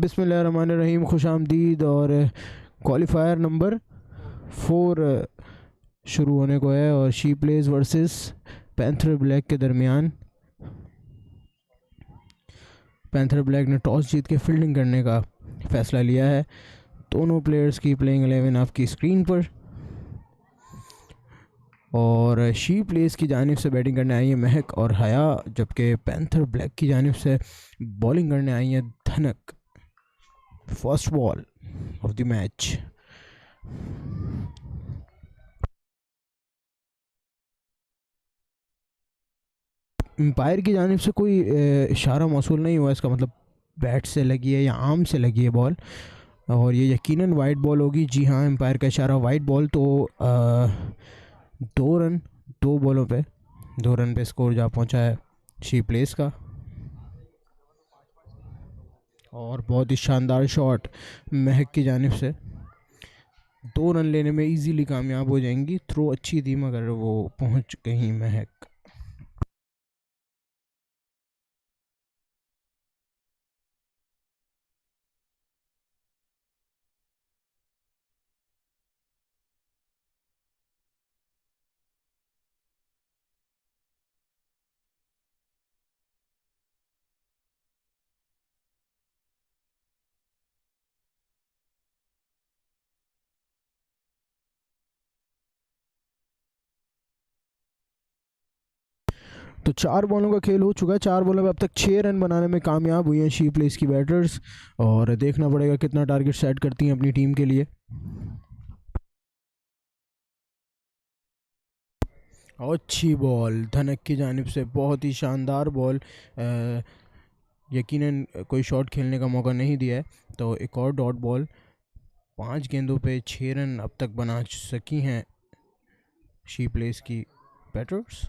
बिस्मिल्लाहिर्रहमानिर्रहीम, खुशामदीद। और qualifier number 4 शुरू होने को है और she place versus panther black के दरमियान। पैंथर ब्लैक ने टॉस जीत के फील्डिंग करने का फ़ैसला लिया है। दोनों प्लेयर्स की प्लेइंग 11 आपकी स्क्रीन पर। और शी प्लेस की जानिब से बैटिंग करने आई है महक और हया, जबकि पैंथर ब्लैक की जानिब से बॉलिंग करने आई है Dhanak. First ball of the match. Umpire की जानिब से कोई इशारा मौसूल नहीं हुआ, इसका मतलब बैट से लगी है या आर्म से लगी है बॉल, और ये यकीनन वाइड बॉल होगी। जी हाँ, एम्पायर का इशारा वाइड बॉल। तो 2 रन 2 बॉलों पे 2 रन पे स्कोर जा पहुंचा है शी प्लेस का। और बहुत ही शानदार शॉट महक की जानिब से। 2 रन लेने में इजीली कामयाब हो जाएंगी। थ्रो अच्छी थी मगर वो पहुंच गई महक। तो 4 बॉलों का खेल हो चुका है। 4 बॉलों में अब तक 6 रन बनाने में कामयाब हुई हैं शी प्लेस की बैटर्स। और देखना पड़ेगा कितना टारगेट सेट करती हैं अपनी टीम के लिए। अच्छी बॉल धनक की जानिब से, बहुत ही शानदार बॉल। यकीनन कोई शॉट खेलने का मौका नहीं दिया है। तो एक और डॉट बॉल। 5 गेंदों पे 6 रन अब तक बना सकी हैं शी प्लेस की बैटर्स।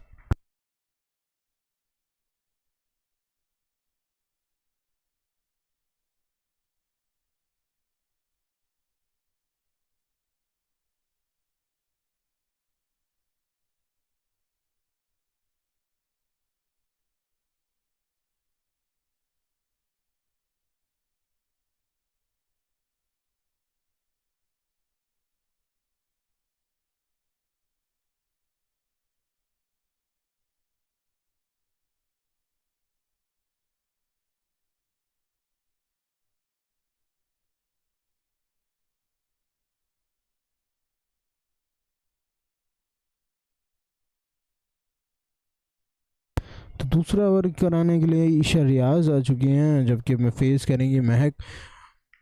तो दूसरा ओवर कराने के लिए ईशा रियाज आ चुकी हैं, जबकि मैं फेस करेंगी महक।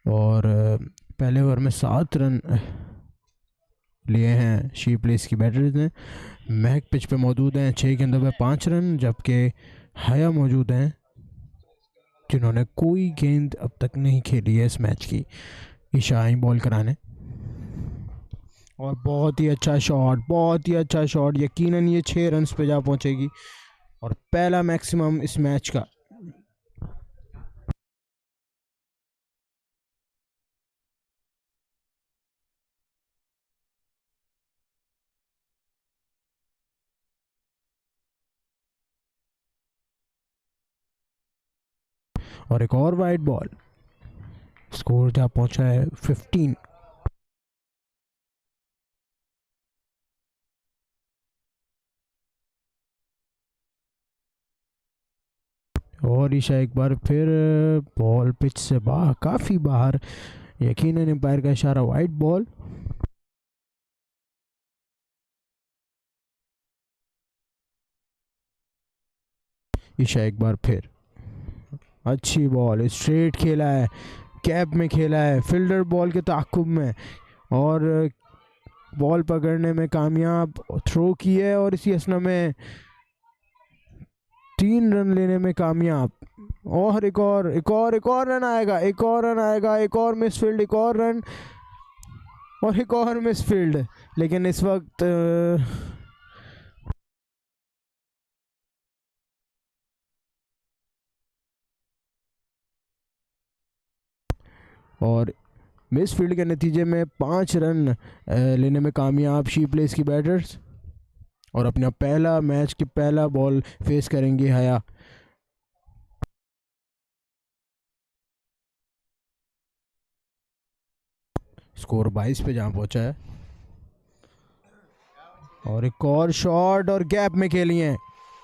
और पहले ओवर में 7 रन लिए हैं शी प्लेस की बैटर्स ने। महक पिच पे मौजूद हैं 6 गेंदों पे 5 रन, जबकि हया मौजूद हैं जिन्होंने कोई गेंद अब तक नहीं खेली है इस मैच की। ईशा आई बॉल कराने। और बहुत ही अच्छा शॉट, बहुत ही अच्छा शॉट। यकीनन ये 6 रन पे जा पहुंचेगी और पहला मैक्सिमम इस मैच का। और एक और वाइड बॉल। स्कोर जा पहुंचा है 15। और ईशा एक बार फिर बॉल पिच से बाहर, काफ़ी बाहर। यकीनन एम्पायर का इशारा वाइड बॉल। ईशा एक बार फिर अच्छी बॉल, स्ट्रेट खेला है, कैप में खेला है, फील्डर बॉल के ताक़ुब में, और बॉल पकड़ने में कामयाब, थ्रो की है और इसी असना में 3 रन लेने में कामयाब। और एक और रन आएगा, एक और रन आएगा, एक और मिस फील्ड, एक और रन और एक और मिस फील्ड। लेकिन इस वक्त और मिस फील्ड के नतीजे में 5 रन लेने में कामयाब शी प्लेस की बैटर्स। और अपना पहला मैच की पहला बॉल फेस करेंगे हया। स्कोर 22 पे जहाँ पहुँचा है। और एक और शॉट और गैप में खेली है।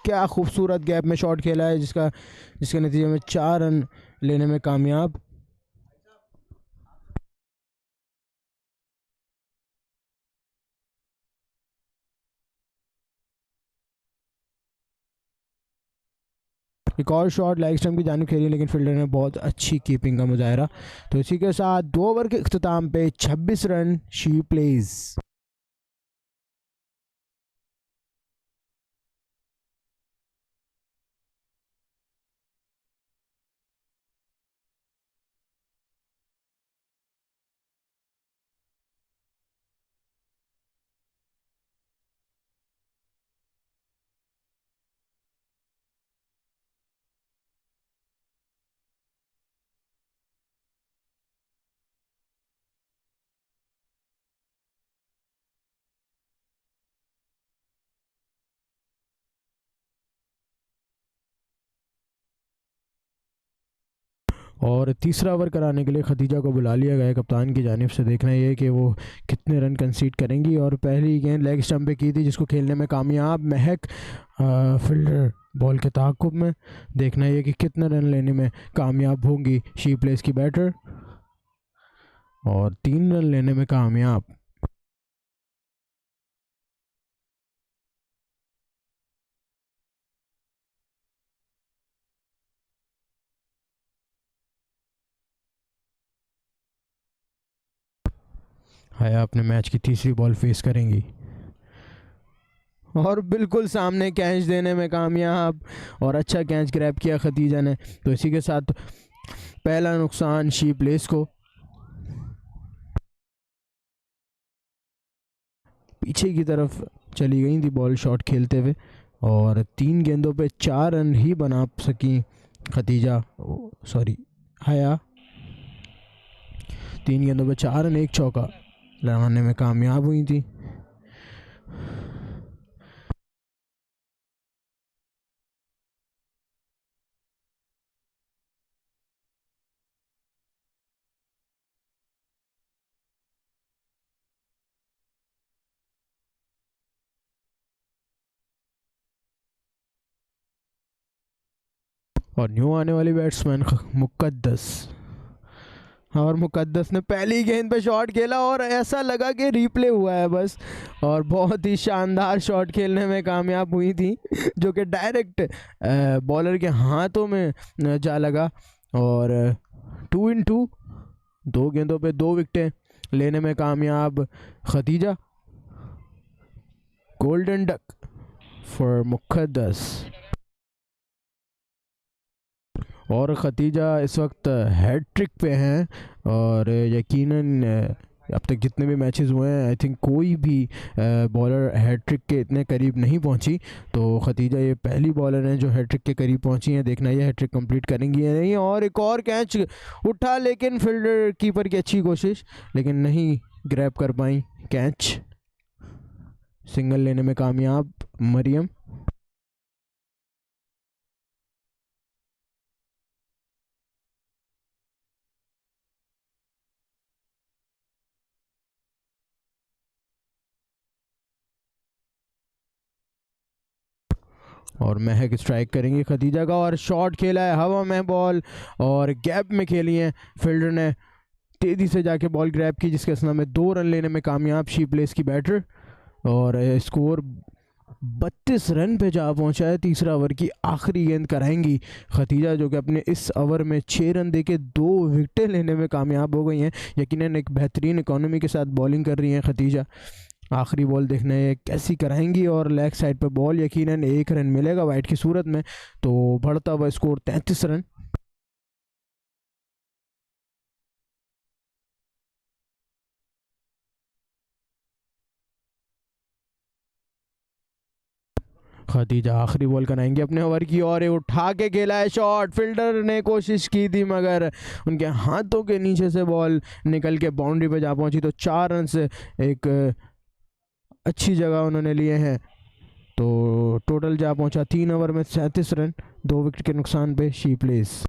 क्या खूबसूरत गैप में शॉट खेला है जिसके नतीजे में 4 रन लेने में कामयाब। एक और शॉट लेग स्टंप की जानिब खेली लेकिन फील्डर ने बहुत अच्छी कीपिंग का मुजाहरा। तो इसी के साथ 2 ओवर के इख्तिताम पे 26 रन शी प्लेज। और तीसरा ओवर कराने के लिए खदीजा को बुला लिया गया कप्तान की जानिब से। देखना ये है कि वो कितने रन कंसीड करेंगी। और पहली गेंद लेग स्टंप पे की थी जिसको खेलने में कामयाब महक फील्डर बॉल के ताक़ुब में। देखना ये कि कितने रन लेने में कामयाब होंगी शी प्लेस की बैटर। और 3 रन लेने में कामयाब। हया अपने मैच की तीसरी बॉल फेस करेंगी और बिल्कुल सामने कैच देने में कामयाब। और अच्छा कैच ग्रैब किया खदीजा ने। तो इसी के साथ पहला नुकसान शी प्लेस को। पीछे की तरफ चली गई थी बॉल शॉट खेलते हुए। और 3 गेंदों पे 4 रन ही बना सकी खदीजा, सॉरी हया। 3 गेंदों पे 4 रन 1 चौका लगाने में कामयाब हुई थी। और न्यू आने वाली बैट्समैन मुकद्दस। और मुकद्दस ने पहली गेंद पे शॉट खेला और ऐसा लगा कि रिप्ले हुआ है बस। और बहुत ही शानदार शॉट खेलने में कामयाब हुई थी जो कि डायरेक्ट बॉलर के हाथों में जा लगा। और 2 इन 2, 2 गेंदों पे 2 विकेटें लेने में कामयाब Khadija. Golden duck for Muqaddas. और खदीजा इस वक्त हैट्रिक पे हैं। और यकीनन अब तक जितने भी मैचेस हुए हैं आई थिंक कोई भी बॉलर हैट्रिक के इतने करीब नहीं पहुंची। तो खदीजा ये पहली बॉलर हैं जो हैट्रिक के करीब पहुंची हैं। देखना ये हैट्रिक कंप्लीट करेंगी या नहीं। और एक और कैच उठा लेकिन फील्डर कीपर की अच्छी कोशिश लेकिन नहीं ग्रैब कर पाई कैच। सिंगल लेने में कामयाब मरियम। और महक स्ट्राइक करेंगे खदीजा का। और शॉट खेला है हवा में बॉल और गैप में खेली है। फील्डर ने तेज़ी से जाके बॉल ग्रैब की जिसके असना में 2 रन लेने में कामयाब शी प्लेस की बैटर। और स्कोर 32 रन पे जा पहुंचा है। तीसरा ओवर की आखिरी गेंद कराएंगी खदीजा जो कि अपने इस ओवर में 6 रन देके 2 विकेटें लेने में कामयाब हो गई हैं। यकीनन एक बेहतरीन इकोनॉमी के साथ बॉलिंग कर रही हैं खदीजा। आखिरी बॉल देखना है कैसी कराएंगी। और लेग साइड पर बॉल यकीनन 1 रन मिलेगा वाइट की सूरत में। तो बढ़ता हुआ स्कोर 33 रन। खदीजा आखिरी बॉल कराएंगे अपने ओवर की। और उठा के खेला है शॉट। फील्डर ने कोशिश की थी मगर उनके हाथों के नीचे से बॉल निकल के बाउंड्री पे जा पहुंची। तो 4 रन से एक अच्छी जगह उन्होंने लिए हैं। तो टोटल जा पहुंचा 3 ओवर में 37 रन 2 विकेट के नुकसान पे शी प्लेस।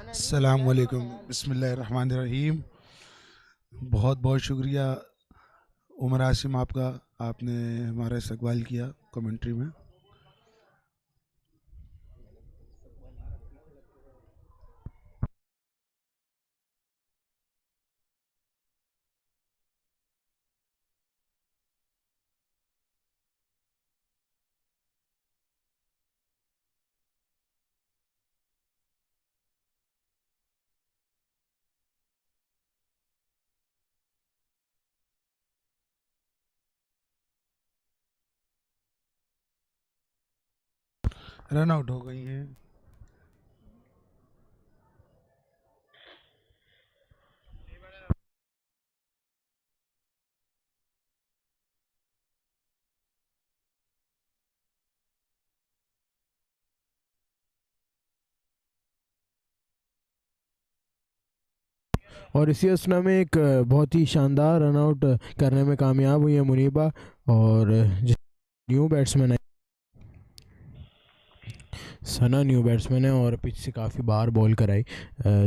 अस्सलाम वालेकुम, बिस्मिल्लाहिर्रहमानिर्रहीम। बहुत बहुत शुक्रिया उमर आसिम आपका, आपने हमारा इस्तकबाल किया कमेंट्री में। रन आउट हो गई हैं। और इसी असना में एक बहुत ही शानदार रन आउट करने में कामयाब हुई है मुनीबा, और न्यू बैट्समैन है सना, न्यू बैट्समैन है और पिच से काफ़ी बार बॉल कराई,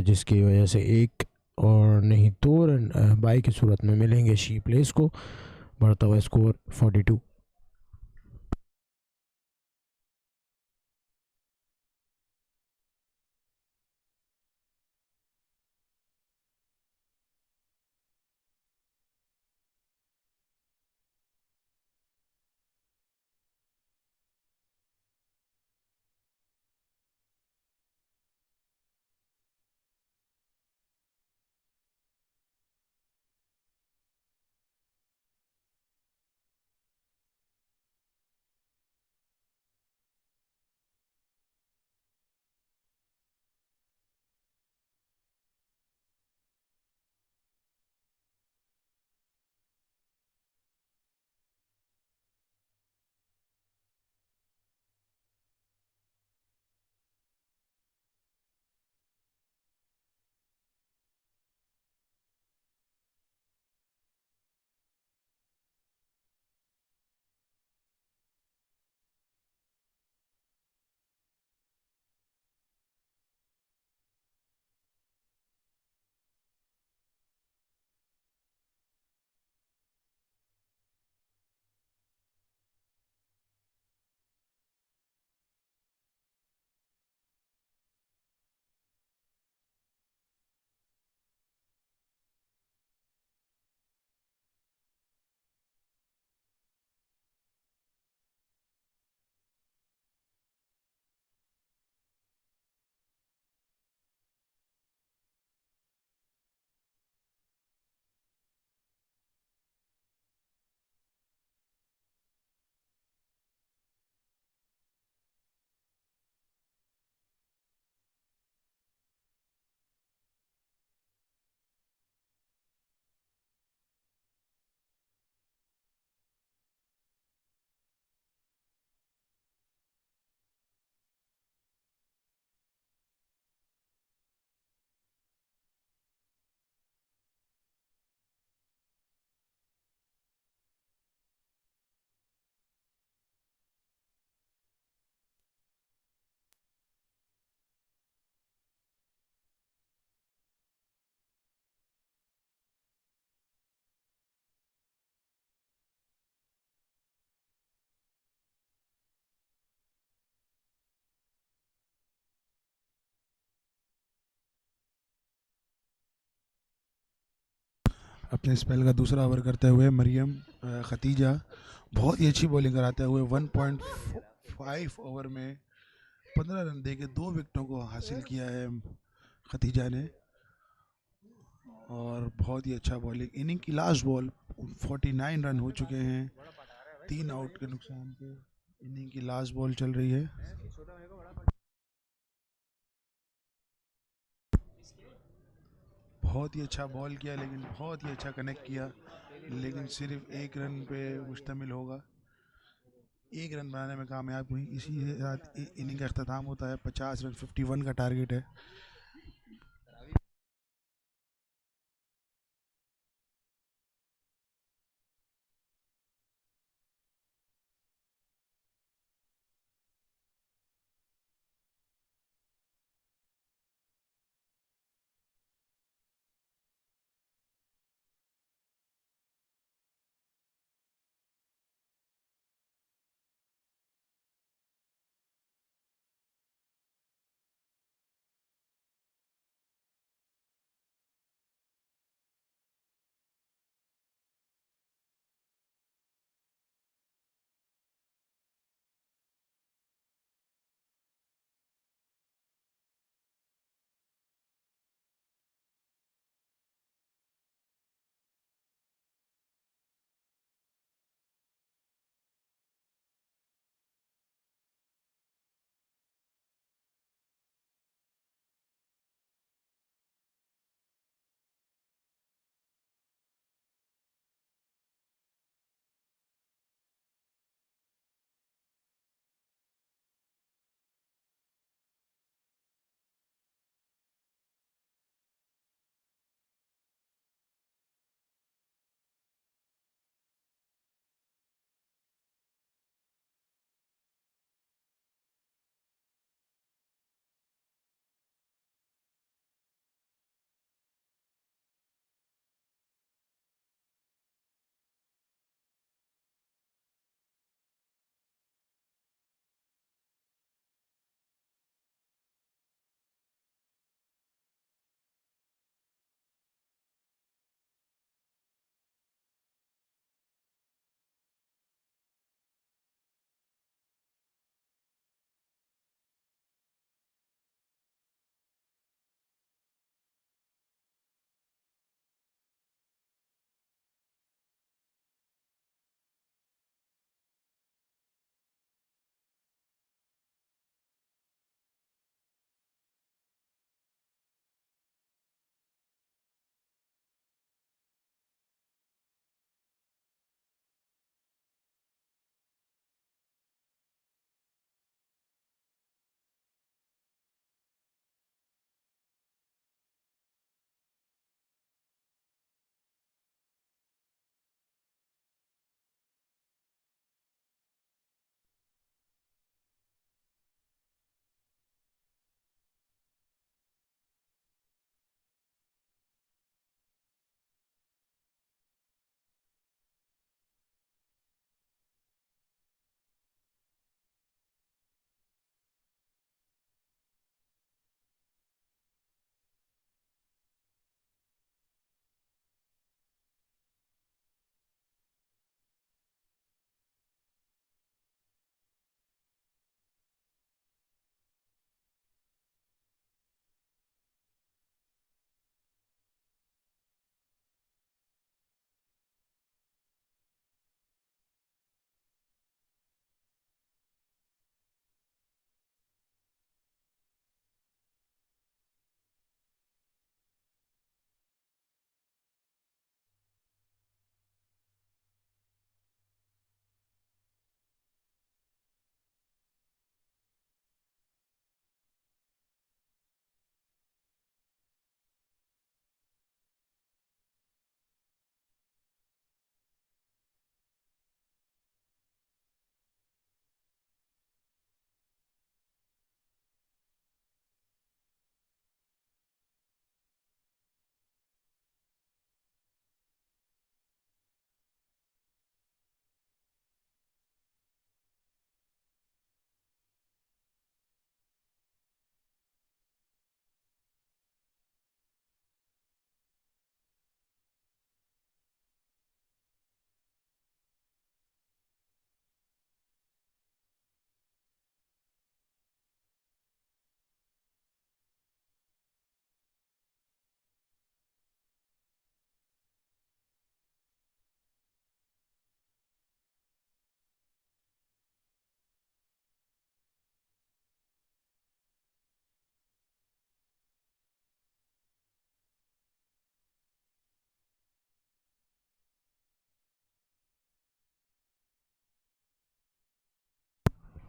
जिसकी वजह से एक और नहीं दो रन बाई की सूरत में मिलेंगे शी प्लेस को। बढ़ता हुआ स्कोर 42। अपने स्पेल का दूसरा ओवर करते हुए मरियम खतीजा बहुत ही अच्छी बॉलिंग कराते हुए 1.5 ओवर में 15 रन देके 2 विकेटों को हासिल किया है खतीजा ने। और बहुत ही अच्छा बॉलिंग, इनिंग की लास्ट बॉल 49 रन हो चुके हैं 3 आउट के नुकसान पे। इनिंग की लास्ट बॉल चल रही है। बहुत ही अच्छा बॉल किया, लेकिन बहुत ही अच्छा कनेक्ट किया, लेकिन सिर्फ 1 रन पे मुश्तमिल होगा। 1 रन बनाने में कामयाब हुई। इसी के साथ इनिंग का अख्ताम होता है। 50 रन 51 का टारगेट है।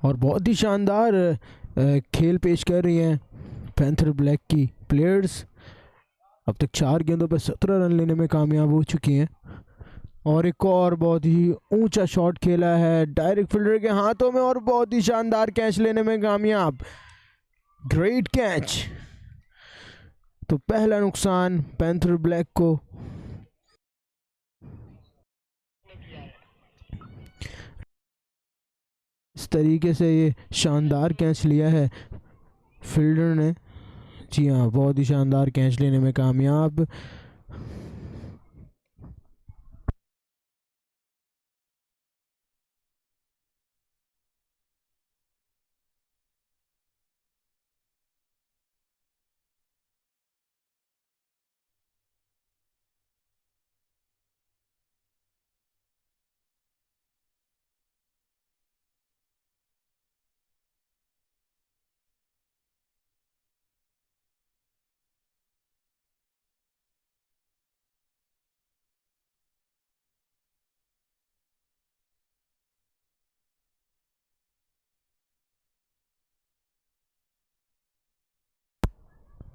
और बहुत ही शानदार खेल पेश कर रही हैं पैंथर ब्लैक की प्लेयर्स। अब तक 4 गेंदों पर 17 रन लेने में कामयाब हो चुकी हैं। और एक और बहुत ही ऊंचा शॉट खेला है डायरेक्ट फील्डर के हाथों में और बहुत ही शानदार कैच लेने में कामयाब। Great catch. तो पहला नुकसान पैंथर ब्लैक को। इस तरीके से ये शानदार कैच लिया है फील्डर ने। जी हाँ, बहुत ही शानदार कैच लेने में कामयाब।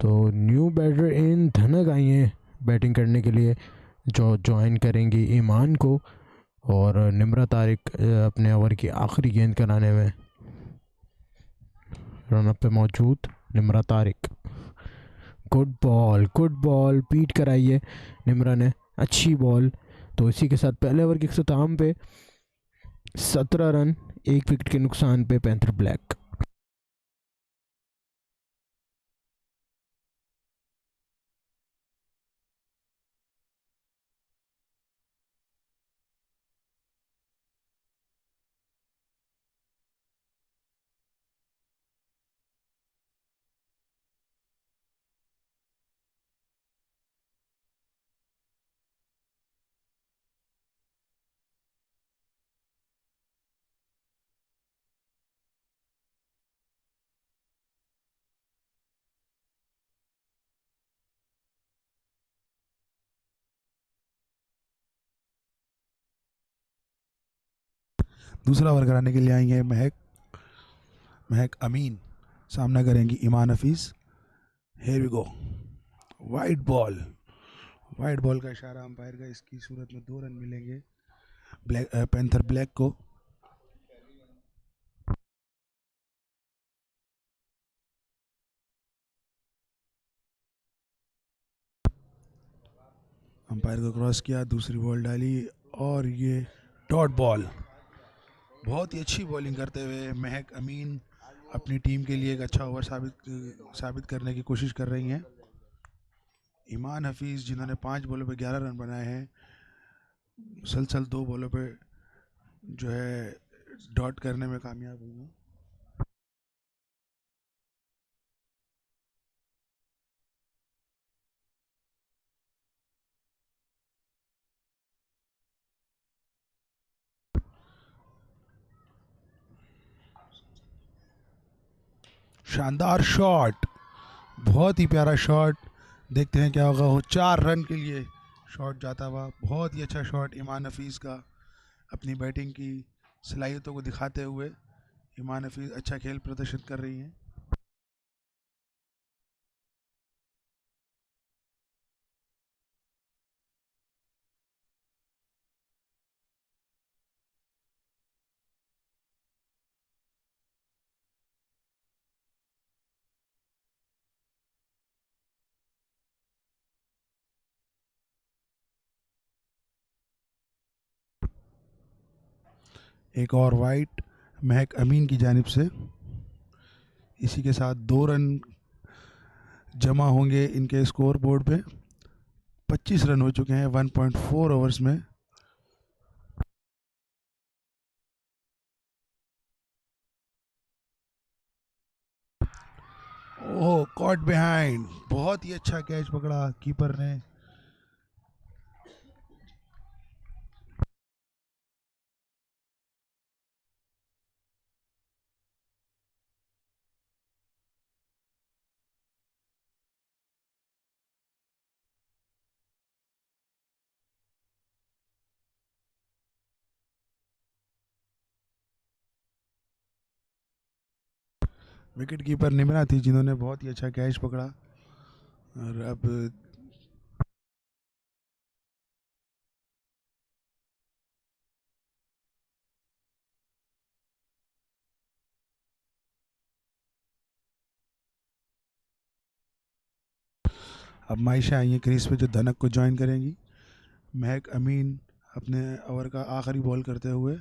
तो न्यू बैटर इन धनक आई हैं बैटिंग करने के लिए, जो ज्वाइन करेंगी ईमान को। और निम्रा तारिक अपने ओवर की आखिरी गेंद कराने में रनअप पे मौजूद। निम्रा तारिक, गुड बॉल पीट कराई है निम्रा ने, अच्छी बॉल। तो इसी के साथ पहले ओवर के अख्ताम पे 17 रन 1 विकेट के नुकसान पे पैंथर ब्लैक। दूसरा ओवर कराने के लिए आई हैं महक महक अमीन, सामना करेंगी Iman Hafeez. Here we go. Wide ball का इशारा अंपायर का, इसकी सूरत में 2 रन मिलेंगे पैंथर ब्लैक को। अंपायर को क्रॉस किया, दूसरी बॉल डाली और ये डॉट बॉल। बहुत ही अच्छी बॉलिंग करते हुए महक अमीन अपनी टीम के लिए एक अच्छा ओवर साबित करने की कोशिश कर रही हैं। ईमान हफीज़ जिन्होंने 5 बॉलों पे 11 रन बनाए हैं, मुसलसल 2 बॉलों पे जो है डॉट करने में कामयाब हुई हैं। शानदार शॉट, बहुत ही प्यारा शॉट। देखते हैं क्या होगा। वो 4 रन के लिए शॉट जाता हुआ, बहुत ही अच्छा शॉट ईमान हफीज़ का। अपनी बैटिंग की सलाहियतों को दिखाते हुए ईमान हफीज़ अच्छा खेल प्रदर्शित कर रही हैं। एक और वाइट महक अमीन की जानिब से। इसी के साथ 2 रन जमा होंगे इनके स्कोर बोर्ड पे। 25 रन हो चुके हैं 1.4 ओवर्स में। ओह, कॉट बिहाइंड, बहुत ही अच्छा कैच पकड़ा कीपर ने। विकेट कीपर निम्रा थी जिन्होंने बहुत ही अच्छा कैच पकड़ा। और अब मायशा आई हैं क्रीज पे जो धनक को ज्वाइन करेंगी। महक अमीन अपने ओवर का आखिरी बॉल करते हुए।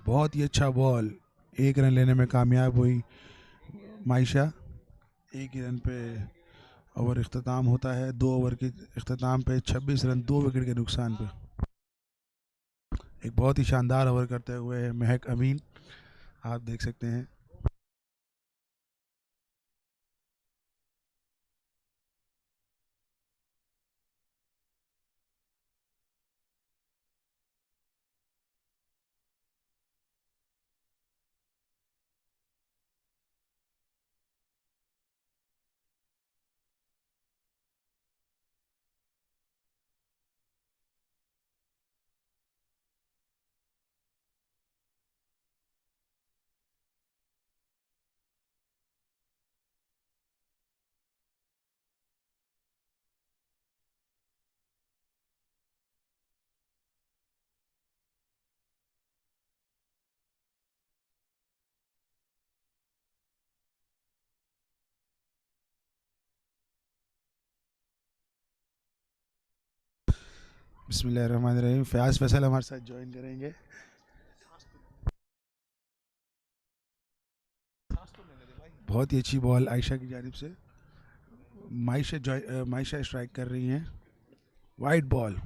बहुत ही अच्छा बॉल, 1 रन लेने में कामयाब हुई मायशा। 1 ही रन पे ओवर इख्तिताम होता है। 2 ओवर के इख्तिताम पे 26 रन 2 विकेट के नुकसान पे एक बहुत ही शानदार ओवर करते हुए महक अमीन, आप देख सकते हैं। बिस्मिल्लाहिर्रहमानिर्रहीम। फयाज फैसल हमारे साथ ज्वाइन करेंगे। बहुत ही अच्छी बॉल आयशा की जानिब से। मायशा स्ट्राइक कर रही हैं। Wide ball.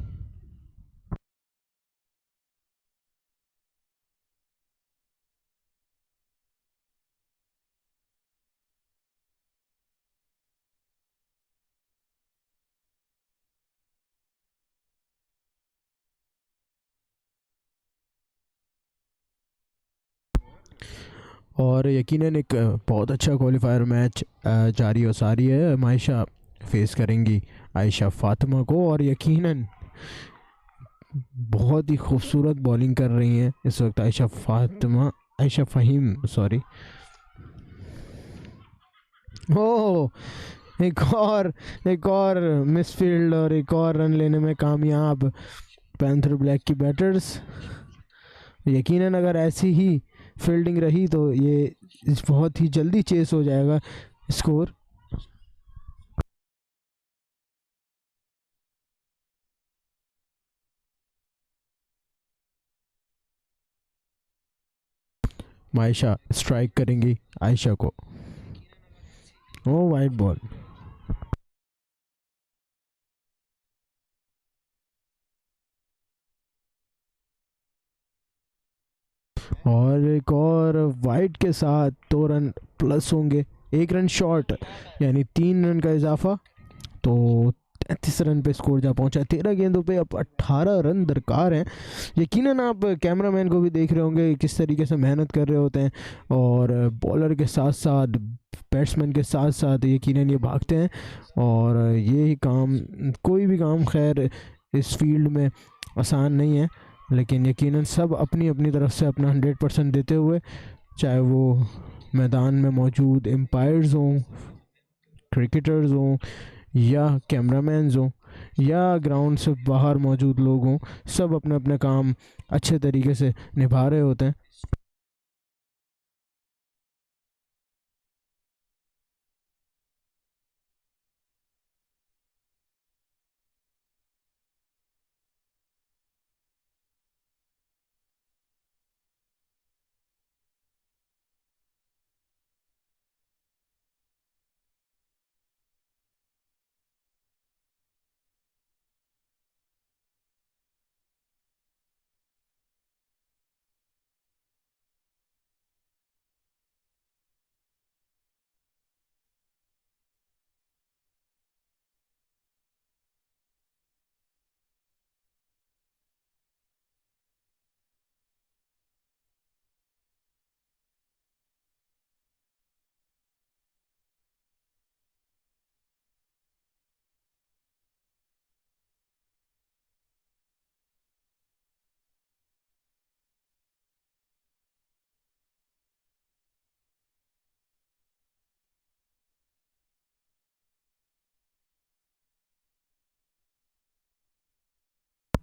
और यकीनन एक बहुत अच्छा क्वालिफायर मैच जारी और सारी है। मायशा फेस करेंगी आयशा फातिमा को और यकीनन बहुत ही खूबसूरत बॉलिंग कर रही हैं इस वक्त आयशा फ़हीम सॉरी। ओह, एक और मिसफील्ड और एक और रन लेने में कामयाब पैंथर ब्लैक की बैटर्स। यकीनन अगर ऐसी ही फील्डिंग रही तो ये बहुत ही जल्दी चेस हो जाएगा स्कोर। मायशा स्ट्राइक करेंगी आयशा को। ओ वाइड बॉल। और एक और वाइड के साथ 2 रन प्लस होंगे। 1 रन शॉर्ट यानी 3 रन का इजाफा। तो 33 रन पे स्कोर जा पहुंचा। 13 गेंदों पे अब 18 रन दरकार हैं। यकीनन आप कैमरामैन को भी देख रहे होंगे किस तरीके से मेहनत कर रहे होते हैं और बॉलर के साथ साथ बैट्समैन के साथ साथ यकीनन ये भागते हैं। और ये ही काम, कोई भी काम खैर इस फील्ड में आसान नहीं है, लेकिन यकीनन सब अपनी अपनी तरफ से अपना 100% देते हुए, चाहे वो मैदान में मौजूद एम्पायर्स हों, क्रिकेटर्स हों या कैमरामैन्स हों या ग्राउंड से बाहर मौजूद लोग हों, सब अपने अपने काम अच्छे तरीके से निभा रहे होते हैं।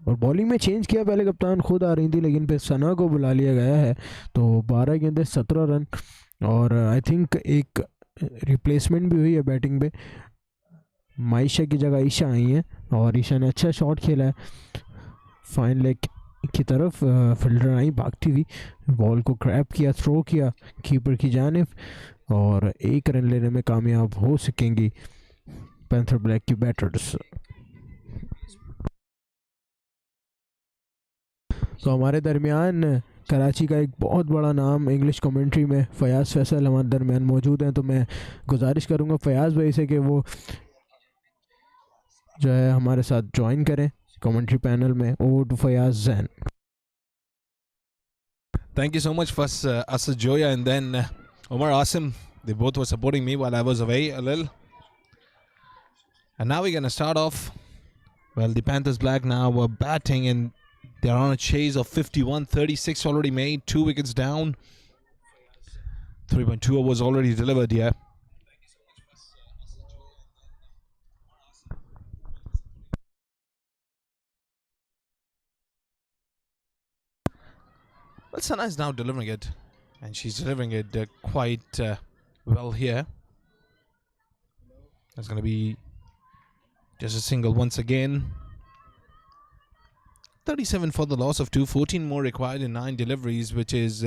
और बॉलिंग में चेंज किया, पहले कप्तान खुद आ रही थी लेकिन फिर सना को बुला लिया गया है। तो 12 गेंदे 17 रन, और आई थिंक एक रिप्लेसमेंट भी हुई है बैटिंग पे, माइशा की जगह ईशा आई हैं और ईशा ने अच्छा शॉट खेला है फाइन लेग की तरफ। फील्डर आई भागती हुई, बॉल को क्रैप किया, थ्रो किया कीपर की जानिब, और 1 रन लेने में कामयाब हो सकेंगी पैंथर ब्लैक की बैटर्स। तो हमारे दरमियान कराची का एक बहुत बड़ा नाम इंग्लिश कमेंट्री में फयाज़ फैसल हमारे दरमियान मौजूद हैं। तो मैं गुजारिश करूंगा फयाज़ भाई से कि वो जो है हमारे साथ ज्वाइन करें कमेंट्री पैनल में। Over to Fayaz Jain. Thank you so much, first Asad Joya and then Omar Asim. They both were supporting me while I was away a little. And now we're going to start off. Well, the Panthers Black now were batting and they're on a chase of 51, 36 already made, 2 wickets down. 3.2 overs already delivered here. Well, Sana is now delivering it, and she's delivering it quite well here. That's going to be just a single once again. 37 for the loss of 2, 14 more required in 9 deliveries, which is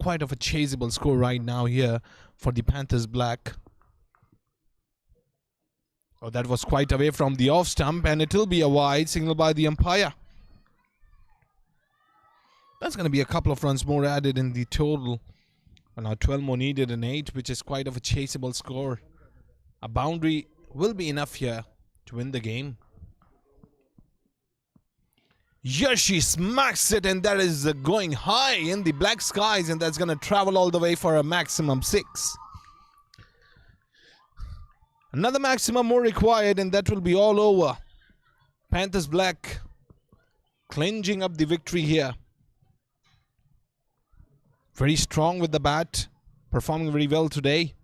quite of a chaseable score right now here for the Panthers Black. Oh, that was quite away from the off stump, and it will be a wide signal by the umpire. That's going to be a couple of runs more added in the total. Well, now 12 more needed in 8, which is quite of a chaseable score. A boundary will be enough here to win the game. Yes, she smacks it, and that is going high in the black skies, and that's going to travel all the way for a maximum 6. Another maximum more required, and that will be all over. Panthers Black clinching up the victory here. Very strong with the bat, performing very well today.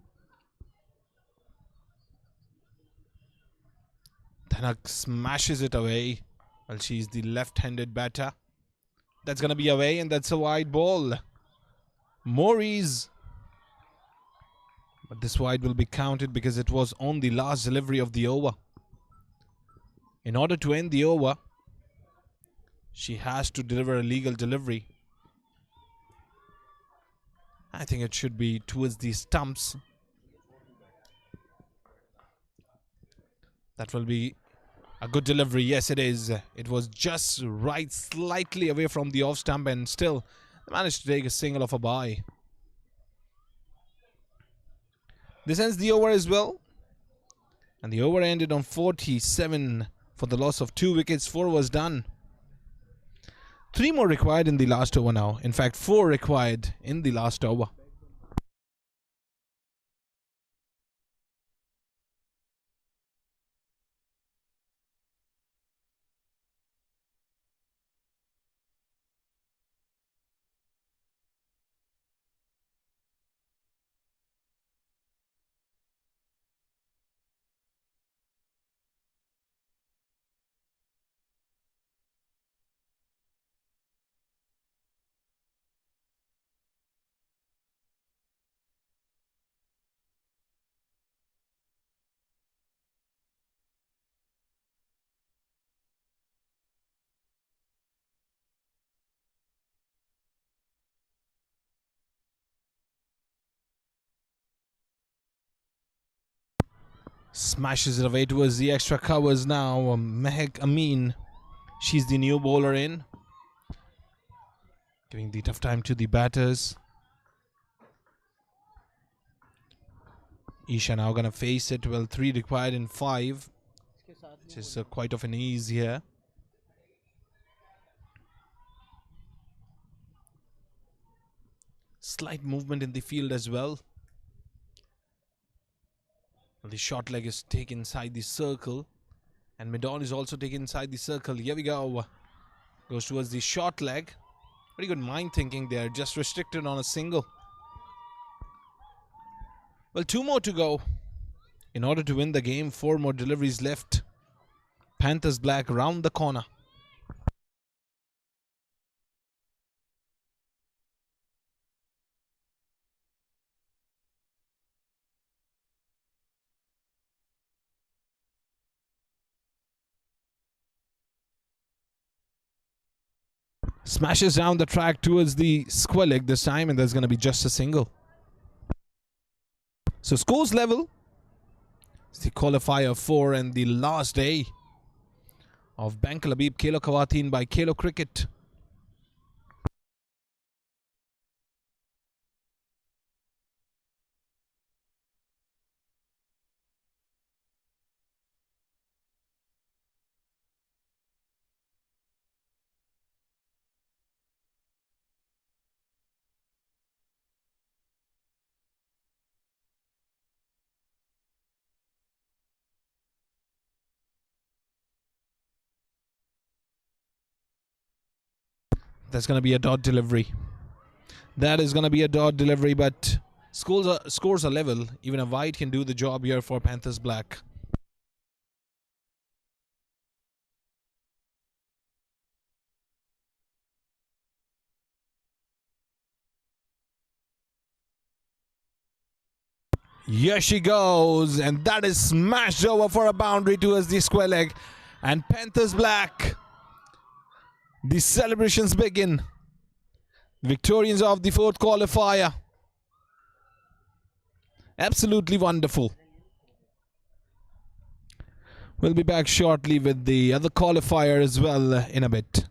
Dhanak smashes it away. Well, she's the left-handed batter. That's going to be away, and that's a wide ball. Maurice. But this wide will be counted because it was on the last delivery of the over. In order to end the over, she has to deliver a legal delivery. I think it should be towards the stumps. That will be a good delivery. Yes, it is. It was just right, slightly away from the off stump, and still managed to take a single off a bye. This ends the over as well. And the over ended on 47 for the loss of 2 wickets. 4 was done. 3 more required in the last over now. In fact, 4 required in the last over. Smashes it away towards the extra covers now. Mehek Amin. She's the new bowler in. Giving the tough time to the batters. Isha now going to face it. Well, 3 required in 5. Which is quite of an ease here. Slight movement in the field as well. The short leg is taken inside the circle. And MEMON is also taken inside the circle. Here we go. Goes towards the short leg. Very good mind thinking there. Just restricted on a single. Well, 2 more to go. In order to win the game, 4 more deliveries left. Panthers Black round the corner. Smashes down the track towards the square leg this time, and there's going to be just a single. So scores level. It's the qualifier 4 and the last day of Bank Habib Khelokhawateen by Khelo Cricket. That's going to be a dot delivery. That is going to be a dot delivery, but scores are level. Even a wide can do the job here for Panthers Black. Here she goes, and that is smashed over for a boundary towards the square leg. And Panthers Black, the celebrations begin. Victorians of the fourth qualifier. Absolutely wonderful. We'll be back shortly with the other qualifier as well in a bit.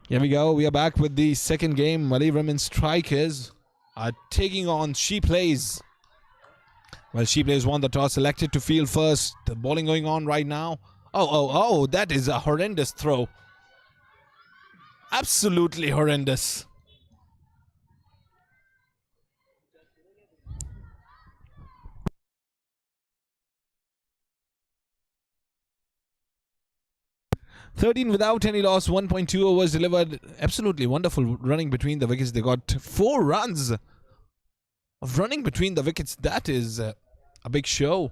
Here we go. We are back with the second game. Malay women strikers are taking on She Plays. Well, She Plays won the toss, selected to field first. The bowling going on right now. Oh, that is a horrendous throw. Absolutely horrendous. (13) without any loss, 1.2 overs delivered. Absolutely wonderful running between the wickets. They got 4 runs of running between the wickets. That is a big show.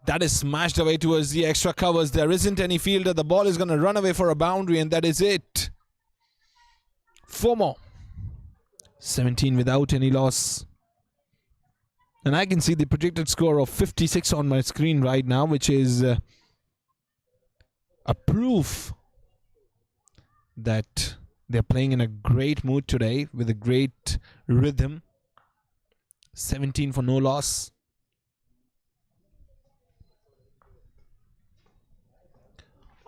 That is smashed away towards the extra covers. There isn't any fielder. The ball is going to run away for a boundary, and that is it. 4 more. 17 without any loss. And I can see the projected score of 56 on my screen right now, which is a proof that they're playing in a great mood today with a great rhythm. 17 for no loss.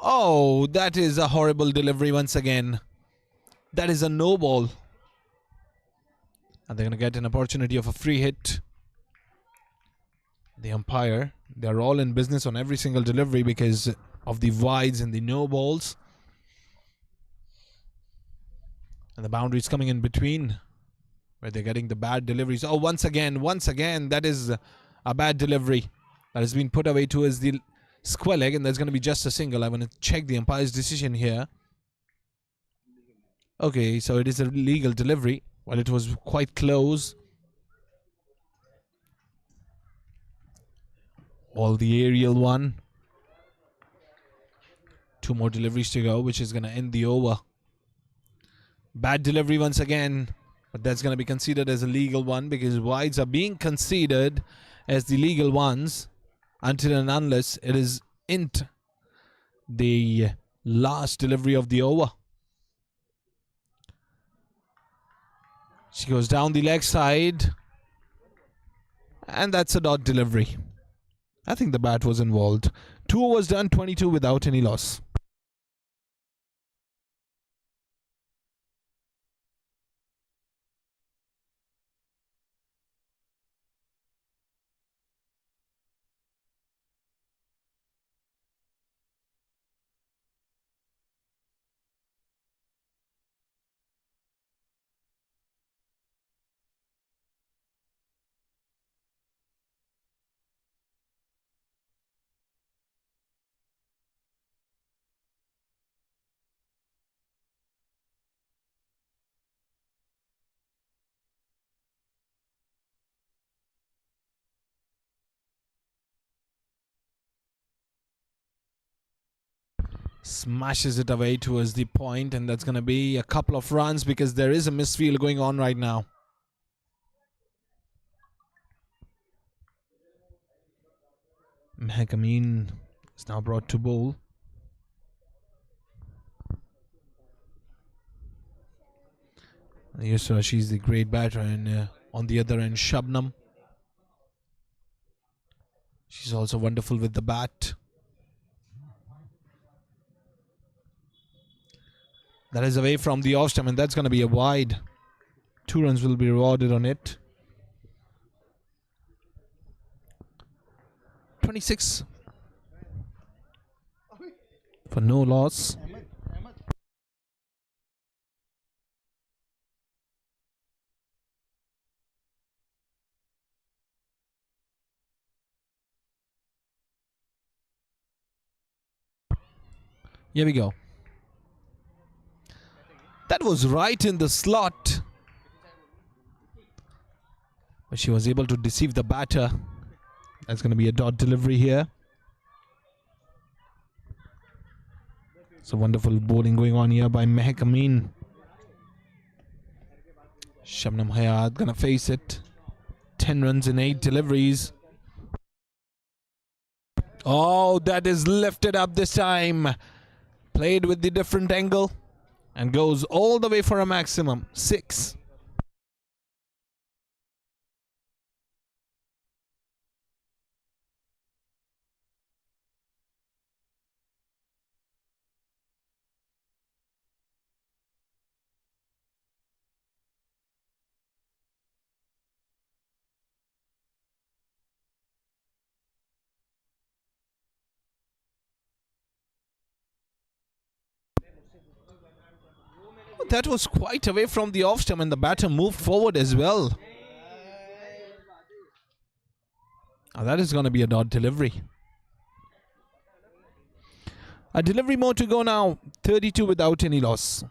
Oh, that is a horrible delivery once again. That is a no ball. And they're going to get an opportunity of a free hit. The umpire, they're all in business on every single delivery because of the wides and the no balls. And the boundaries coming in between where they're getting the bad deliveries. Oh, once again, that is a bad delivery that has been put away towards the square leg, and there's going to be just a single. I'm going to check the umpire's decision here. Okay, so it is a legal delivery. Well, it was quite close. All the aerial one. 2 more deliveries to go, which is going to end the over. Bad delivery once again, but that's going to be considered as a legal one because wides are being considered as the legal ones until and unless it is int the last delivery of the over. She goes down the leg side, and that's a dot delivery. I think the bat was involved. 2 overs done, 22 without any loss. Smashes it away towards the point, and that's going to be a couple of runs because there is a misfield going on right now. Mehakameen is now brought to bowl. Yes, she's the great batter, and on the other end, Shabnam. She's also wonderful with the bat. That is away from the off stump, and that's going to be a wide. 2 runs will be rewarded on it. 26 for no loss. Here we go. That was right in the slot. But she was able to deceive the batter. That's going to be a dot delivery here. So wonderful bowling going on here by Mehak Amin. Shabnam Hayat going to face it. 10 runs in 8 deliveries. Oh, that is lifted up this time. Played with the different angle. And goes all the way for a maximum. 6. That was quite away from the off stump and the batter moved forward as well. Now that is going to be a dot delivery. A delivery more to go now. 32 without any loss.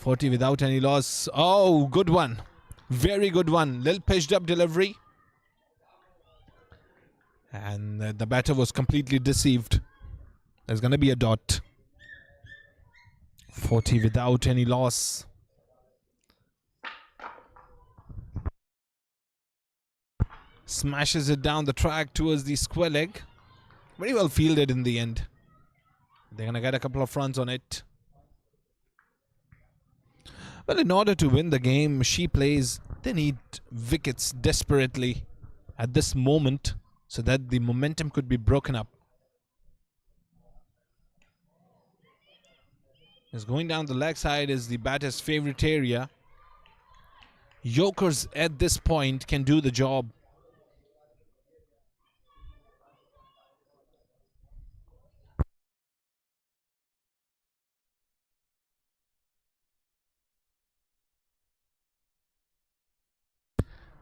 .40 without any loss. Oh, good one. Very good one. Little pitched up delivery. And the batter was completely deceived. There's going to be a dot. 40 without any loss. Smashes it down the track towards the square leg. Very well fielded in the end. They're going to get a couple of runs on it. Well, in order to win the game, she plays, they need wickets desperately at this moment so that the momentum could be broken up. As going down the leg side is the batter's favorite area. Yokers at this point can do the job.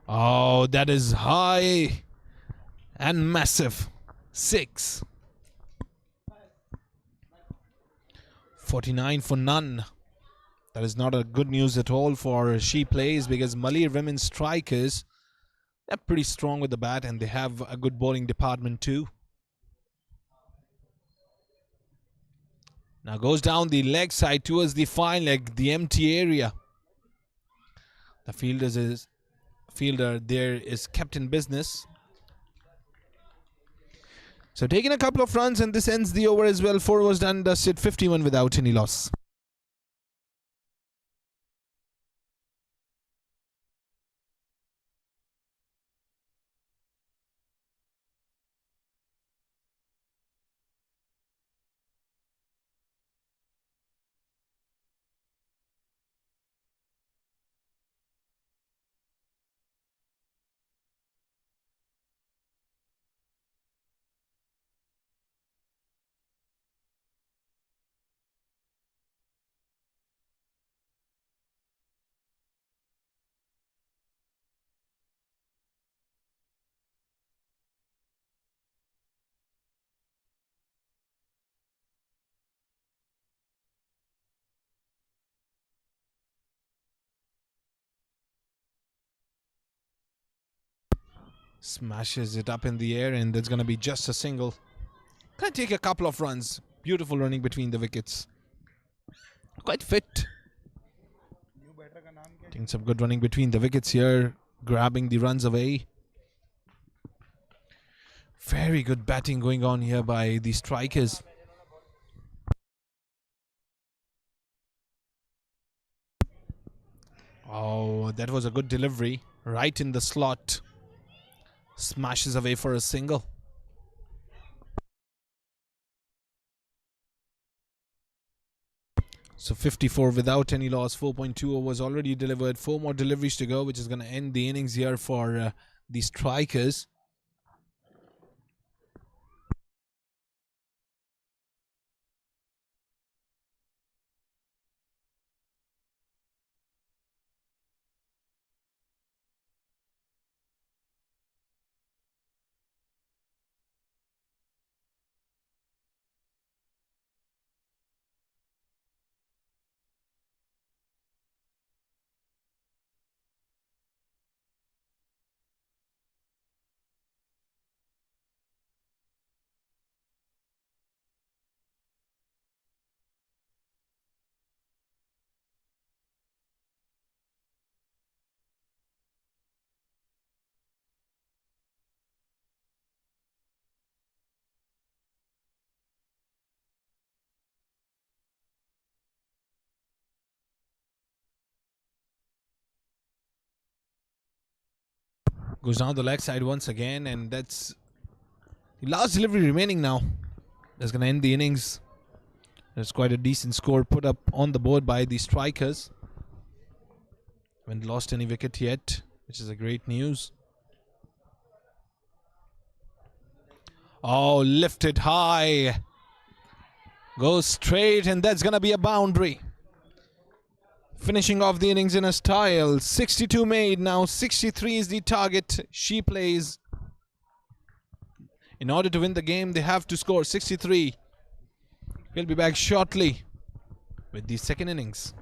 Oh, that is high and massive. 6. 49 for none. That is not a good news at all for she plays because Malay women's strikers, they're pretty strong with the bat and they have a good bowling department too. Now goes down the leg side towards the fine leg, the empty area. The fielder there is kept in business. So taking a couple of runs and this ends the over as well. 4 was done, dusted, 51 without any loss. Smashes it up in the air and there's going to be just a single. Can take a couple of runs. Beautiful running between the wickets. Quite fit. Taking some good running between the wickets here. grabbing the runs away. Very good batting going on here by the strikers. Oh, that was a good delivery. Right in the slot. Smashes away for a single. So 54 without any loss. 4.2 overs already delivered. 4 more deliveries to go, which is going to end the innings here for the strikers. Goes down the leg side once again, and that's the last delivery remaining now. That's going to end the innings. There's quite a decent score put up on the board by the strikers. Haven't lost any wicket yet, which is a great news. Oh, lifted high. Goes straight, and that's going to be a boundary. Finishing off the innings in a style. 62 made now. 63 is the target she plays. In order to win the game, they have to score 63. We'll be back shortly with the second innings.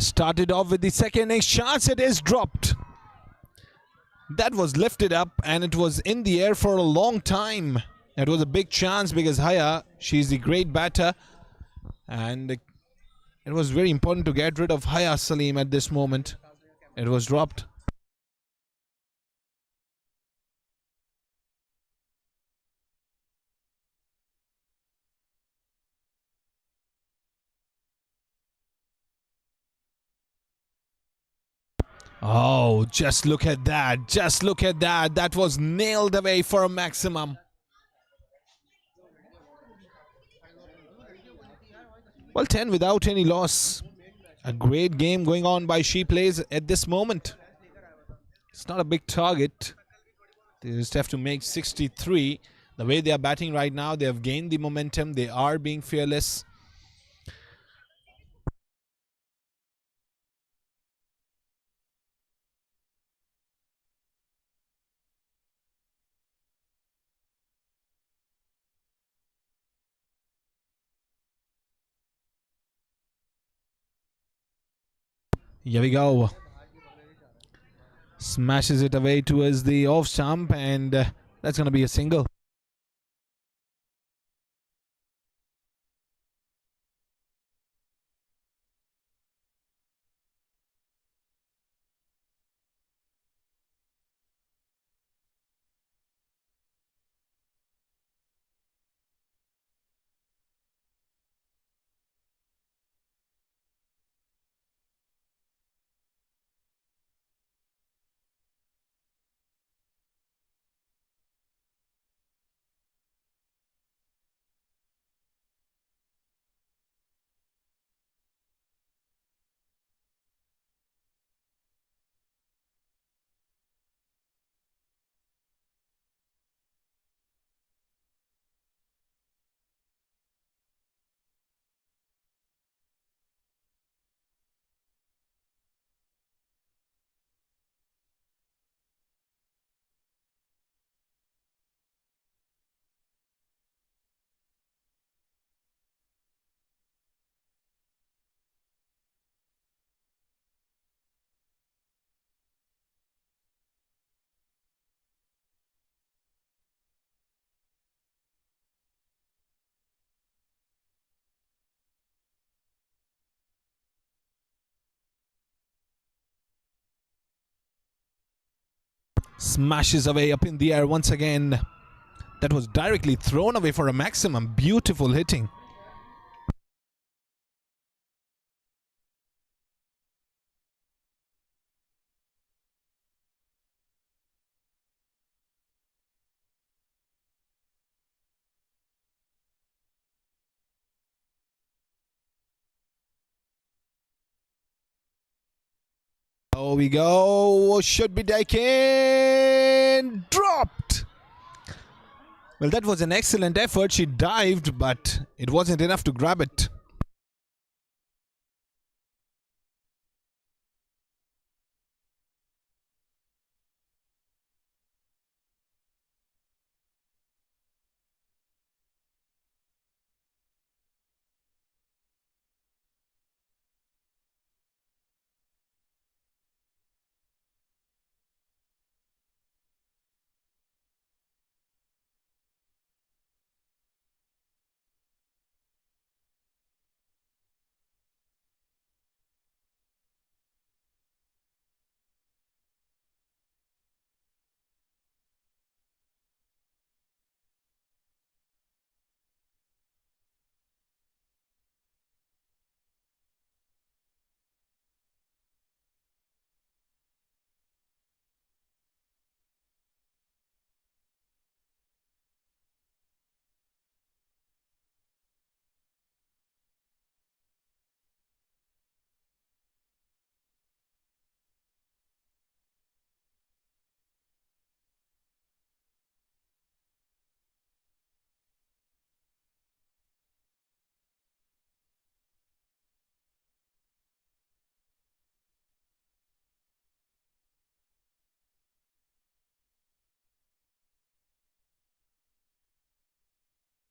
Just started off with the second innings chance. It is dropped. That was lifted up and it was in the air for a long time. It was a big chance because Haya, she's the great batter, and it was very important to get rid of Haya Salim at this moment. It was dropped. Oh, just look at that. Just look at that. That was nailed away for a maximum. Well, 10 without any loss. A great game going on by She Plays at this moment. It's not a big target. They just have to make 63. The way they are batting right now, they have gained the momentum. They are being fearless. Here we go. Smashes it away towards the off stump, and that's going to be a single. Smashes away up in the air once again. That was directly thrown away for a maximum. Beautiful hitting. Oh, we go. Should be taken. Dropped. Well, that was an excellent effort. She dived, but it wasn't enough to grab it.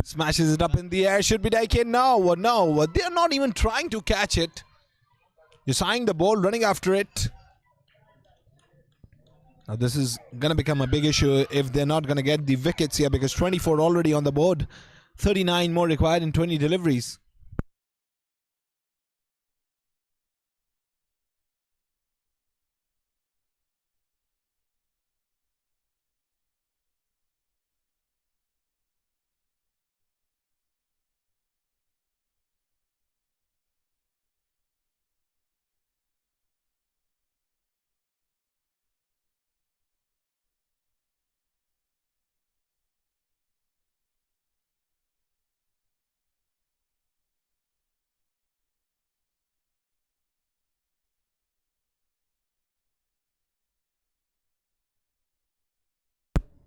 Smashes it up in the air. Should be taken. No. They're not even trying to catch it. Just eyeing the ball, running after it. Now this is going to become a big issue if they're not going to get the wickets here, because 24 already on the board. 39 more required in 20 deliveries.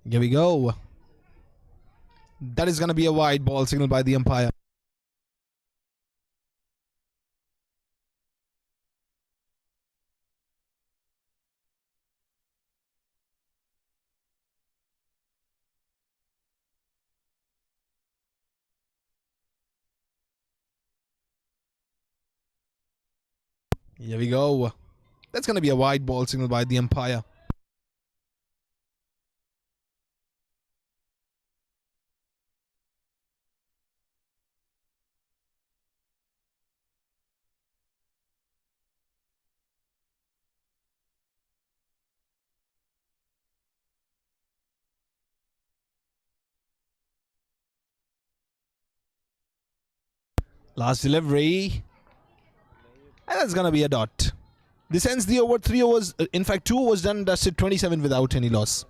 Here we go. That is going to be a wide ball signal by the umpire. Here we go. That's going to be a wide ball signal by the umpire. Last delivery. And that's going to be a dot. This ends the over. 3 overs. In fact, 2 overs done. Dusted 27 without any loss.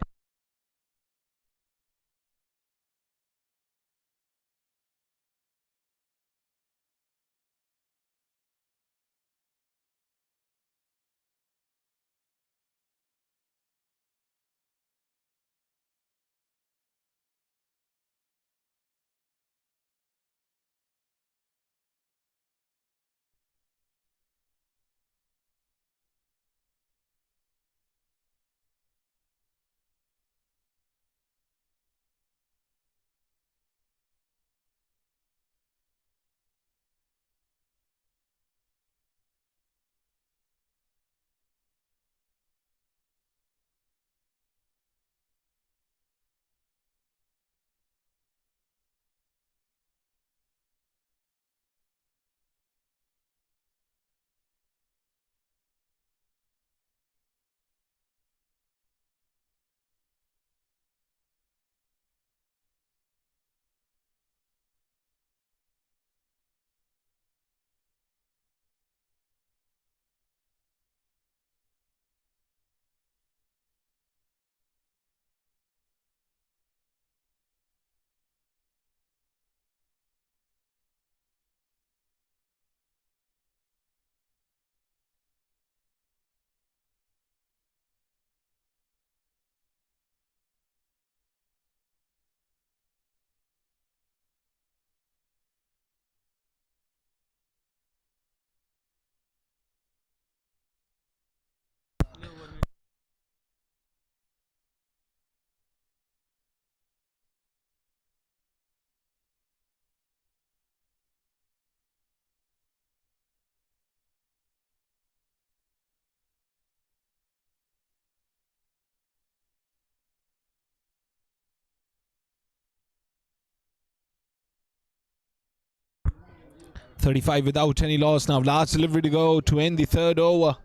.35 without any loss. Now last delivery to go to end the third over.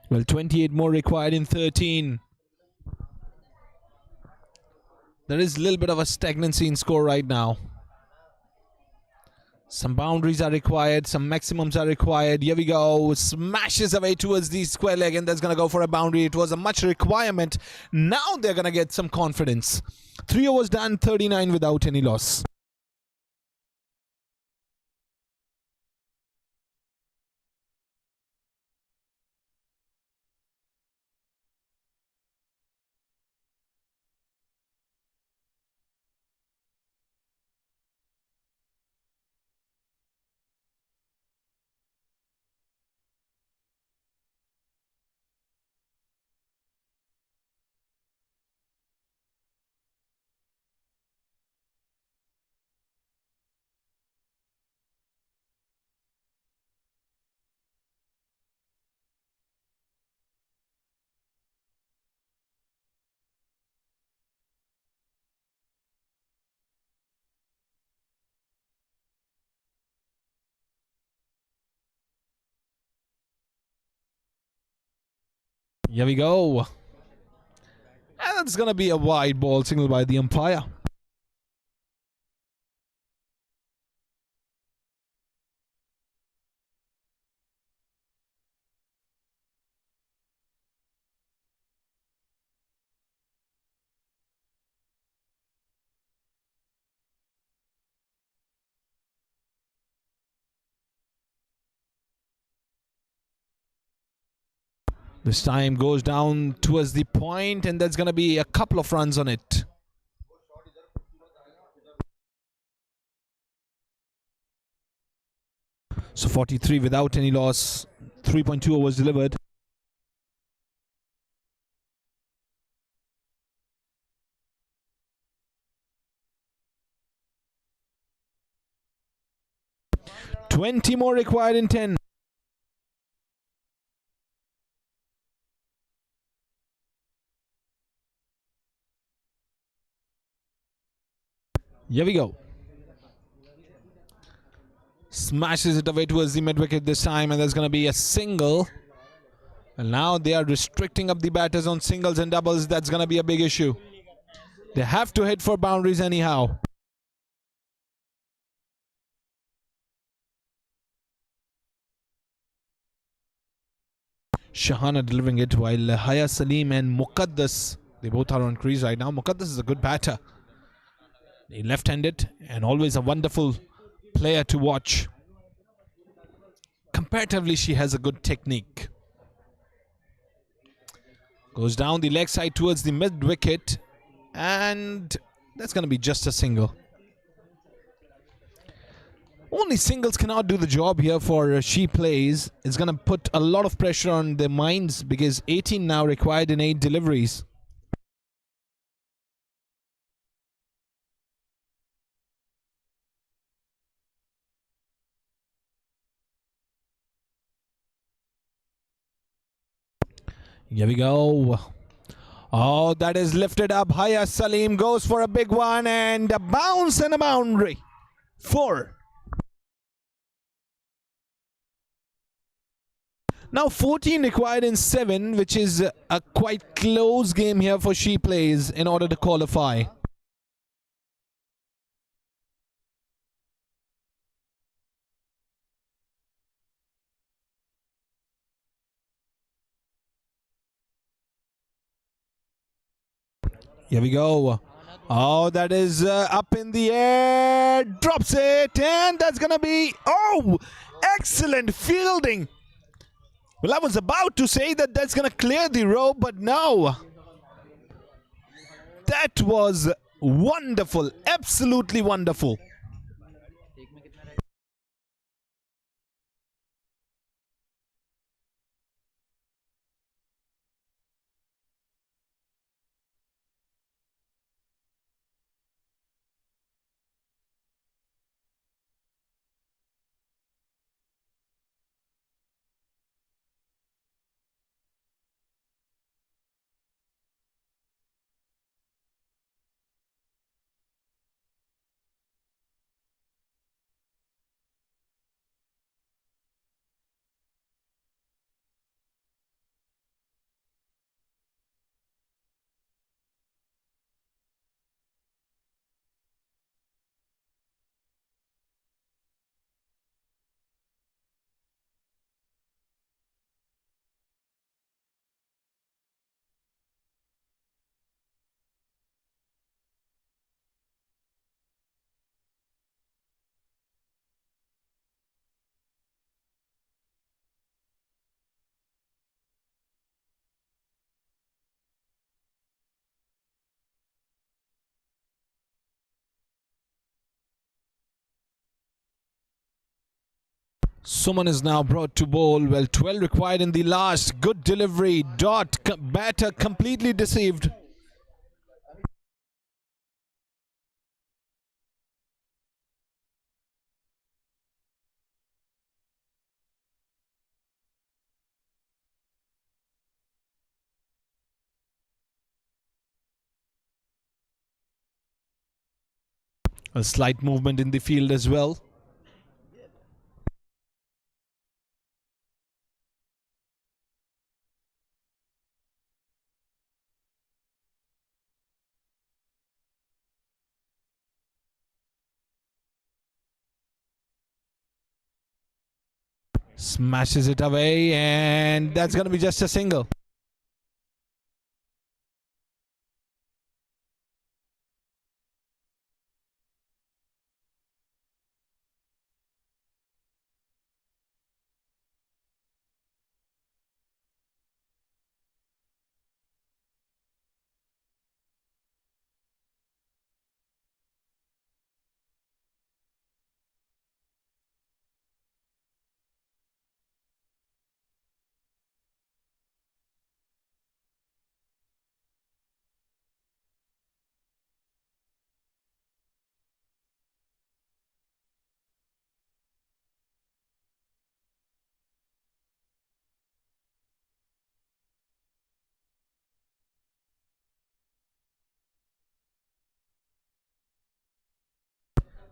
Well, 28 more required in 13. There is a little bit of a stagnancy in score right now. Some boundaries are required. Some maximums are required. Here we go. Smashes away towards the square leg, and that's going to go for a boundary. It was a much requirement. Now they're going to get some confidence. 3 overs done, 39 without any loss. Here we go. And it's going to be a wide ball signal by the umpire. This time goes down towards the point, and there's going to be a couple of runs on it. So 43 without any loss. 3.2 overs delivered. $20 more required in 10. Here we go. Smashes it away towards the mid-wicket this time, and there's going to be a single. And now they are restricting up the batters on singles and doubles. That's going to be a big issue. They have to hit for boundaries anyhow. Shahana delivering it, while Haya Salim and Muqaddas, they both are on crease right now. Muqaddas is a good batter. He left-handed and always a wonderful player to watch. Comparatively, she has a good technique. Goes down the leg side towards the mid-wicket, and that's going to be just a single. Only singles cannot do the job here for She Plays. It's going to put a lot of pressure on their minds because 18 now required in 8 deliveries. Here we go. Oh, that is lifted up. Haya Salim goes for a big one, and a bounce and a boundary. 4. Now 14 required in 7, which is a quite close game here for She Plays in order to qualify. Here we go. Oh, that is up in the air. Drops it, and that's going to be... Oh, excellent fielding. Well, I was about to say that that's going to clear the row, but no. That was wonderful. Absolutely wonderful. Suman is now brought to bowl. Well, 12 required in the last. Good delivery. Dot. Batter completely deceived. A slight movement in the field as well. Smashes it away, and that's going to be just a single.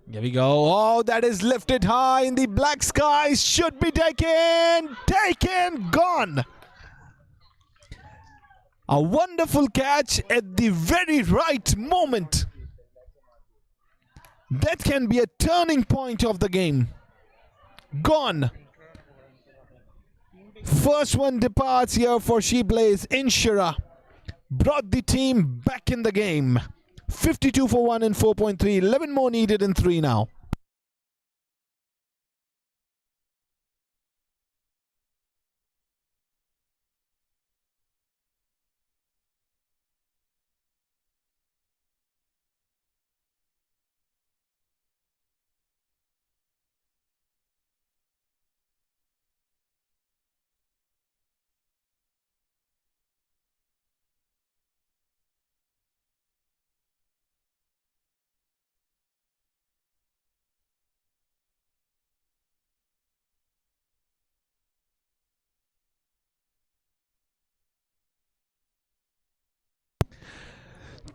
Here we go. Oh, that is lifted high in the black skies. Should be taken. Taken. Gone. A wonderful catch at the very right moment. That can be a turning point of the game. Gone. First one departs here for She Blaze. Inshira brought the team back in the game. 52 for 1 in 4.3. 11 more needed in 3 now.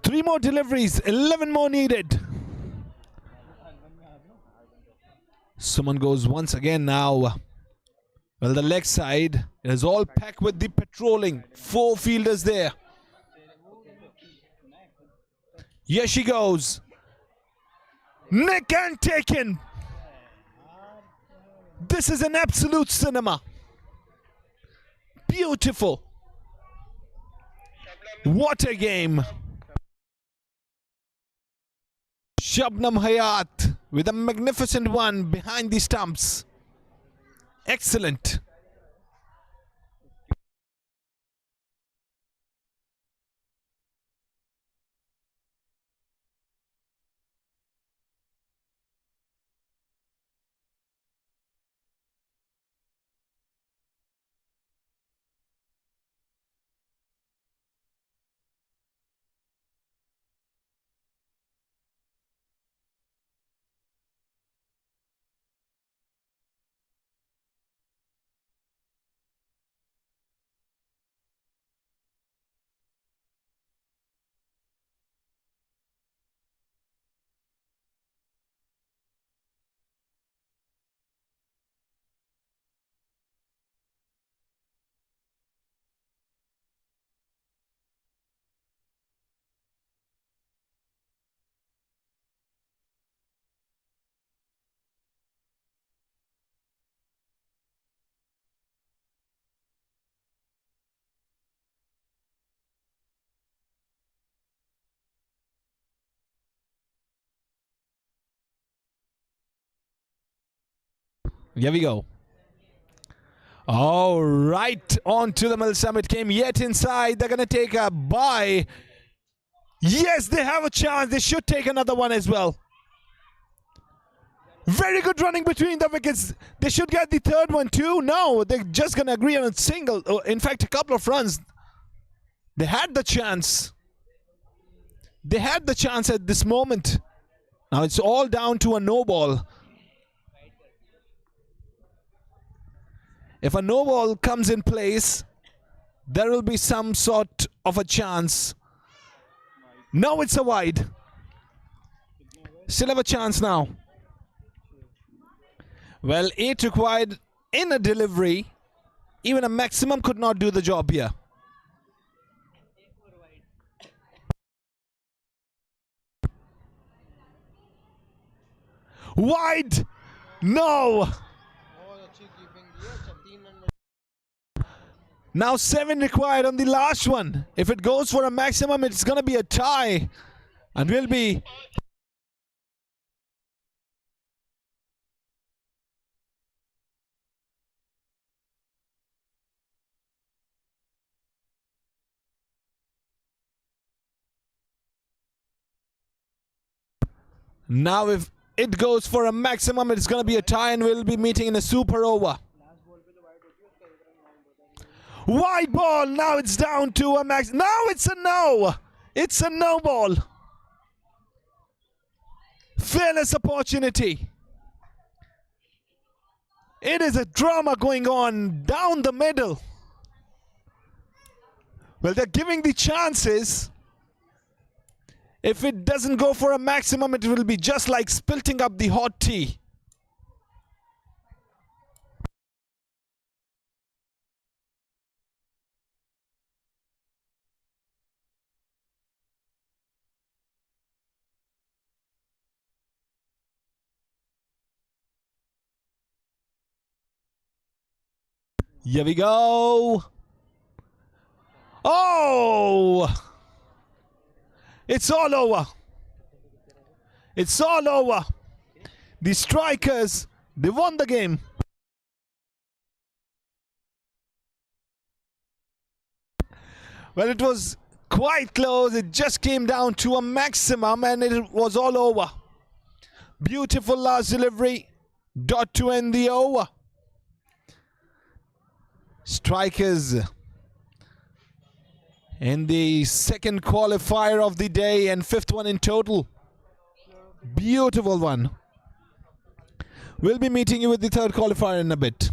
Three more deliveries, 11 more needed. Someone goes once again now. Well, the leg side is all packed with the patrolling. 4 fielders there. Here she goes. Nick and taken. This is an absolute cinema. Beautiful. What a game. Shabnam Hayat with a magnificent one behind the stumps. Excellent. Here we go. All right, on to the Mill Summit came yet inside. They're going to take a bye. Yes, they have a chance. They should take another one as well. Very good running between the wickets. They should get the third one too. No, they're just going to agree on a single. In fact, a couple of runs. They had the chance. They had the chance at this moment. Now it's all down to a no ball. If a no ball comes in place, there will be some sort of a chance. No, it's a wide. Still have a chance now. Well, 8 required in a delivery. Even a maximum could not do the job here. Wide! No! Now 7 required on the last one. If it goes for a maximum, it's going to be a tie. And will be... Now if it goes for a maximum, it's going to be a tie and we'll be meeting in a super over. Wide ball. Now it's down to a max. Now it's a no. It's a no ball. Fearless opportunity. It is a drama going on down the middle. Well, they're giving the chances. If it doesn't go for a maximum, it will be just like spilting up the hot tea. Here we go. Oh! It's all over. It's all over. The strikers, they won the game. Well, it was quite close. It just came down to a maximum and it was all over. Beautiful last delivery. Dot to end the over. Strikers in the second qualifier of the day and 5th one in total. Beautiful one. We'll be meeting you with the 3rd qualifier in a bit.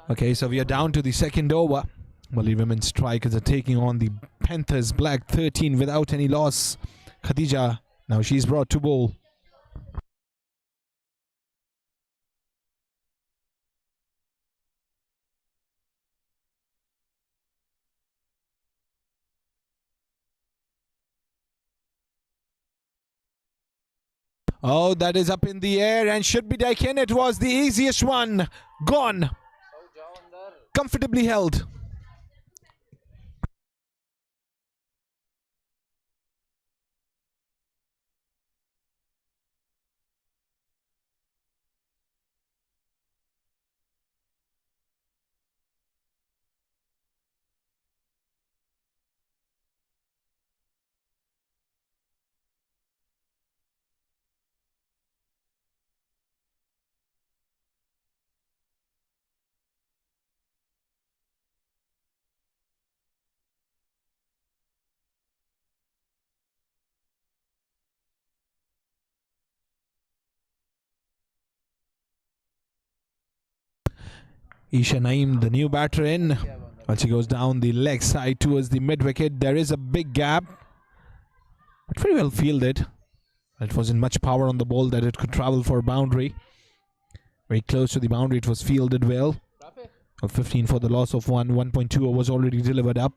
Okay, so we are down to the second over. Well, the women's strikers are taking on the Panthers Black 13 without any loss. Khadija, now she's brought to bowl. Oh, that is up in the air and should be taken. It was the easiest one. Gone. Comfortably held. Isha Naeem, the new batter in. Well, she goes down the leg side towards the mid wicket. There is a big gap, but very well fielded. It wasn't much power on the ball that it could travel for a boundary. Very close to the boundary, it was fielded well. 15 for the loss of 1.2 was already delivered up.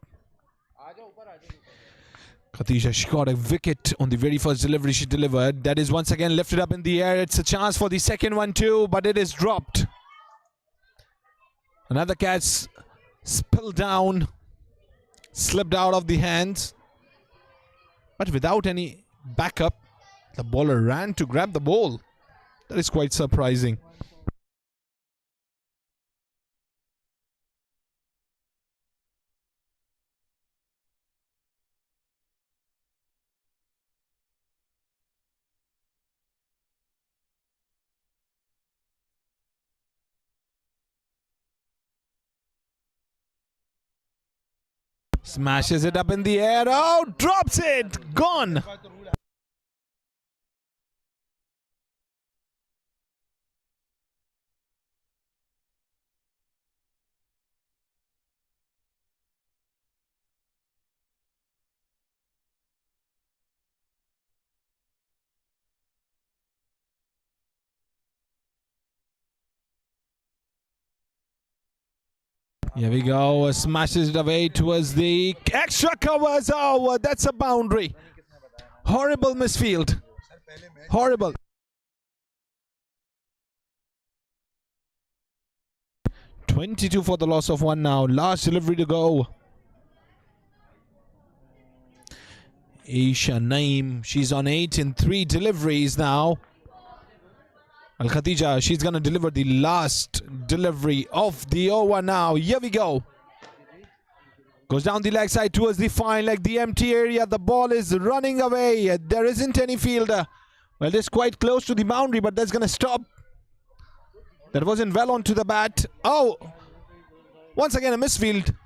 Khatisha, she got a wicket on the very first delivery she delivered. That is once again lifted up in the air. It's a chance for the second one too, but it is dropped. Another catch spilled down, slipped out of the hands, but without any backup, the bowler ran to grab the ball. That is quite surprising. Smashes it up in the air. Oh, drops it. Gone. Here we go. Smashes it away towards the extra covers. Oh, that's a boundary. Horrible misfield. Horrible. .22 for the loss of 1 now. Last delivery to go. Isha Naeem, she's on 8 in 3 deliveries now. Al Khatija, she's going to deliver the last delivery of the over now. Here we go. Goes down the leg side towards the fine leg, the empty area. The ball is running away. There isn't any fielder. Well, it's quite close to the boundary, but that's going to stop. That wasn't well onto the bat. Oh, once again a misfield.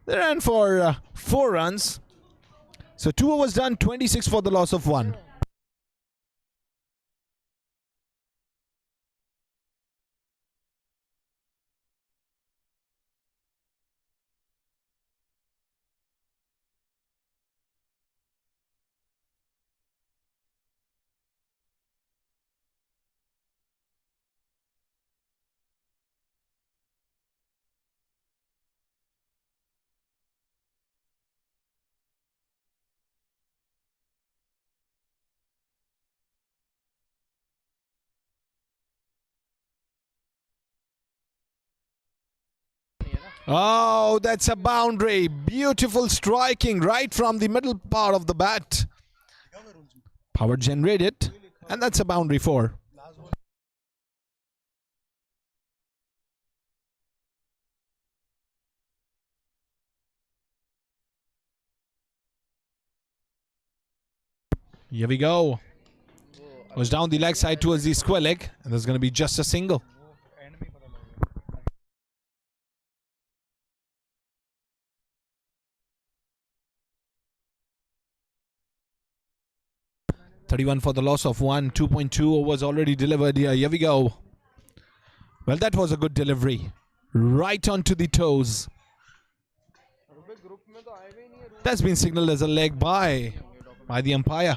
They ran for 4 runs. So 2 overs done, 26 for the loss of 1. Oh, that's a boundary. Beautiful striking right from the middle part of the bat. Power generated, and that's a boundary 4. Here we go. Goes down the leg side towards the square leg, and there's going to be just a single. 31 for the loss of 1. 2.2 overs already delivered here. Here we go. Well, that was a good delivery. Right onto the toes. That's been signaled as a leg by the umpire.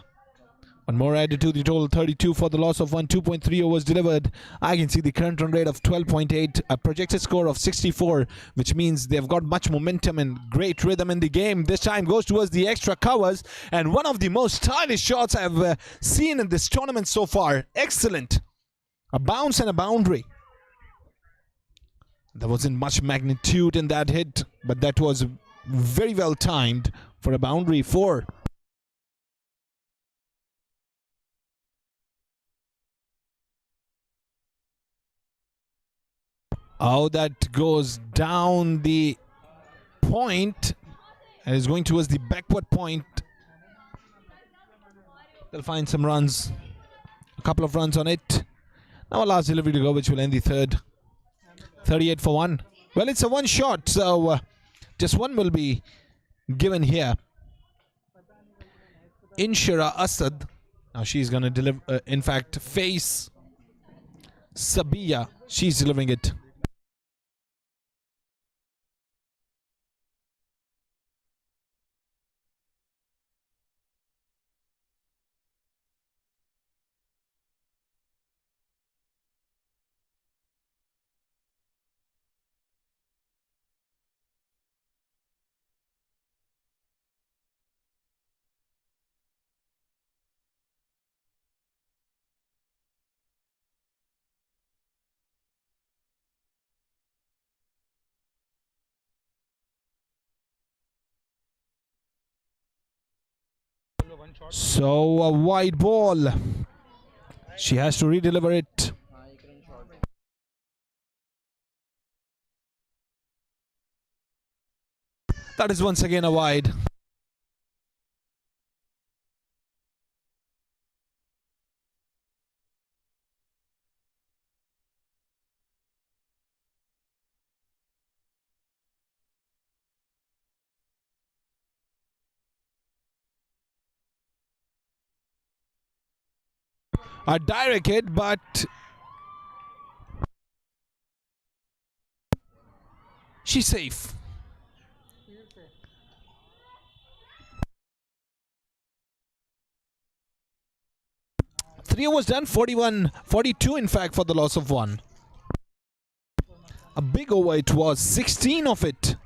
One more added to the total. 32 for the loss of 1. 2.3 overs delivered. I can see the current run rate of 12.8. A projected score of 64, which means they've got much momentum and great rhythm in the game. This time goes towards the extra covers. And one of the most stylish shots I've seen in this tournament so far. Excellent. A bounce and a boundary. There wasn't much magnitude in that hit, but that was very well timed for a boundary 4. Oh, that goes down the point and is going towards the backward point. They'll find some runs. A couple of runs on it. Now a last delivery to go, which will end the third. 38 for 1. Well, it's a one shot, so just one will be given here. Inshira Asad. Now she's going to deliver, in fact, face Sabiya. She's delivering it. So a wide ball. She has to redeliver it. That is once again a wide. A direct hit, but she's safe. Three overs done, 41, 42 in fact for the loss of 1. A big over it was, 16 of it.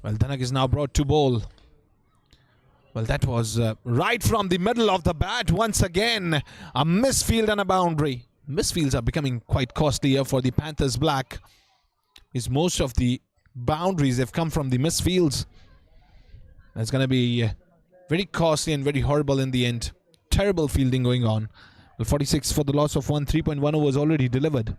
Well, Dhanak is now brought to bowl. Well, that was right from the middle of the bat. Once again, a misfield and a boundary. Misfields are becoming quite costly here for the Panthers Black. Is most of the boundaries have come from the misfields. That's going to be very costly and very horrible in the end. Terrible fielding going on. Well, 46 for the loss of 1. 3.1 overs already delivered.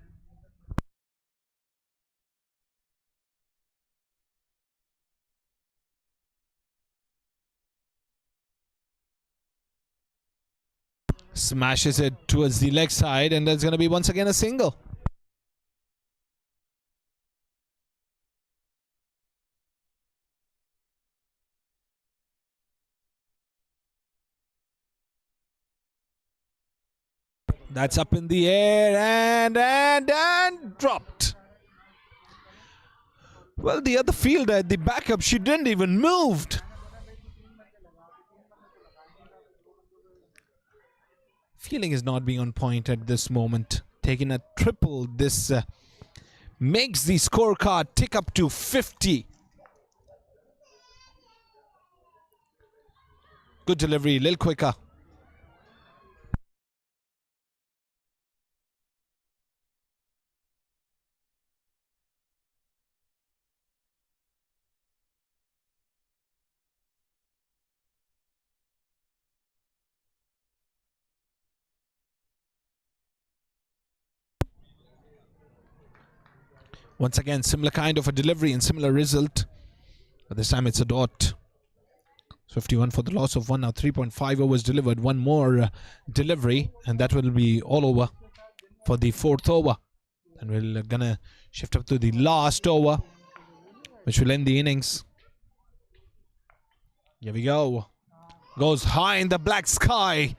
Smashes it towards the leg side, and that's going to be once again a single. That's up in the air and dropped. Well, the other fielder, the backup, she didn't even moved. Feeling is not being on point at this moment. Taking a triple, this makes the scorecard tick up to 50. Good delivery, a little quicker. Once again, similar kind of a delivery and similar result. But this time it's a dot. 51 for the loss of 1. Now 3.5 overs delivered. One more delivery, and that will be all over for the 4th over. And we're gonna shift up to the last over, which will end the innings. Here we go. Goes high in the black sky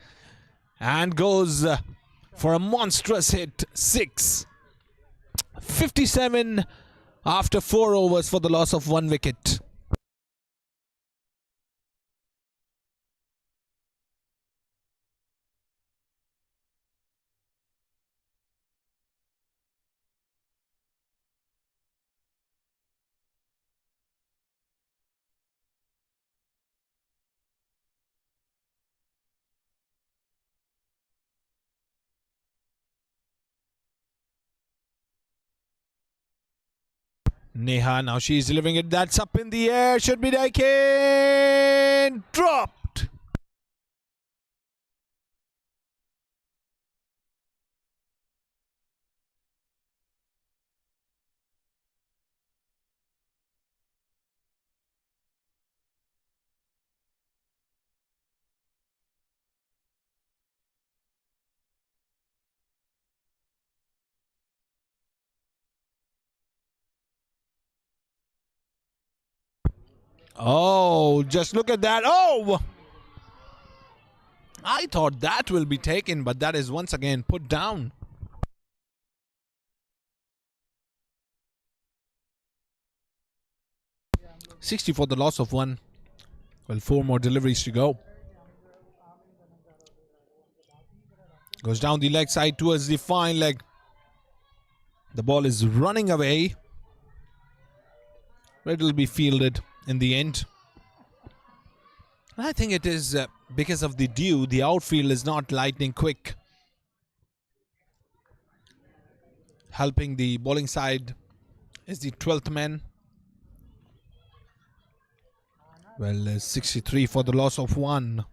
and goes for a monstrous hit. 6. 57 after 4 overs for the loss of 1 wicket. Neha, now she's delivering it. That's up in the air. Should be taken. Dropped. Oh, just look at that. Oh! I thought that will be taken, but that is once again put down. $60 for the loss of 1. Well, 4 more deliveries to go. Goes down the leg side towards the fine leg. The ball is running away. But it will be fielded in the end. I think it is because of the dew, the outfield is not lightning quick. Helping the bowling side is the 12th man. Well, 63 for the loss of 1.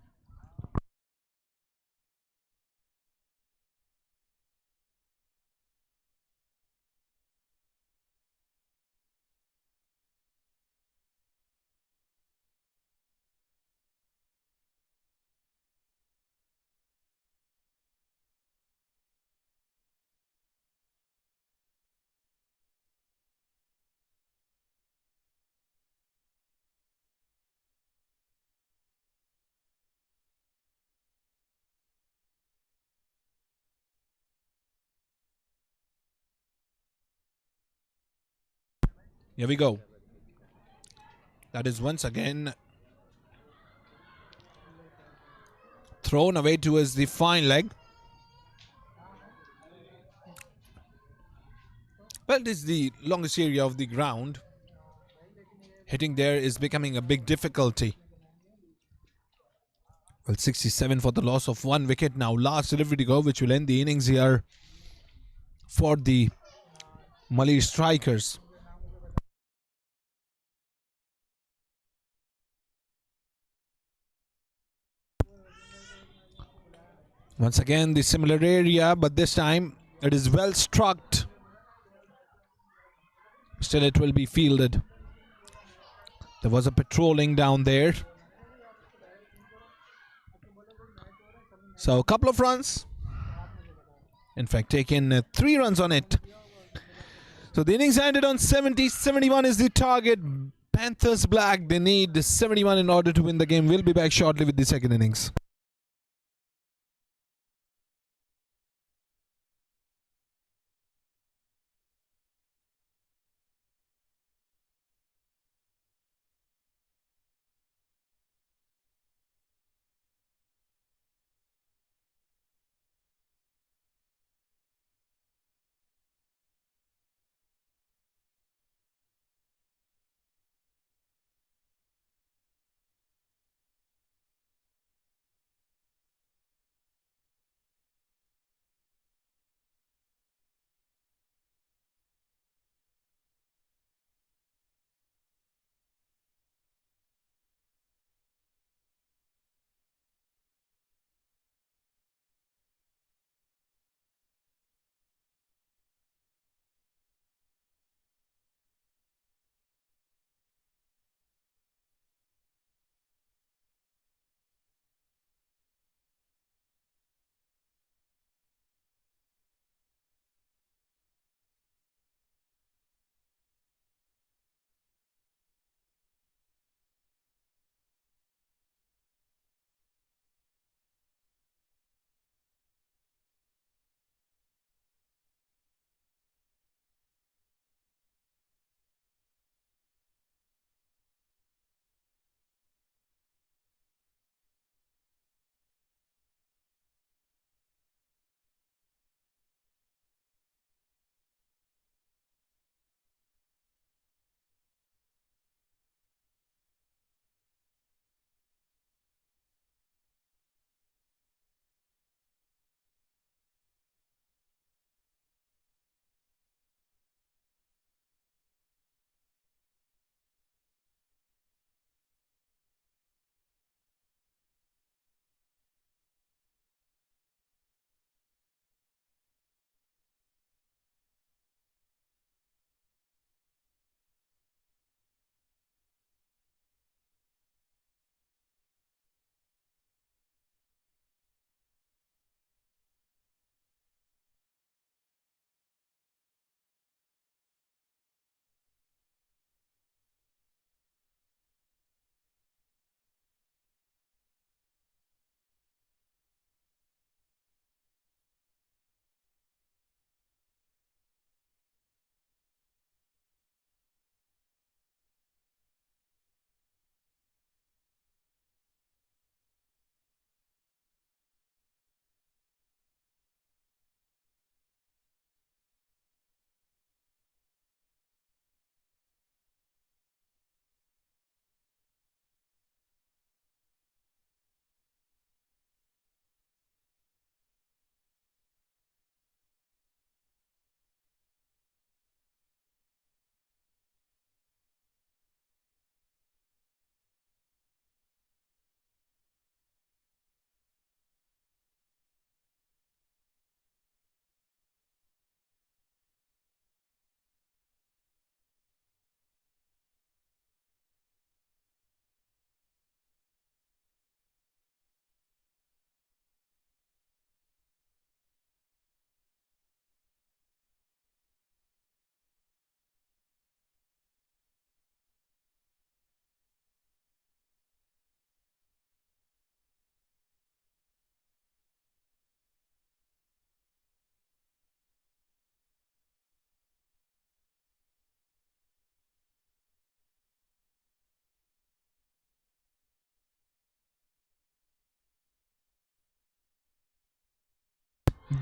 Here we go. That is once again thrown away towards the fine leg. Well, this is the longest area of the ground. Hitting there is becoming a big difficulty. Well, 67 for the loss of 1 wicket. Now last delivery to go, which will end the innings here for the Malay strikers. Once again, the similar area, but this time it is well struck. Still, it will be fielded. There was a patrolling down there. So a couple of runs. In fact, taken 3 runs on it. So the innings ended on 70. 71 is the target. Panthers Black, they need 71 in order to win the game. We'll be back shortly with the second innings.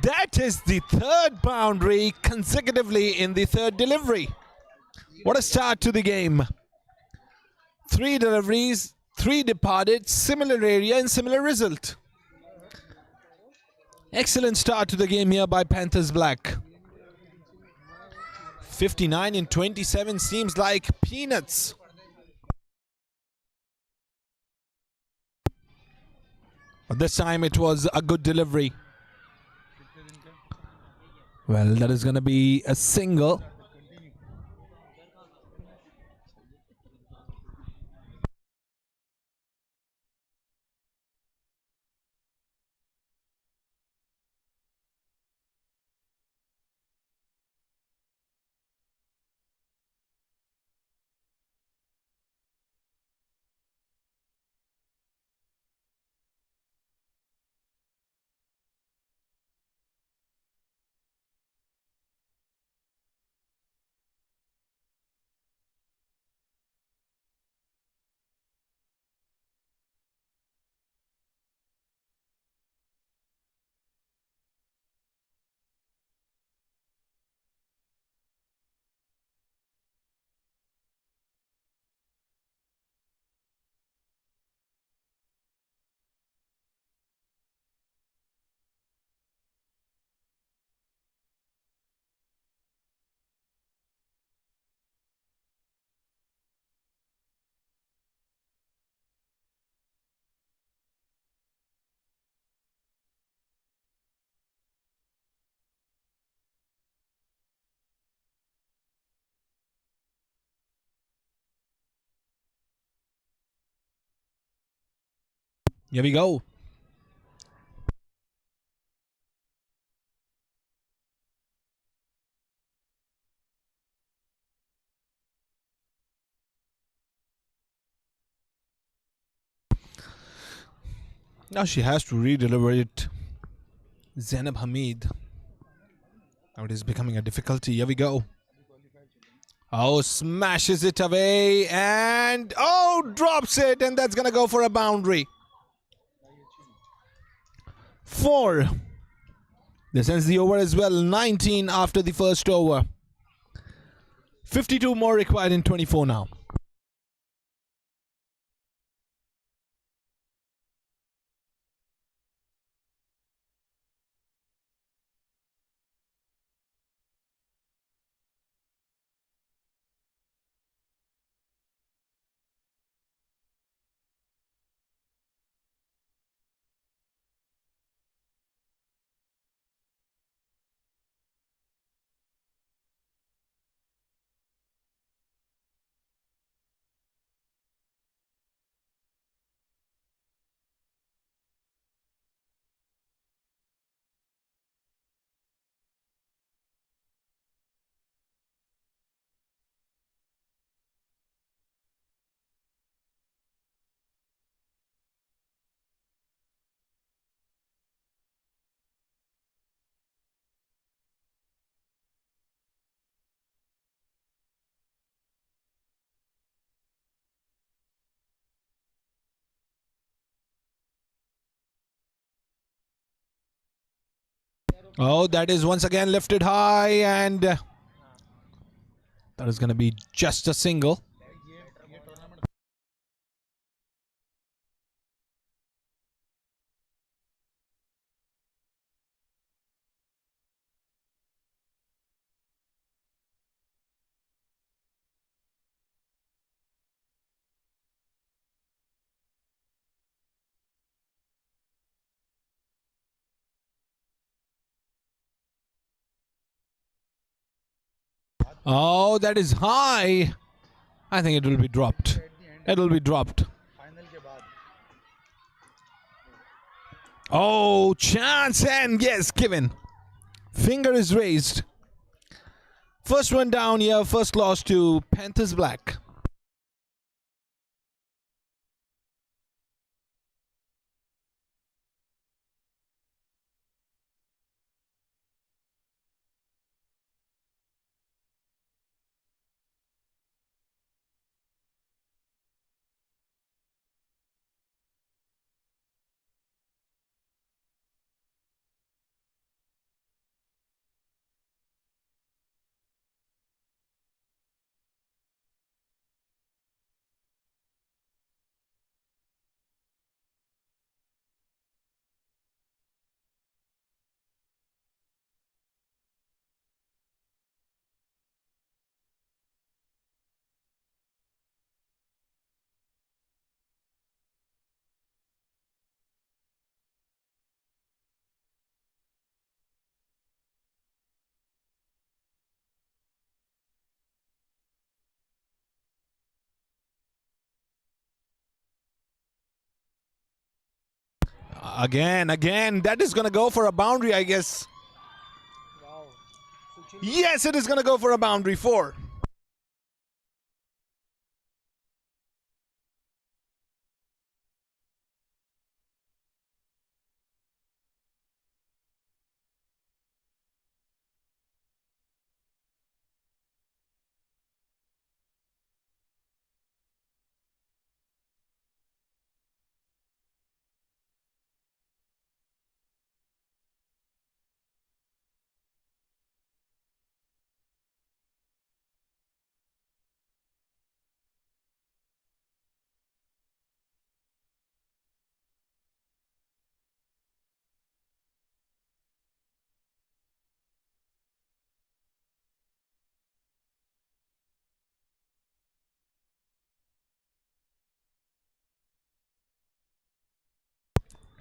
That is the third boundary consecutively in the third delivery. What a start to the game. 3 deliveries, 3 departed, similar area and similar result. Excellent start to the game here by Panthers Black. 59 in 27 seems like peanuts. But this time it was a good delivery. Well, that is going to be a single. Here we go. Now she has to re-deliver it. Zainab Hamid. Now it is becoming a difficulty. Here we go. Oh, smashes it away and drops it, and that's gonna go for a boundary. 4. This ends the over as well. 19 after the first over. 52 more required in 24 now. Oh, that is once again lifted high, and that is going to be just a single. Oh, that is high. I think it will be dropped. It will be dropped. Oh, chance, and yes, given. Finger is raised. First one down here, first loss to Panthers Black. Again. That is going to go for a boundary, I guess. Yes, it is going to go for a boundary. 4.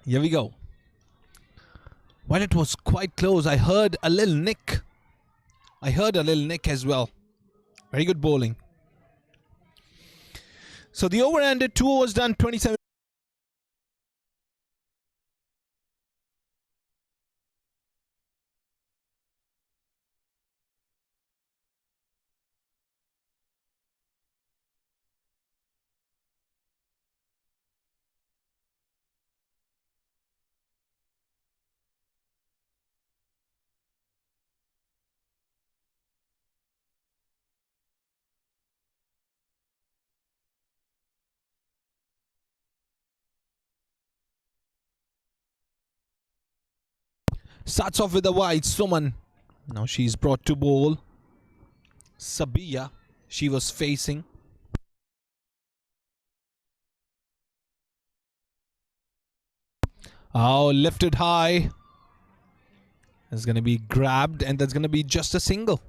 Here we go. While it was quite close, I heard a little nick. As well. Very good bowling. So the over ended, 2 overs done, 27. Starts off with a wide. Suman. Now she's brought to bowl. Sabiya. She was facing. Oh, lifted high. That's going to be grabbed, and that's going to be just a single.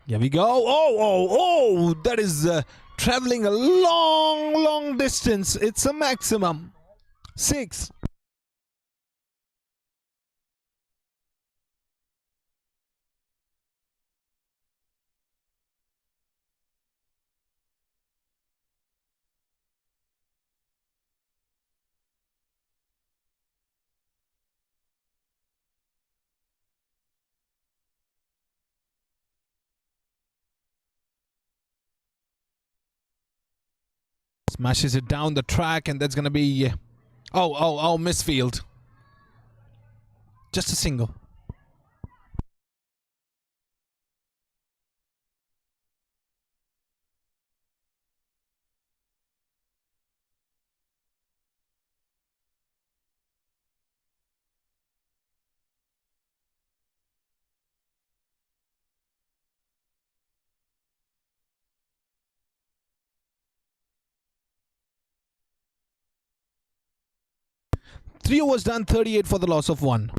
Here we go. Oh, that is traveling a long distance. It's a maximum. 6. Smashes it down the track, and that's going to be... Oh, misfield. Just a single. Three overs done, 38 for the loss of 1.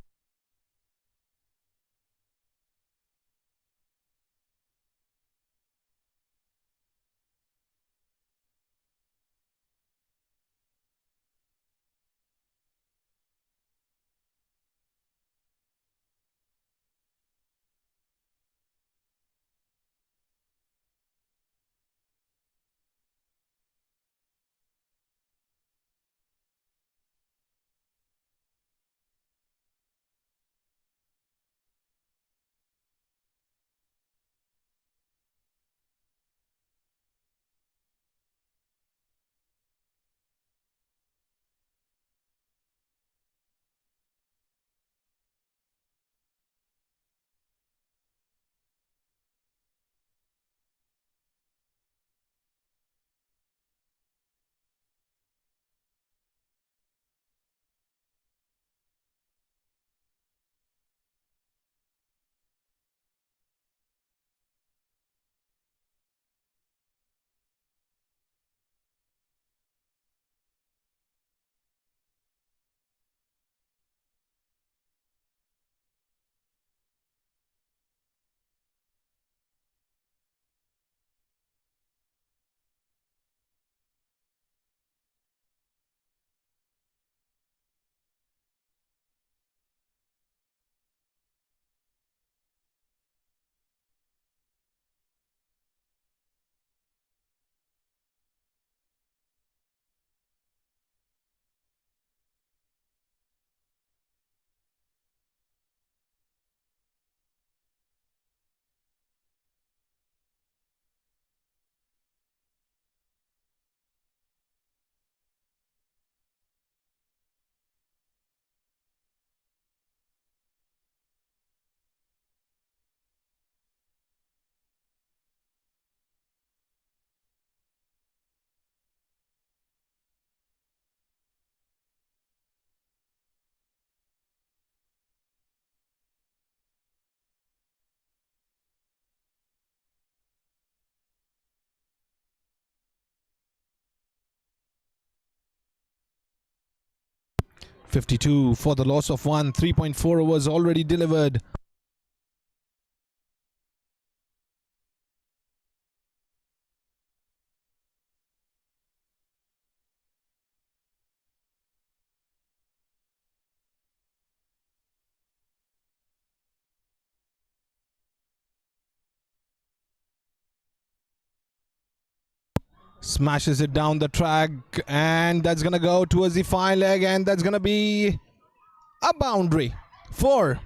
52 for the loss of 1. 3.4 overs already delivered. Smashes it down the track, and that's going to go towards the fine leg, and that's going to be a boundary. 4.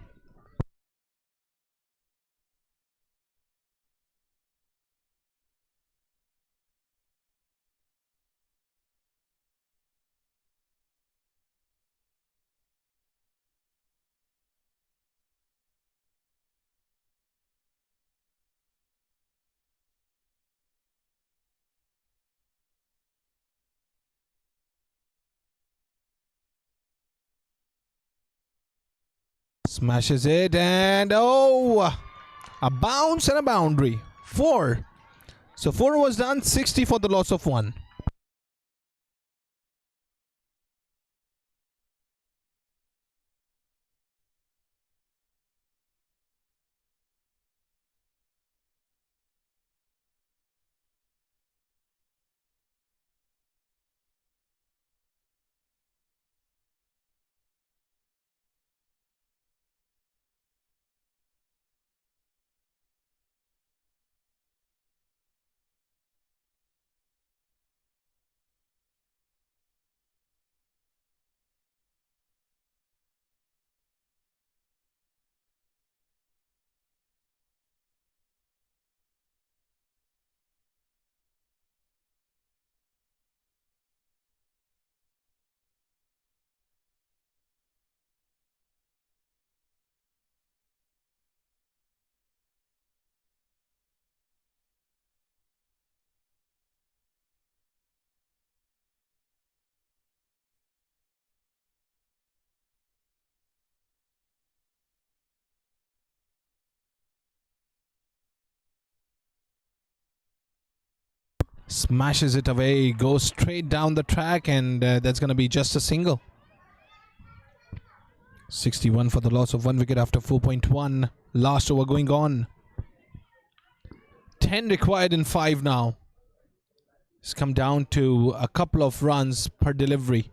Smashes it, and oh, a bounce and a boundary. 4. So 4 was done, 60 for the loss of 1. Smashes it away, goes straight down the track, and that's going to be just a single. 61 for the loss of 1 wicket after 4.1. Last over going on. 10 required in 5 now. It's come down to a couple of runs per delivery.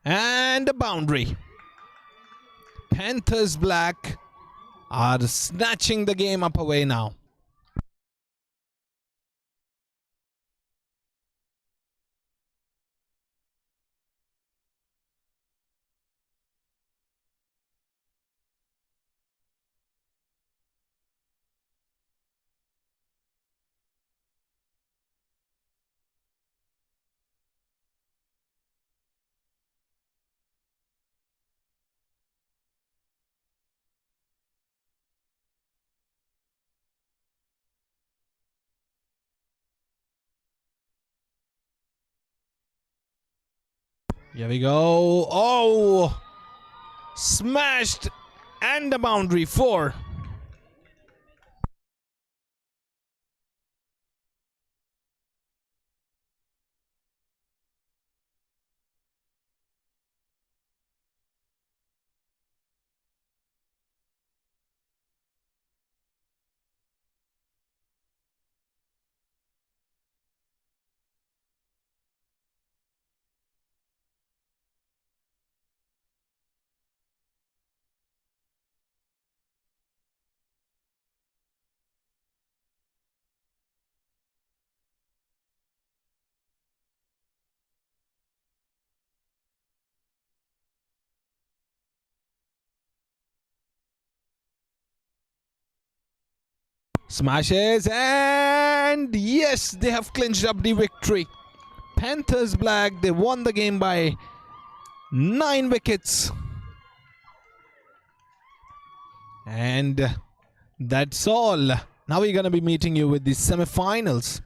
And a boundary. Panthers Black are snatching the game up away now. Here we go. Oh! Smashed and a boundary. 4. Smashes, and yes, they have clinched up the victory. Panthers Black, they won the game by 9 wickets. And that's all. Now we're going to be meeting you with the semifinals.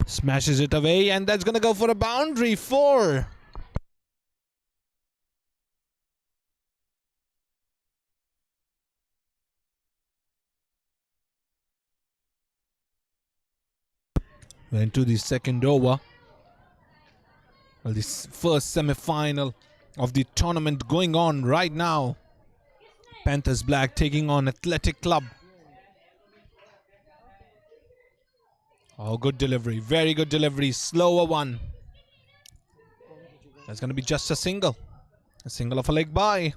Smashes it away, and that's going to go for a boundary. 4. We're into the second over. Well, this first semi-final of the tournament going on right now. Panthers Black taking on Athletic Club. Oh, good delivery. Very good delivery. Slower one. That's going to be just a single. A single of a leg by.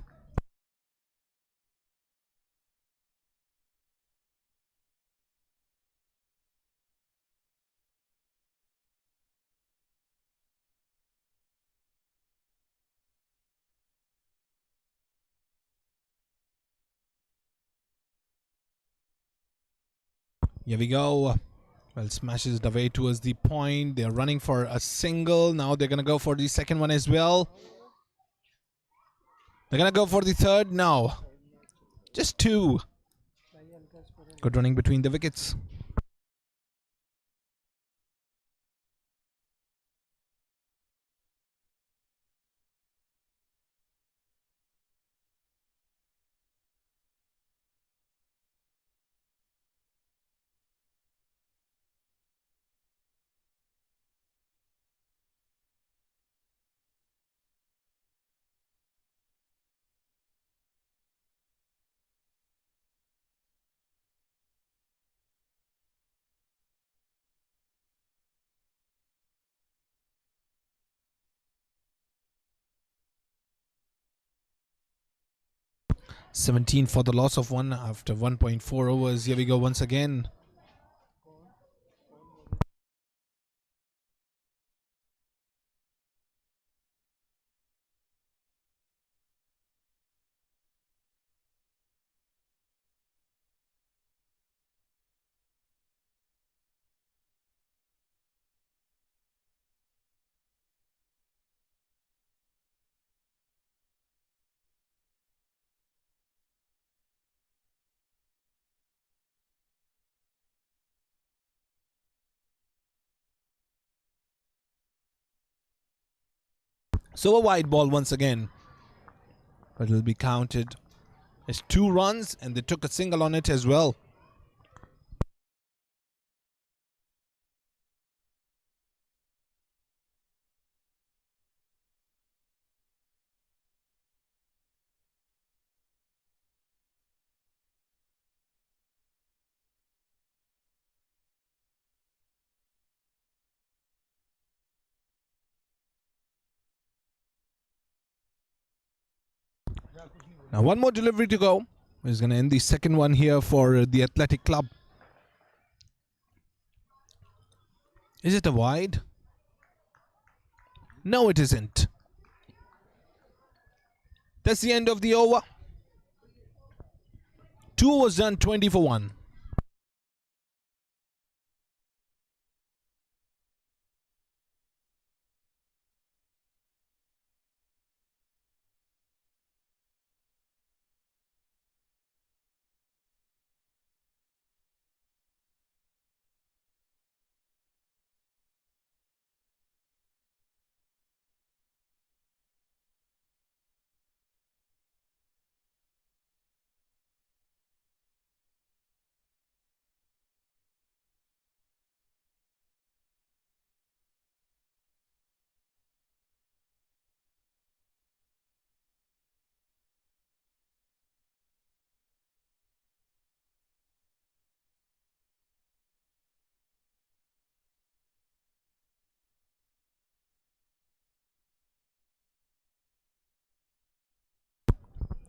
Here we go. Well, smashes it away towards the point. They're running for a single. Now they're going to go for the second one as well. They're going to go for the third now. Just 2. Good running between the wickets. "17 for the loss of 1 after 1.4 overs. Here we go once again. So a wide ball once again. But it'll be counted as 2 runs, and they took a single on it as well. Now one more delivery to go. He's going to end the second one here for the Athletic Club. Is it a wide? No, it isn't. That's the end of the over. 2 overs done, 20 for 1.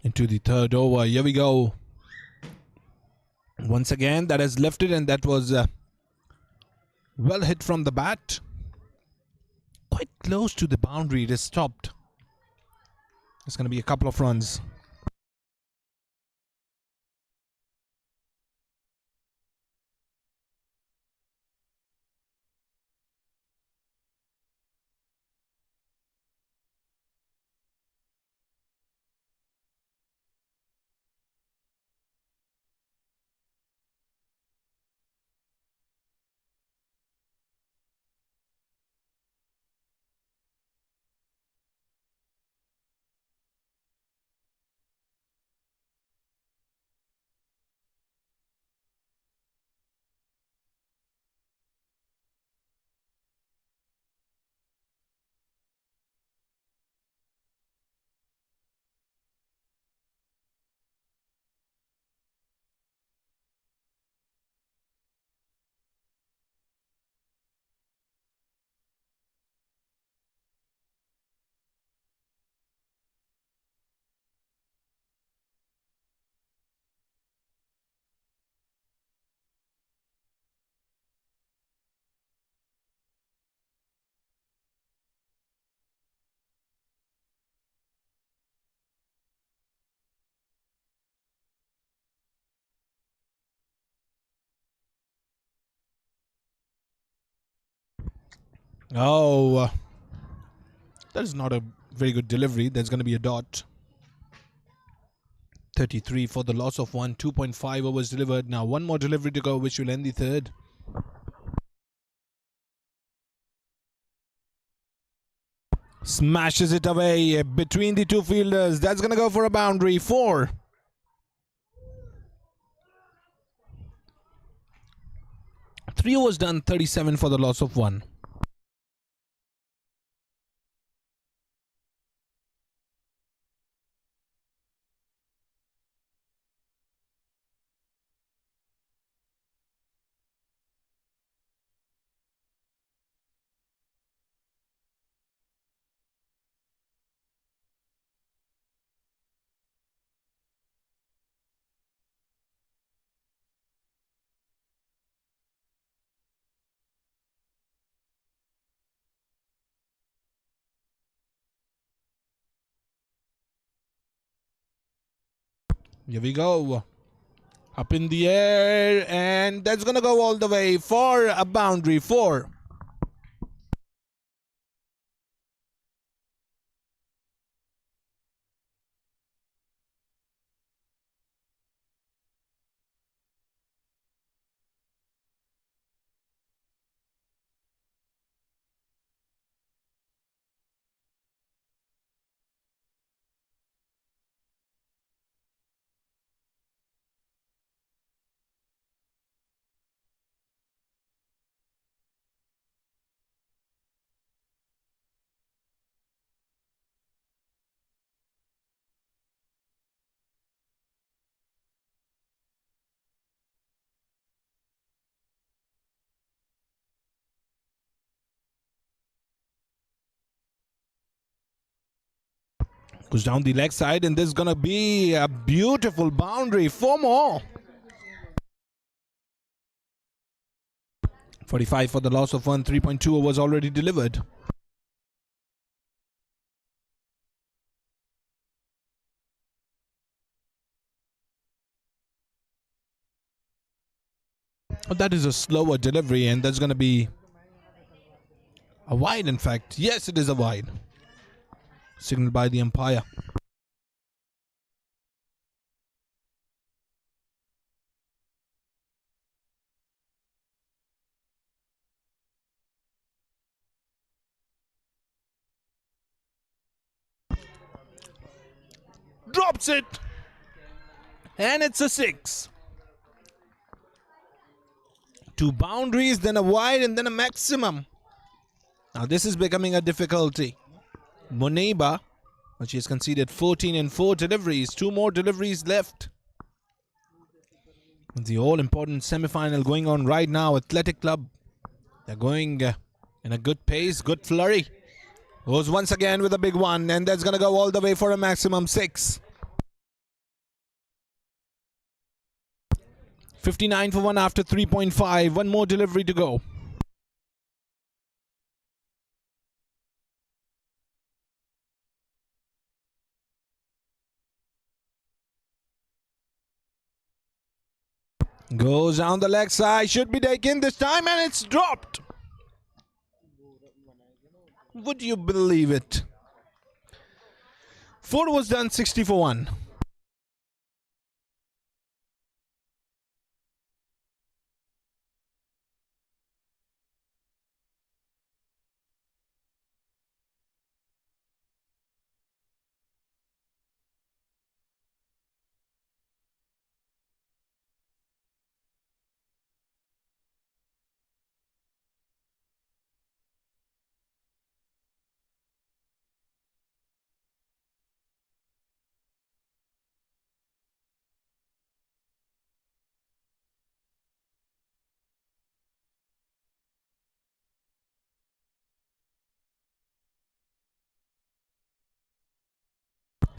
Into the third over. Here we go. Once again, that has lifted, and that was well hit from the bat. Quite close to the boundary. It is stopped. It's going to be a couple of runs. Oh, that is not a very good delivery. There's going to be a dot. 33 for the loss of 1. 2.5 overs delivered. Now one more delivery to go, which will end the third. Smashes it away between the two fielders. That's going to go for a boundary. 4. Three overs done. 37 for the loss of 1. Here we go. Up in the air, and that's going to go all the way for a boundary. 4. Goes down the leg side, and this is going to be a beautiful boundary. 4 more. 45 for the loss of 1. 3.2 overs already delivered. Oh, that is a slower delivery, and that's going to be a wide, in fact. Yes, it is a wide. Signaled by the umpire. Drops it, and it's a 6. 2 boundaries, then a wide, and then a maximum. Now this is becoming a difficulty. Moneba, but she has conceded 14 and 4 deliveries. 2 more deliveries left. The all-important semi-final going on right now. Athletic Club, they're going in a good pace, good flurry. Goes once again with a big one, and that's going to go all the way for a maximum 6. 59 for 1 after 3.5. 1 more delivery to go. Goes down the leg side. Should be taken this time, and it's dropped. Would you believe it? 4 was done. 60 for 1.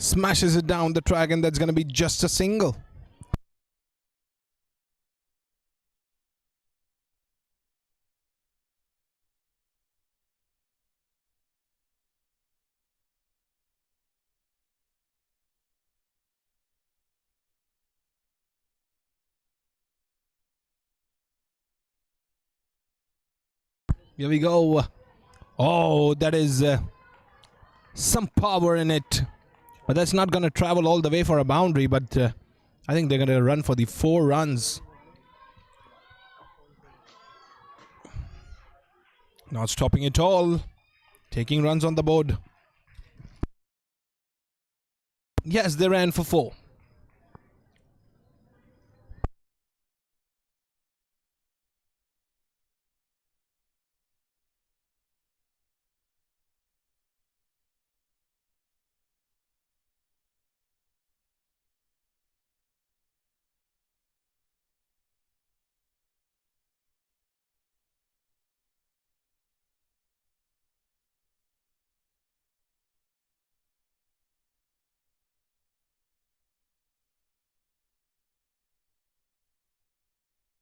Smashes it down the track, and that's going to be just a single. Here we go. Oh, that is some power in it. But that's not going to travel all the way for a boundary. But I think they're going to run for the 4 runs. Not stopping at all. Taking runs on the board. Yes, they ran for 4.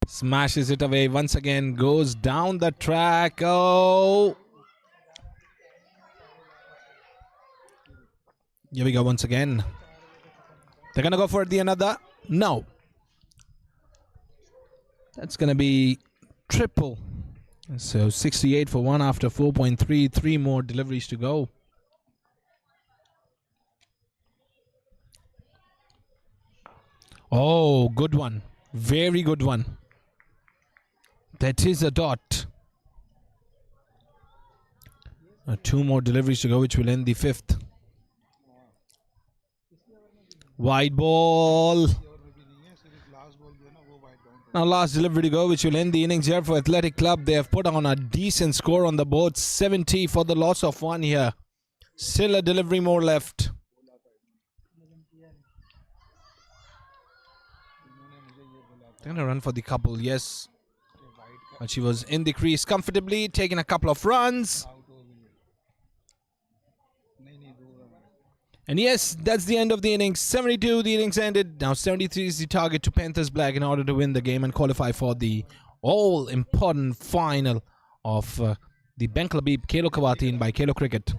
Smashes it away once again. Goes down the track. Oh. Here we go once again. They're going to go for the another. No. That's going to be triple. So 68 for 1 after 4.3. 3 more deliveries to go. Oh, good one. Very good one. That is a dot. 2 more deliveries to go, which will end the 5th. Wide ball. Now last delivery to go, which will end the innings here for Athletic Club. They have put on a decent score on the board. 70 for the loss of 1 here. Still a delivery more left. They're going to run for the couple, yes. But she was in the crease comfortably, taking a couple of runs. And yes, that's the end of the innings. 72, the innings ended. Now 73 is the target to Panthers Black in order to win the game and qualify for the all-important final of the Habib Khelokhawateen by Khelo Cricket.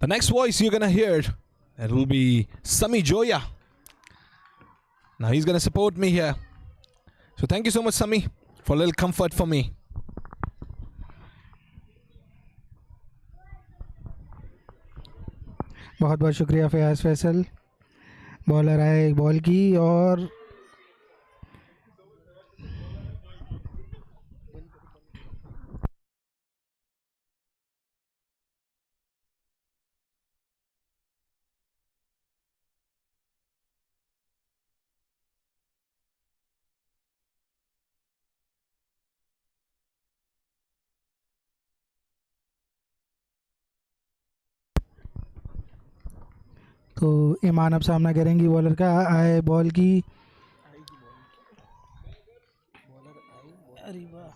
The next voice you're gonna hear, it will be Sami Joya. Now he's gonna support me here. So thank you so much, Sami, for a little comfort for me. बहुत बहुत शुक्रिया Fayaz Faisal. Bowler आए एक ball की और तो ईमान अब सामना करेंगी बॉलर का. आए बॉल की. अरे वाह.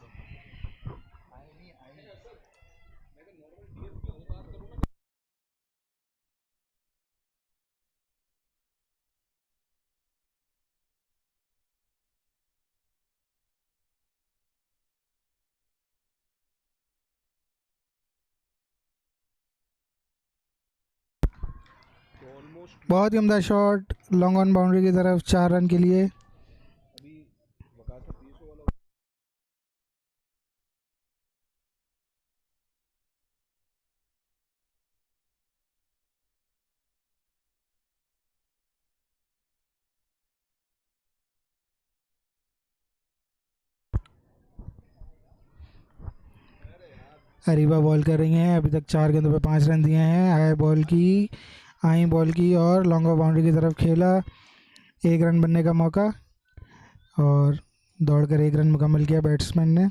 बहुत ही उम्दा शॉट लॉन्ग ऑन बाउंड्री की तरफ 4 रन के लिए. अरीबा बॉल कर रही हैं. अभी तक 4 गेंदों पे 5 रन दिए हैं. आई बॉल की और लॉन्ग ऑफ बाउंड्री की तरफ खेला. 1 रन बनने का मौका और दौड़कर 1 रन मुकम्मल किया बैट्समैन ने.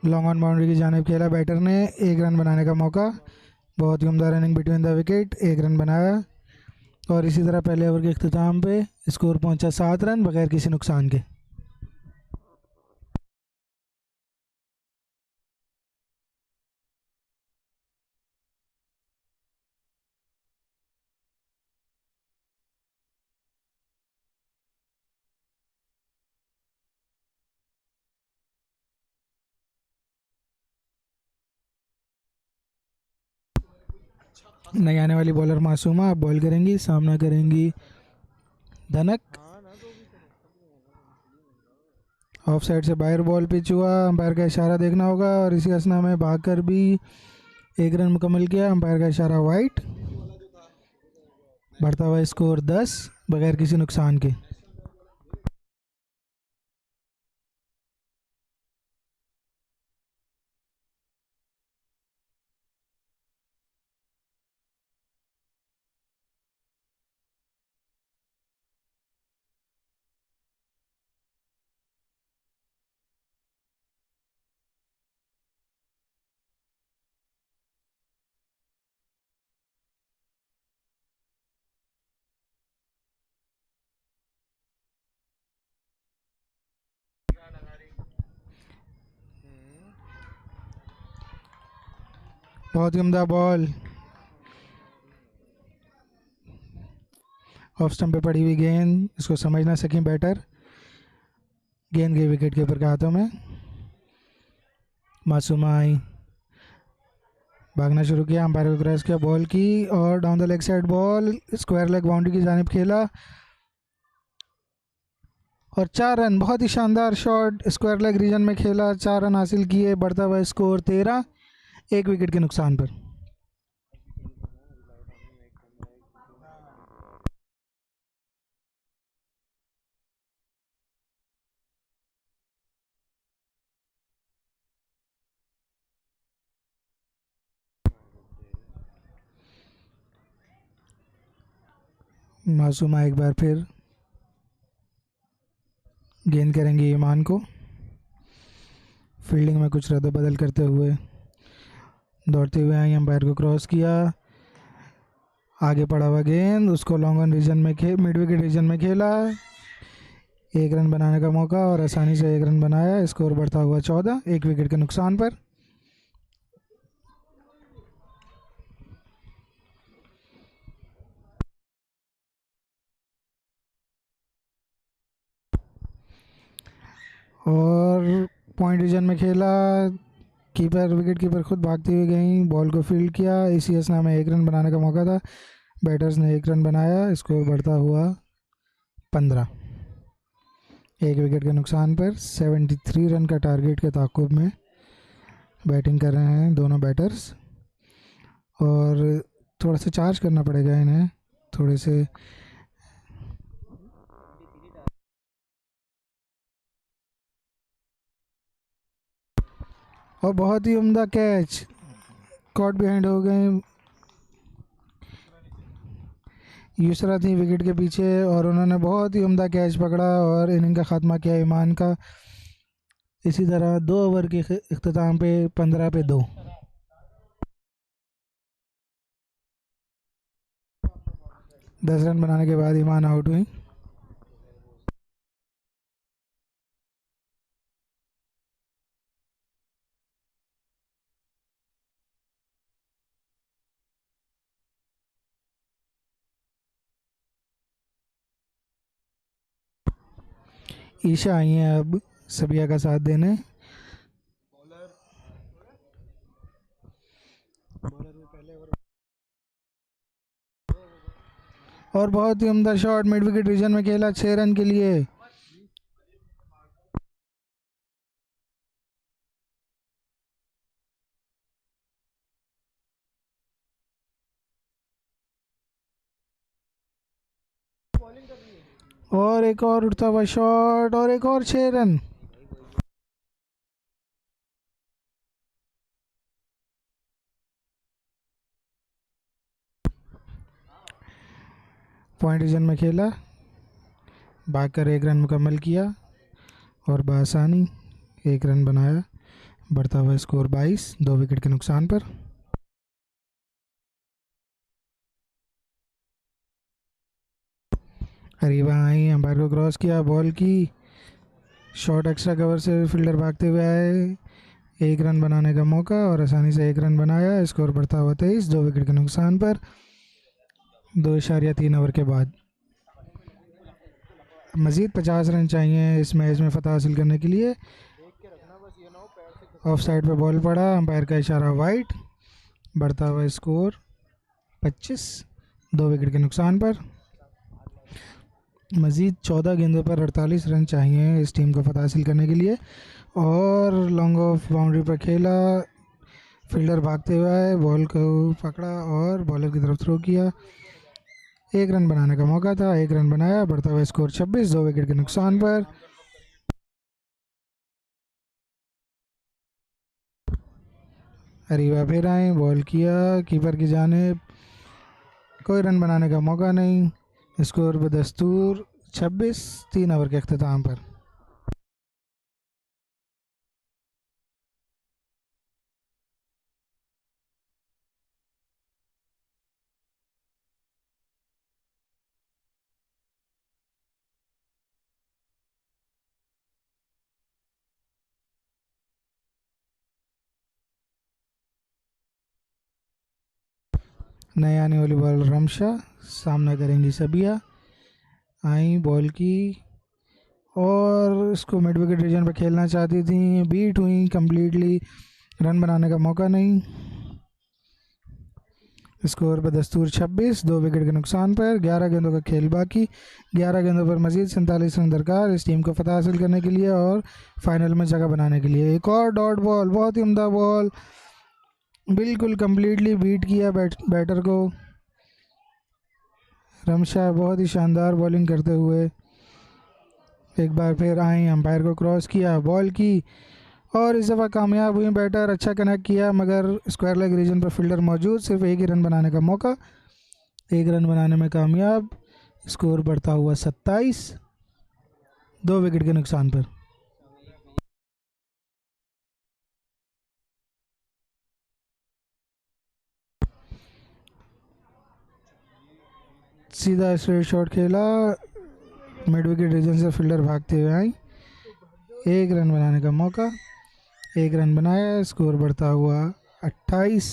लॉन्ग ऑन बाउंड्री की जानिब खेला बैटर ने. 1 रन बनाने का मौका. बहुत ही उम्दा running between the wicket. 1 run बनाया और इसी तरह पहले ओवर के इख्तिताम पे स्कोर पहुंचा 7 रन बगैर किसी नुकसान के. नई आने वाली बॉलर मासूमा बॉल करेंगी. सामना करेंगी धनक. ऑफ साइड से बाहर बॉल पिच हुआ. अंपायर का इशारा देखना होगा और इसी असना में भागकर भी 1 रन मुकम्मल किया. अंपायर का इशारा वाइट. बढ़ता हुआ स्कोर 10 बगैर किसी नुकसान के. बहुत ही उम्दा बॉल. ऑफ स्टंप पे पड़ी हुई गेंद. इसको समझ ना सकें बैटर. गेंद गई विकेट कीपर के हाथों में. मासूमा आई. भागना शुरू किया. अंपायर को क्रॉस किया. बॉल की और down the leg side ball. Square leg boundary की जानिब खेला और 4 रन. बहुत ही शानदार शॉट. स्क्वायर लेग रीजन में खेला. 4 रन हासिल किए. बढ़ता हुआ स्कोर 13 1 विकेट के नुकसान पर. मासूमा एक बार फिर गेंद करेंगे ईमान को. फील्डिंग में कुछ रद्द-बदल करते हुए दौड़ते हुए आई. अंपायर को क्रॉस किया. आगे पड़ा हुआ गेंद. उसको लॉन्ग ऑन रीजन में मिड विकेट रीजन में खेला. 1 रन बनाने का मौका और आसानी से 1 रन बनाया. स्कोर बढ़ता हुआ 14 1 विकेट के नुकसान पर. और पॉइंट रीजन में खेला। कीपर विकेट कीपर खुद भागती हुई गई, बॉल को फील्ड किया। इसी असना में 1 रन बनाने का मौका था, बैटर्स ने 1 रन बनाया। स्कोर बढ़ता हुआ 15। 1 विकेट के नुकसान पर 73 रन का टारगेट के ताक़ुब में बैटिंग कर रहे हैं दोनों बैटर्स। और थोड़ा सा चार्ज करना पड़ेगा इन्हें, थोड़े से। और बहुत ही उम्दा कैच, कॉट बिहाइंड हो गए। यूसरा थी विकेट के पीछे और उन्होंने बहुत ही उम्दा कैच पकड़ा और इनिंग का ख़त्मा किया ईमान का। इसी तरह 2 ओवर के इख्तिताम पे 15 पे 2। दस रन बनाने के बाद ईमान आउट हुई। ईशा आई हैं अब सबिया का साथ देने। और बहुत ही उम्दा शॉट मिड विकेट रीजन में खेला 6 रन के लिए। और एक और उठता हुआ शॉट और एक और 6 रन। पॉइंट रीजन में खेला, भागकर 1 रन मुकम्मल किया और बआसानी 1 रन बनाया। बढ़ता हुआ स्कोर 22, 2 विकेट के नुकसान पर। अरीबा आई, अंपायर को क्रॉस किया, बॉल की शॉट एक्स्ट्रा कवर से फील्डर भागते हुए आए। 1 रन बनाने का मौका और आसानी से 1 रन बनाया। स्कोर बढ़ता हुआ 23, 2 विकेट के नुकसान पर। 2.3 ओवर के बाद मज़ीद 50 रन चाहिए इस मैच में फ़तह हासिल करने के लिए। ऑफ साइड पर बॉल पड़ा, अंपायर का इशारा वाइड। बढ़ता हुआ स्कोर 25, 2 विकेट के नुकसान पर। मज़ीद 14 गेंदों पर 48 रन चाहिए इस टीम को फ़तह हासिल करने के लिए। और लॉन्ग ऑफ बाउंड्री पर खेला, फील्डर भागते हुए आए, बॉल को पकड़ा और बॉलर की तरफ थ्रो किया। 1 रन बनाने का मौका था, 1 रन बनाया। बढ़ता हुआ स्कोर 26, 2 विकेट के नुकसान पर। अरीबा फिर आए, बॉल किया कीपर की जानिब, कोई रन बनाने का मौका नहीं। स्कोर बदस्तूर 26, 3 ओवर के अख्तिताम पर। नए आने वाली बॉल रमशा, सामना करेंगी सबिया। आई, बॉल की और इसको मिड विकेट रीजन पर खेलना चाहती थी, बीट हुई कम्प्लीटली। रन बनाने का मौका नहीं। स्कोर बदस्तूर 26, 2 विकेट के नुकसान पर। 11 गेंदों का खेल बाकी, 11 गेंदों पर मज़ीद 47 रन दरकार इस टीम को फ़तह हासिल करने के लिए और फाइनल में जगह बनाने के लिए। एक और डॉट बॉल, बहुत ही उम्दा बॉल, बिल्कुल कम्प्लीटली बीट किया बैटर को। रमशा बहुत ही शानदार बॉलिंग करते हुए एक बार फिर आई, अंपायर को क्रॉस किया, बॉल की और इस दफ़ा कामयाब हुई बैटर। अच्छा कनेक्ट किया मगर स्क्वायर लेग रीजन पर फील्डर मौजूद, सिर्फ 1 ही रन बनाने का मौका। 1 रन बनाने में कामयाब। स्कोर बढ़ता हुआ 27, 2 विकेट के नुकसान पर। सीधा स्ट्रेट शॉट खेला, मिड विकेट रीजन से फील्डर भागते हुए आई। 1 रन बनाने का मौका, 1 रन बनाया। स्कोर बढ़ता हुआ 28,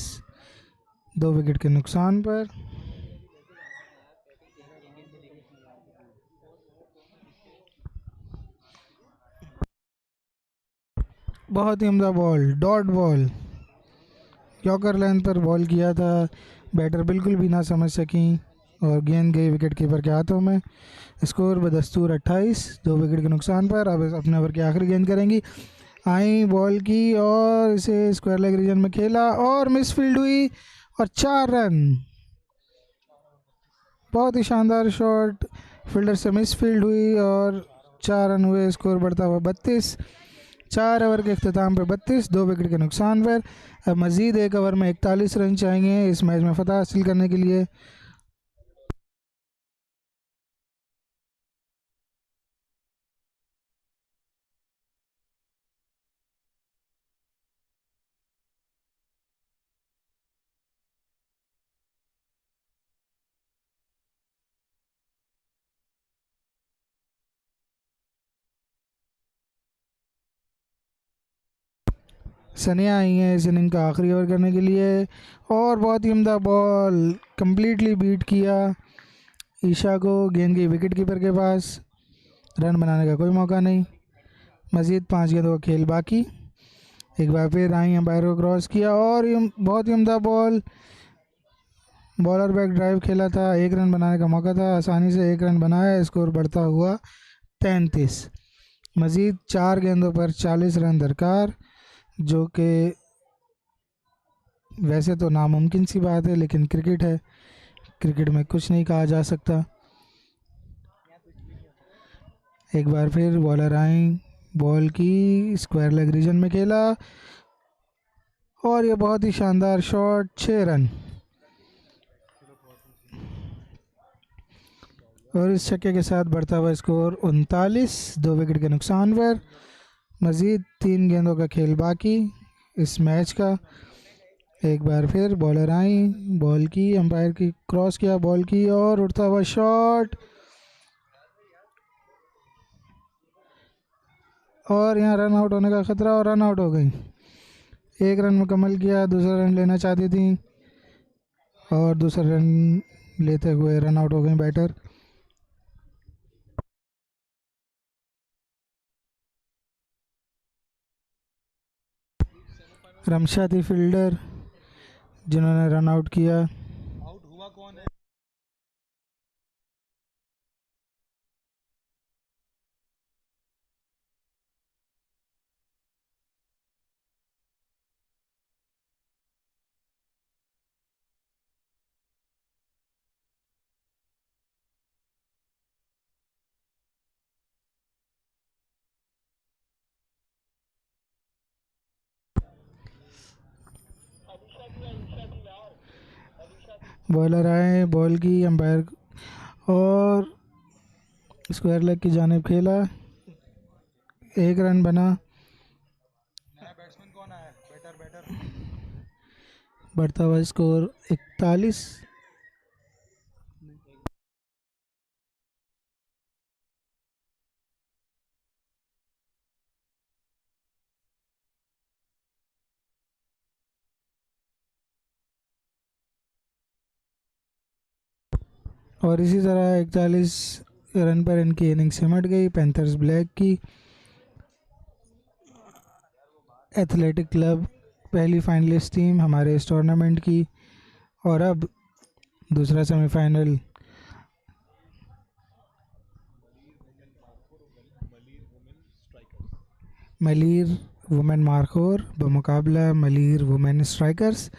2 विकेट के नुकसान पर। बहुत ही उम्दा ball, dot ball, yorker line पर बॉल किया था, बैटर बिल्कुल भी ना समझ सकी और गेंद गई विकेट कीपर के हाथों में। स्कोर बदस्तूर 28, 2 विकेट के नुकसान पर। अब अपने ओवर की आखिरी गेंद करेंगी, आई बॉल की और इसे स्क्वायर लेग रीजन में खेला और मिस फील्ड हुई और 4 रन। बहुत ही शानदार शॉट, फील्डर से मिस फील्ड हुई और 4 रन हुए। स्कोर बढ़ता हुआ 32, 4 ओवर के अख्ताम पे 32, 2 विकेट के नुकसान पर। अब मज़ीद एक ओवर में 41 रन चाहिए इस मैच में फतह हासिल करने के लिए। सनिया आई हैं इस इनिंग का आखिरी ओवर करने के लिए और बहुत ही उम्दा बॉल, कम्प्लीटली बीट किया ईशा को। गेंद गई विकेट कीपर के पास, रन बनाने का कोई मौका नहीं। मज़ीद 5 गेंदों का खेल बाकी। एक बार फिर आई अंपायर को क्रॉस किया और बहुत ही उम्दा बॉल, बॉलर बैक ड्राइव खेला था, 1 रन बनाने का मौका था, आसानी से 1 रन बनाया। स्कोर बढ़ता हुआ 33, मज़ीद 4 गेंदों पर 40 रन दरकार, जो कि वैसे तो नामुमकिन सी बात है, लेकिन क्रिकेट है, क्रिकेट में कुछ नहीं कहा जा सकता। एक बार फिर बॉलर आई, बॉल की स्क्वायर लेग रीजन में खेला और ये बहुत ही शानदार शॉट, 6 रन। और इस छक्के के साथ बढ़ता हुआ स्कोर 39, 2 विकेट के नुकसान पर। मज़ीद 3 गेंदों का खेल बाकी इस मैच का। एक बार फिर बॉलर आई, बॉल की अंपायर की क्रॉस किया, बॉल की और उड़ता हुआ शॉट और यहाँ रन आउट होने का ख़तरा और रन आउट हो गई। 1 रन मुकम्मल किया, दूसरा रन लेना चाहती थी और दूसरा रन लेते हुए रन आउट हो गई बैटर। रमशा थी फील्डर जिन्होंने रन आउट किया। आउट हुआ कौन है? बॉलर आए, बॉल की अंपायर और स्क्वायर लेग की जानिब खेला, 1 रन बना। नया बैट्समैन कौन आया? बैटर बढ़ता हुआ स्कोर 41। और इसी तरह 41 रन पर इनकी इनिंग सिमट गई पैंथर्स ब्लैक की। एथलेटिक क्लब पहली फाइनलिस्ट टीम हमारे इस टूर्नामेंट की। और अब दूसरा सेमीफाइनल मलीर वुमेन मारखोर बमुकाबला Malir women strikers.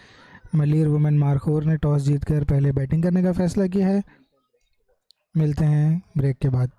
Malir women Markhor ने टॉस जीतकर पहले बैटिंग करने का फैसला किया है। मिलते हैं ब्रेक के बाद।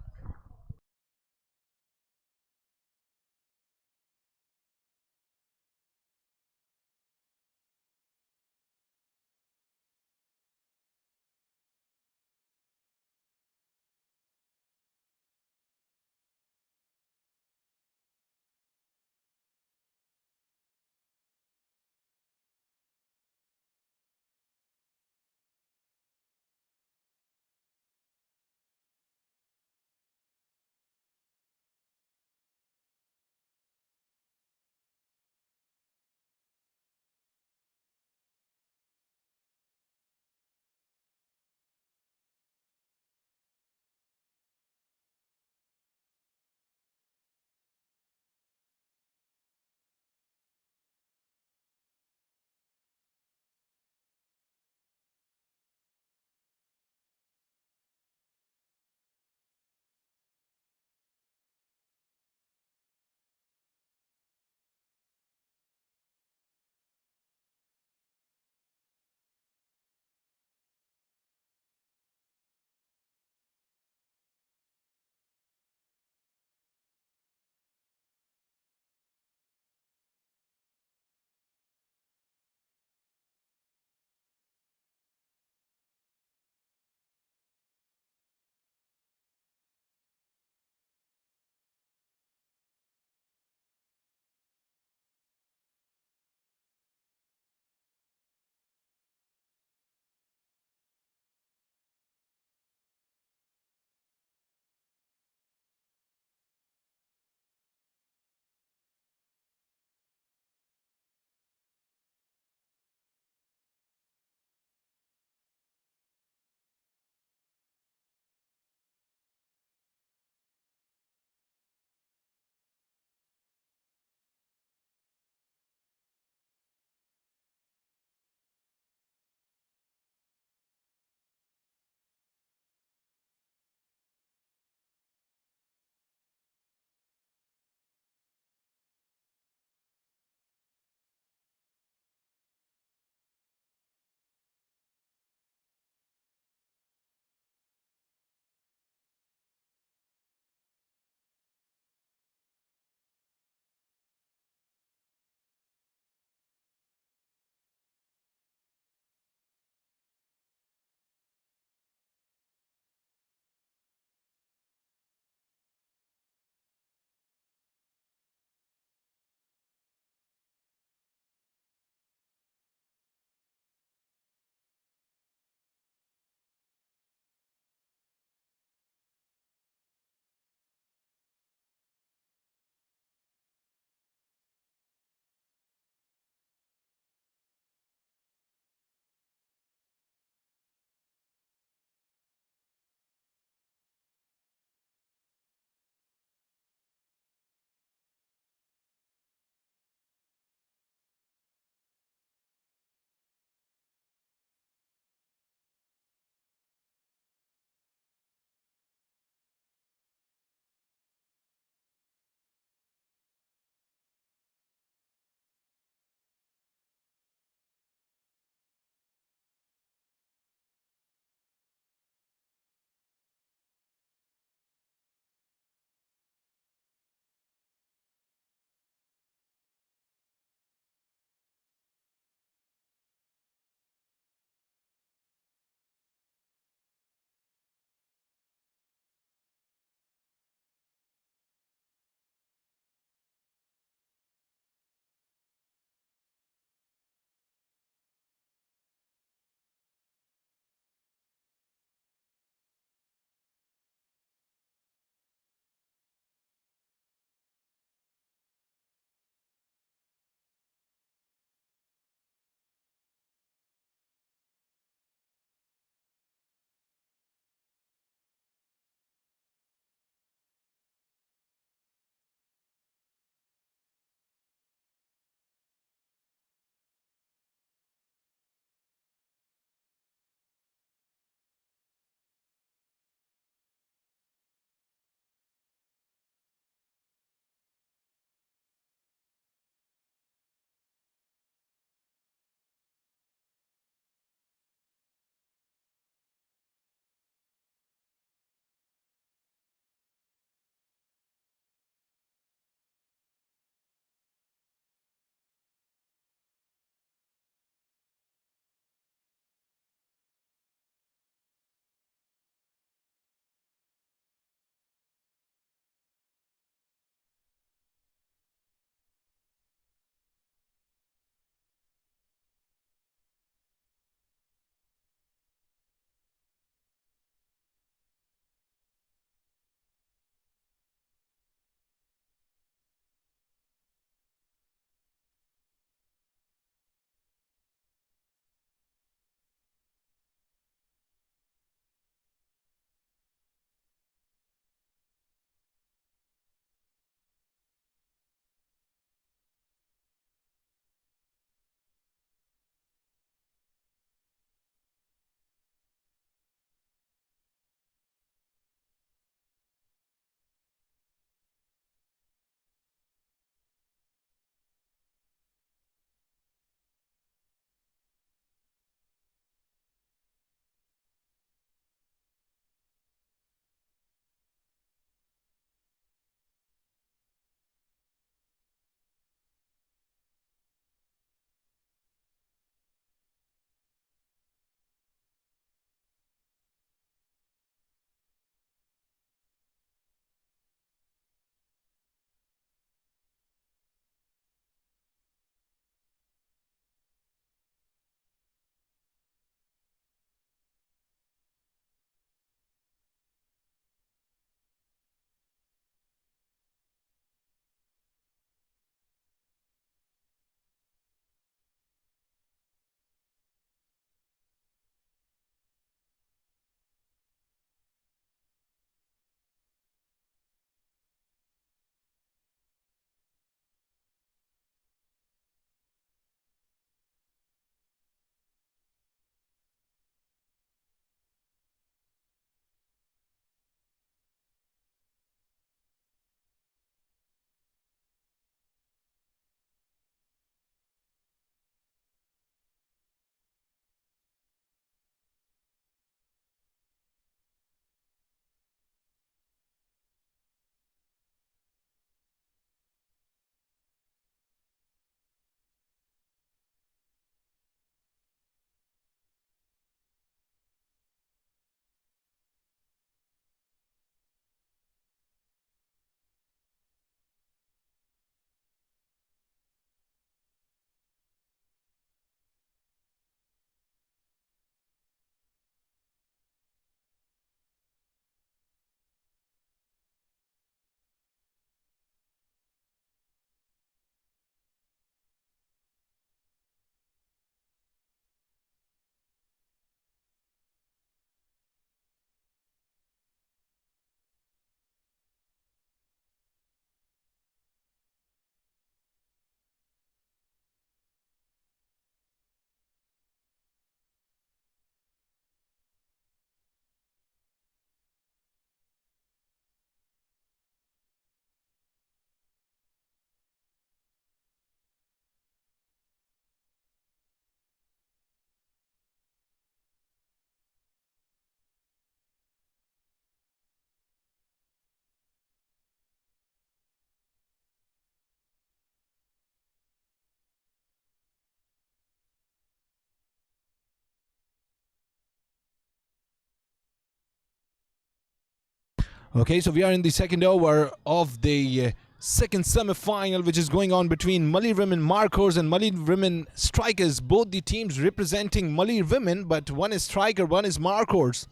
Okay, so we are in the second over of the second semi-final, which is going on between Mully Women Markers and Mully Women Strikers. Both the teams representing Mully Women, but one is striker, one is Markers.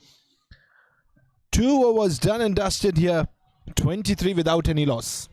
2 overs done and dusted here. 23 without any loss.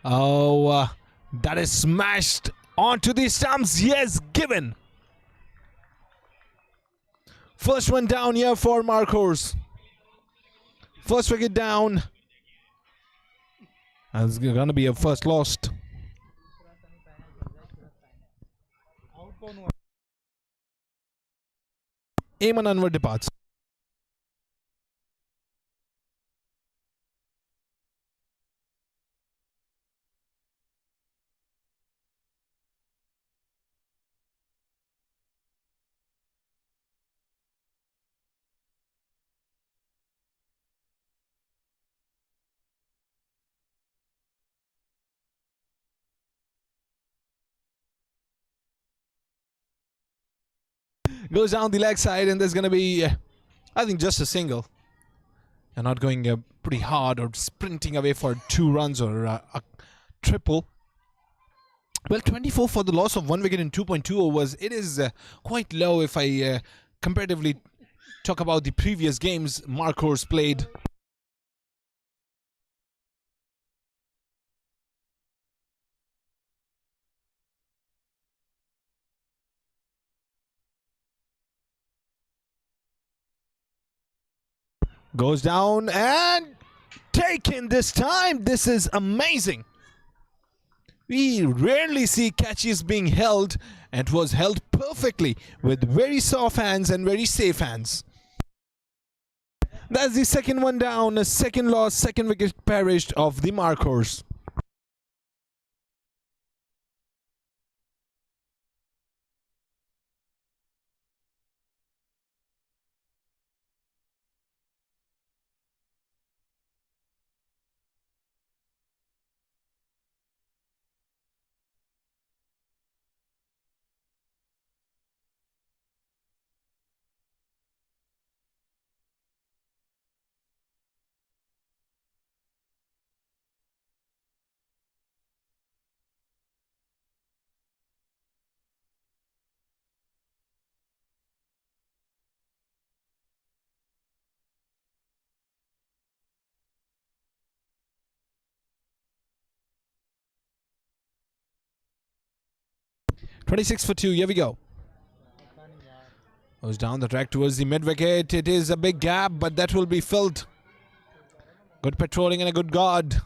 Oh, that is smashed onto the stumps. Yes, given. First one down here for Markers. First wicket down. And it's going to be a first lost. MEMON Anwar departs. Goes down the leg side, and there's going to be, I think, just a single. And not going pretty hard or sprinting away for 2 runs or a triple. Well, 24 for the loss of 1 wicket in 2.2 overs. It is quite low if I comparatively talk about the previous games Markers played. Goes down and taken this time. This is amazing. We rarely see catches being held, and it was held perfectly with very soft hands and very safe hands. That's the second one down, a second loss, second wicket perished of the Markers. .26 for 2. Here we go. Goes down the track towards the mid wicket. It is a big gap, but that will be filled. Good patrolling and a good guard.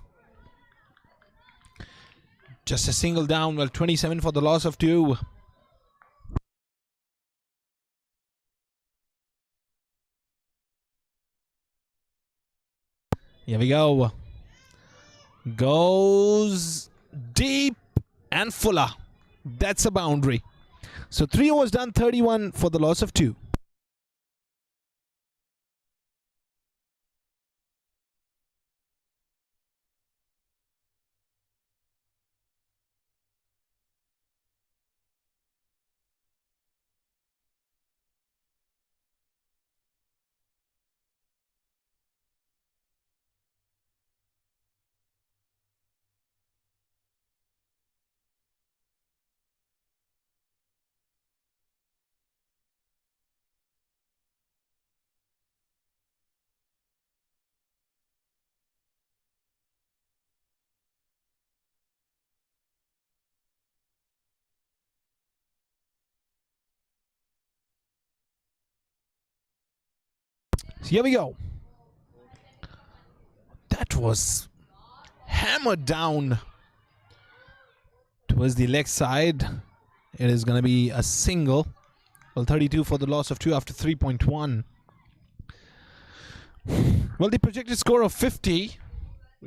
Just a single down. Well, 27 for the loss of 2. Here we go. Goes deep and fuller. That's a boundary. So 3 overs done, 31 for the loss of 2. So here we go. That was hammered down towards the leg side. It is going to be a single. Well, 32 for the loss of 2 after 3.1. Well, the projected score of 50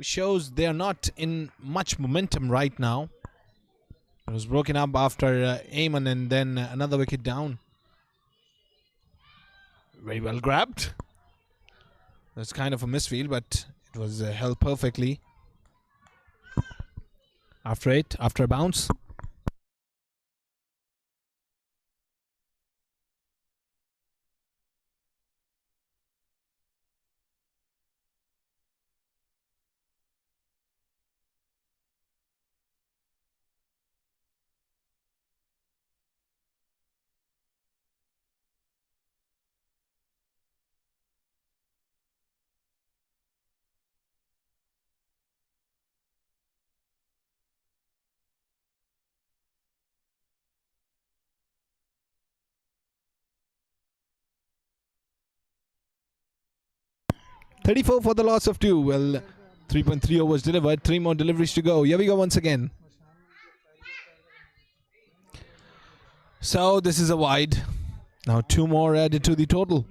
shows they are not in much momentum right now. It was broken up after MEMON and then another wicket down. Very well grabbed. That's kind of a misfield, but it was held perfectly. After a bounce. $34 for the loss of 2. Well, 3.3 overs delivered. 3 more deliveries to go. Here we go once again. So this is a wide. Now 2 more added to the total.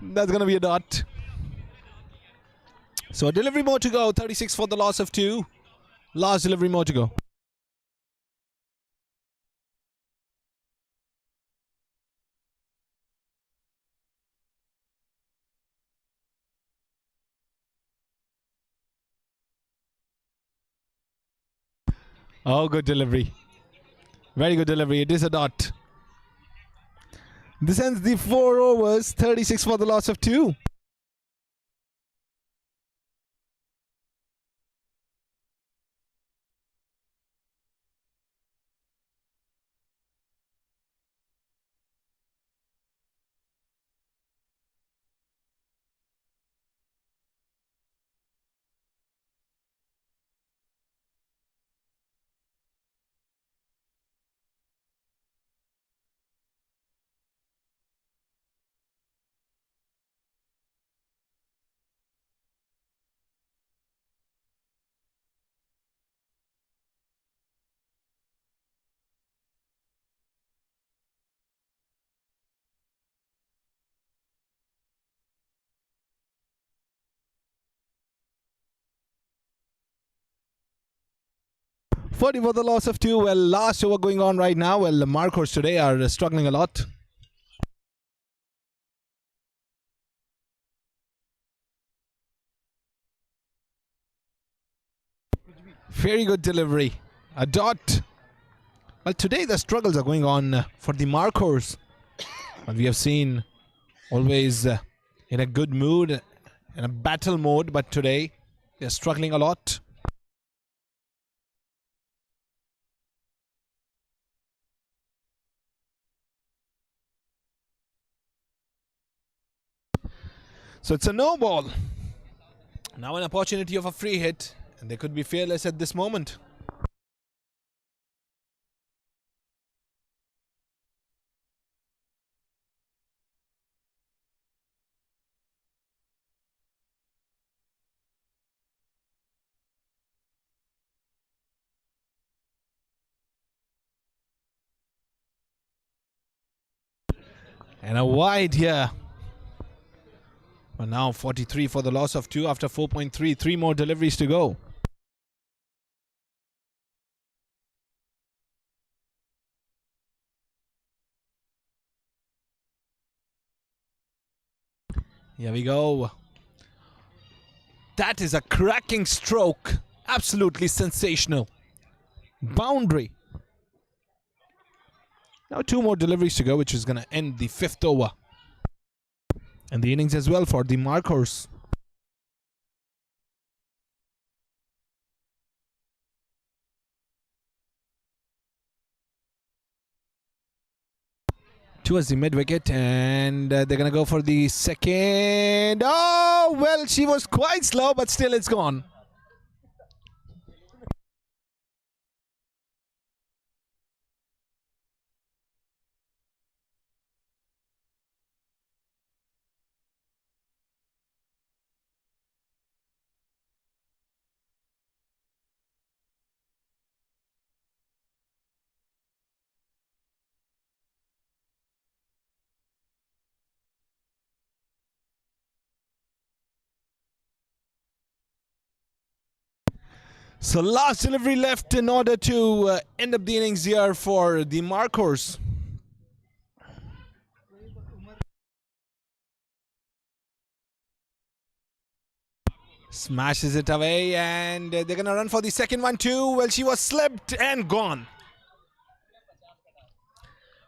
That's going to be a dot. So a delivery more to go. 36 for the loss of 2. Last delivery more to go. Oh, good delivery. Very good delivery. It is a dot. This ends the 4 overs. 36 for the loss of 2. $40 for the loss of 2. Well, last over going on right now. Well, the Marurs today are struggling a lot. Very good delivery. A dot. Well, today the struggles are going on for the Marurs. Well, we have seen always in a good mood, in a battle mode, but today they're struggling a lot. So it's a no ball. Now an opportunity of a free hit, and they could be fearless at this moment. And a wide here. But now 43 for the loss of 2 after 4.3. 3 more deliveries to go. Here we go. That is a cracking stroke. Absolutely sensational. Boundary. Now 2 more deliveries to go, which is going to end the 5th over. And the innings as well for the Marurs. Towards the mid wicket, and they're going to go for the second. Oh, Oh, well, she was quite slow, but still it's gone. So last delivery left in order to end up the innings here for the Marurs. Smashes it away, and they're going to run for the second one too. Well, she was slipped and gone.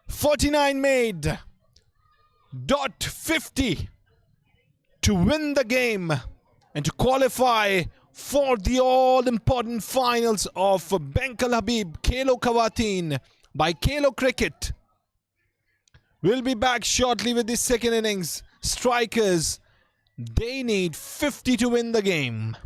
49 made. Dot 50 to win the game and to qualify for the all-important finals of Bengal Habib Khelokhawateen by Khelo Cricket. We'll be back shortly with the second innings. Strikers, they need 50 to win the game.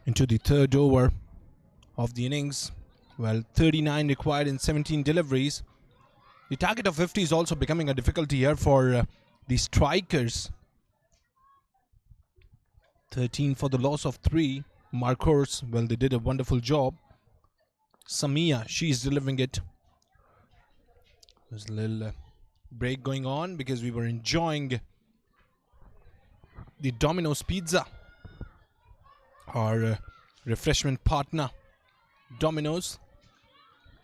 into the third over of the innings. Well, 39 required in 17 deliveries. The target of 50 is also becoming a difficulty here for the strikers. 13 for the loss of 3. Marur, well, they did a wonderful job. Samia, she's delivering it. There's a little break going on because we were enjoying the Domino's pizza, our refreshment partner, Domino's,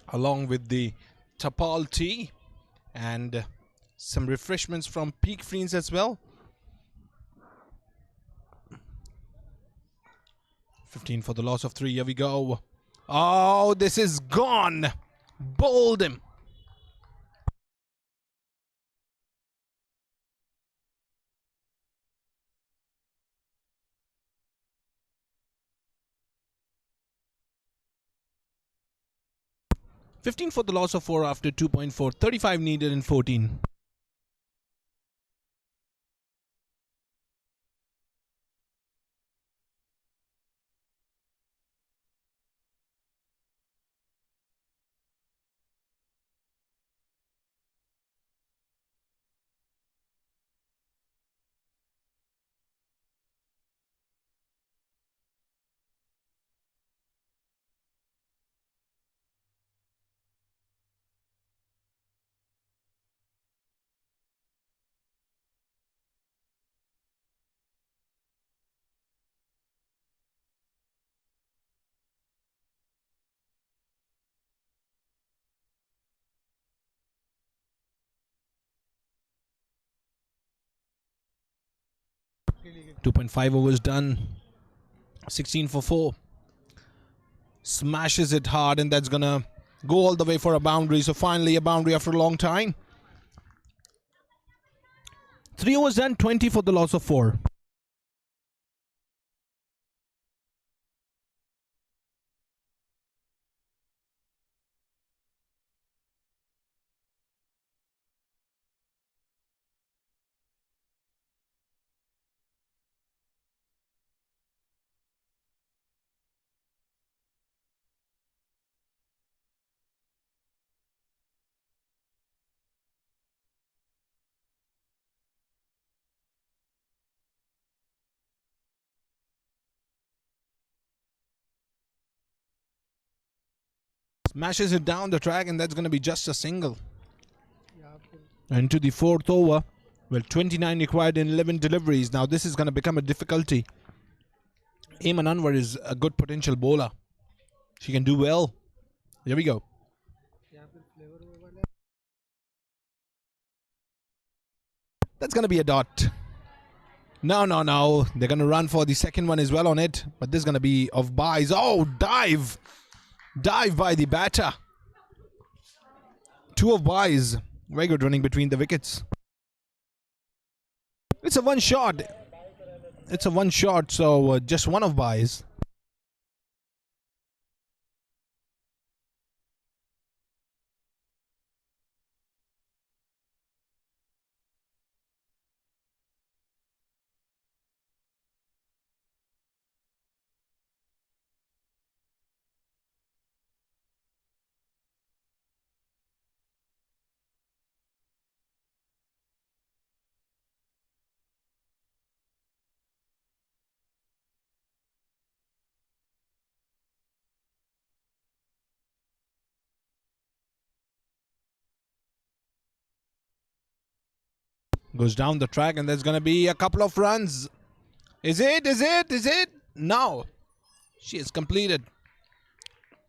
along with the TAPAL tea and some refreshments from FREANS as well. 15 for the loss of 3. Here we go. Oh, this is gone. Bowled him. $15 for the loss of 4 after 2.4. 35 needed in 14. .5 overs done. 16 for 4. Smashes it hard, and that's gonna go all the way for a boundary. So finally a boundary after a long time. 3 overs done. 20 for the loss of 4. Smashes it down the track, and that's going to be just a single. Into the fourth over. Well, 29 required in 11 deliveries. Now this is going to become a difficulty. MEMON is a good potential bowler. She can do well. Here we go. That's going to be a dot. No. They're going to run for the second one as well on it. But this is going to be of buys. Oh, dive. Dive by the batter. 2 of buys. Very good running between the wickets. It's a one shot. So just 1 of buys. Goes down the track, and there's going to be a couple of runs. Is it? No. She has completed.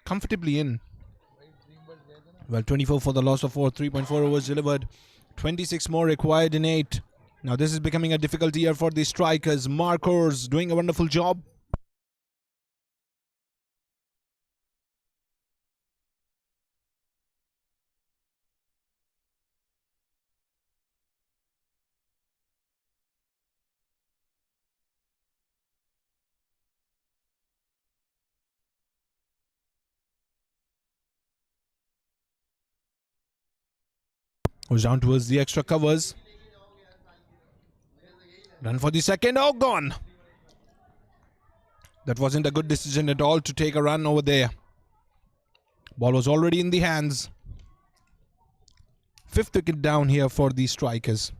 Comfortably in. Well, 24 for the loss of 4. 3.4 overs delivered. 26 more required in 8. Now this is becoming a difficult year for the strikers. Marur's doing a wonderful job. Goes down towards the extra covers. Run for the second. Oh, gone. That wasn't a good decision at all to take a run over there. Ball was already in the hands. 5th wicket down here for the strikers.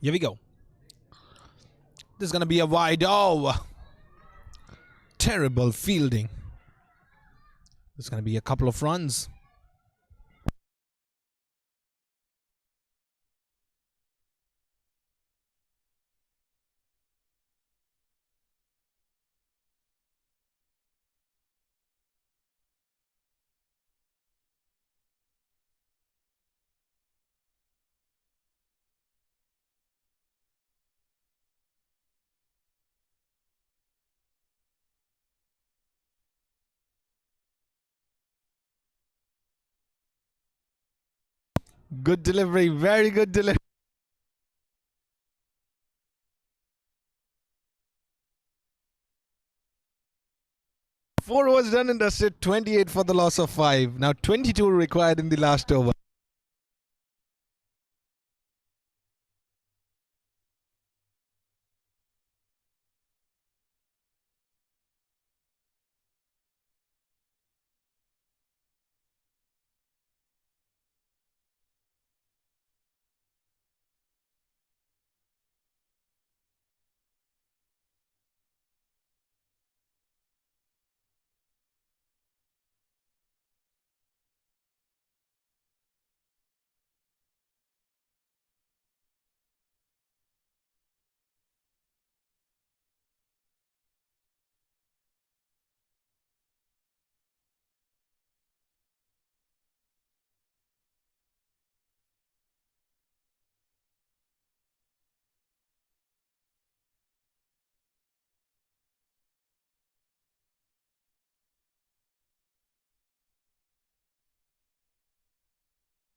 Here we go. This is going to be a wide. Oh, terrible fielding. There's going to be a couple of runs. Good delivery, very good delivery. 4 overs done and dusted, 28 for the loss of 5. Now 22 required in the last over.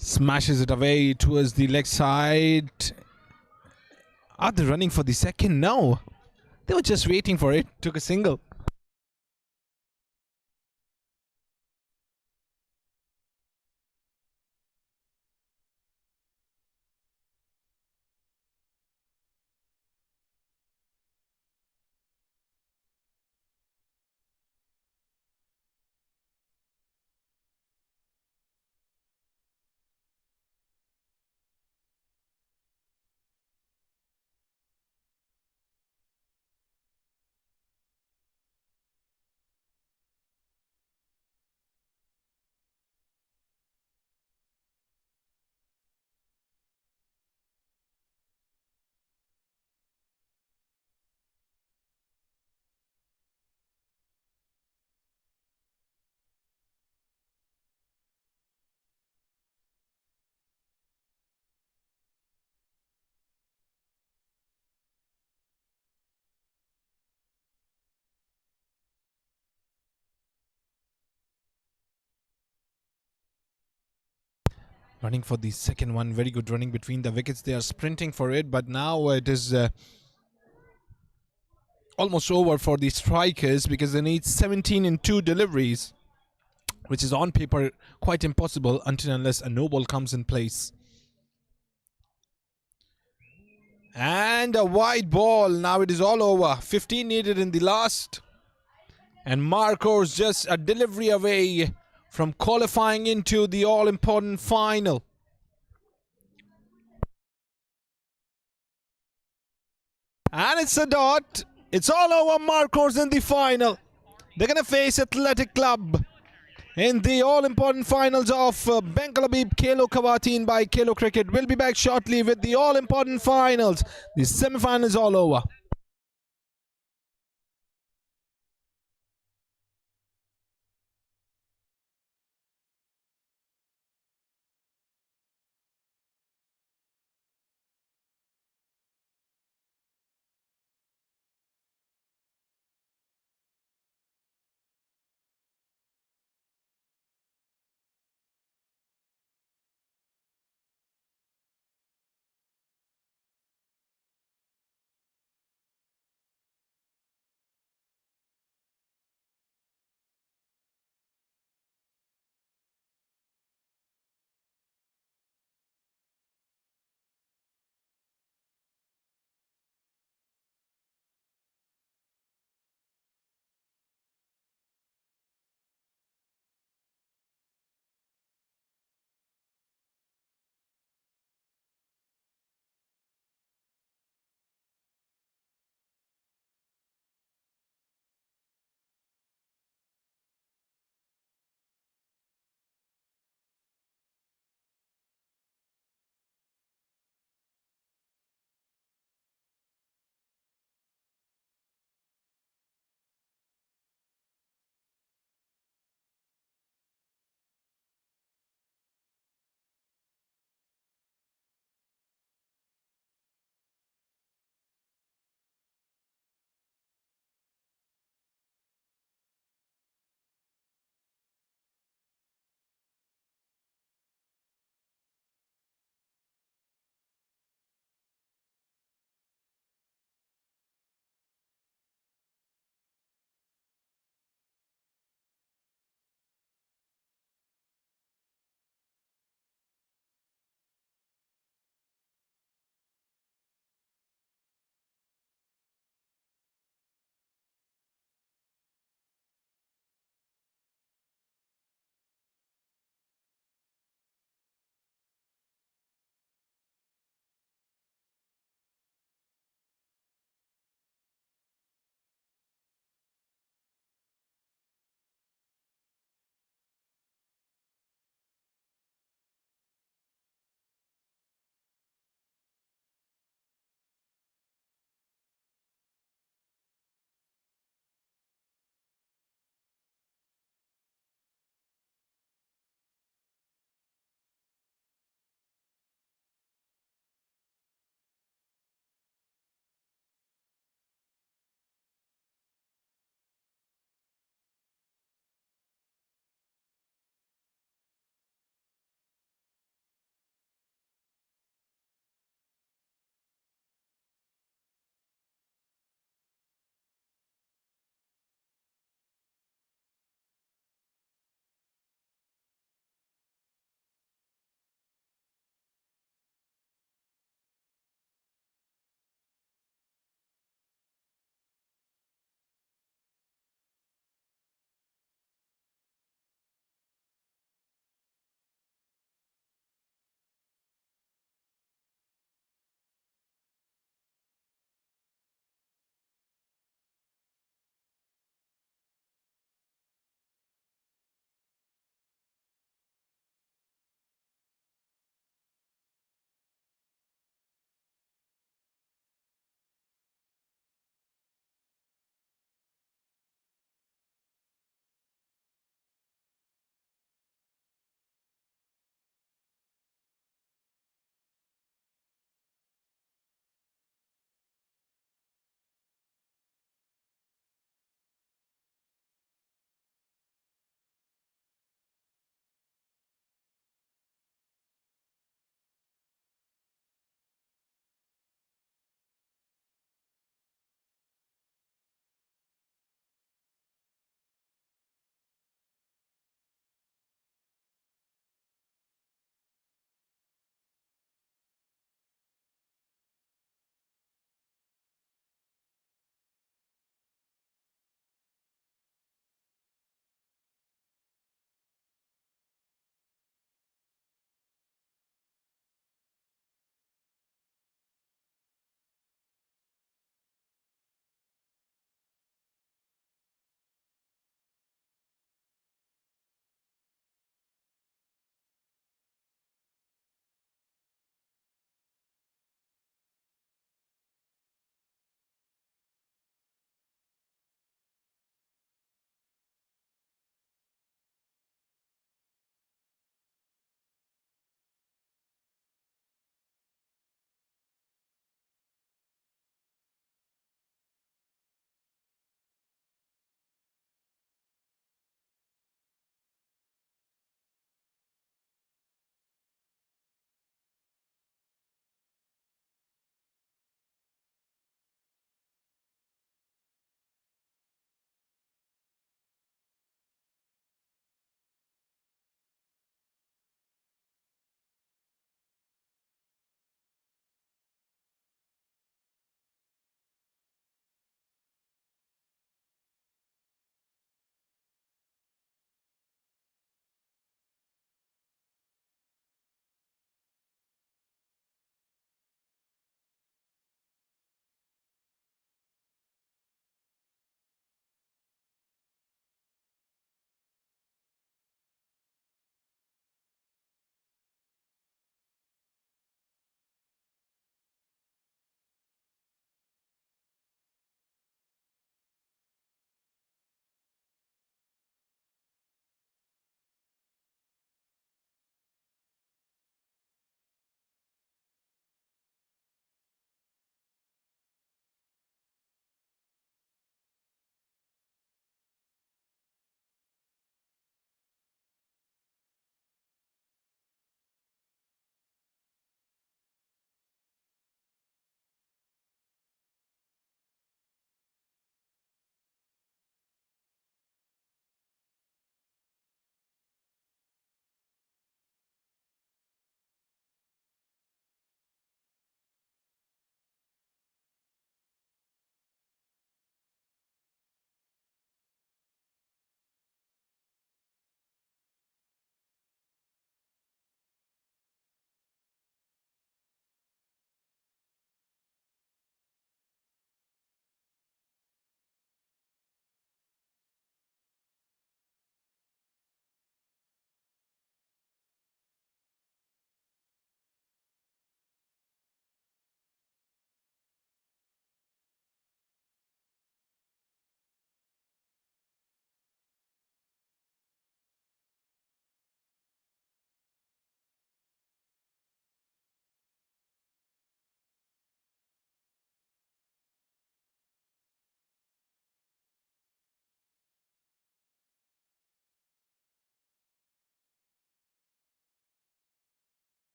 Smashes it away towards the leg side. Are they running for the second? No. They were just waiting for it. Took a single. Running for the second one. Very good running between the wickets. They are sprinting for it, but now it is almost over for the strikers because they need 17 in 2 deliveries, which is on paper quite impossible until unless a no ball comes in place. And a wide ball. Now it is all over. 15 needed in the last. And Marur's just a delivery away from qualifying into the all-important final. And it's a dot. It's all over. Marur's in the final. They're going to face Athletic Club in the all-important finals of Bengal-Habib Khelokhawateen by Khelo Cricket. We'll be back shortly with the all-important finals. The semi-final is all over.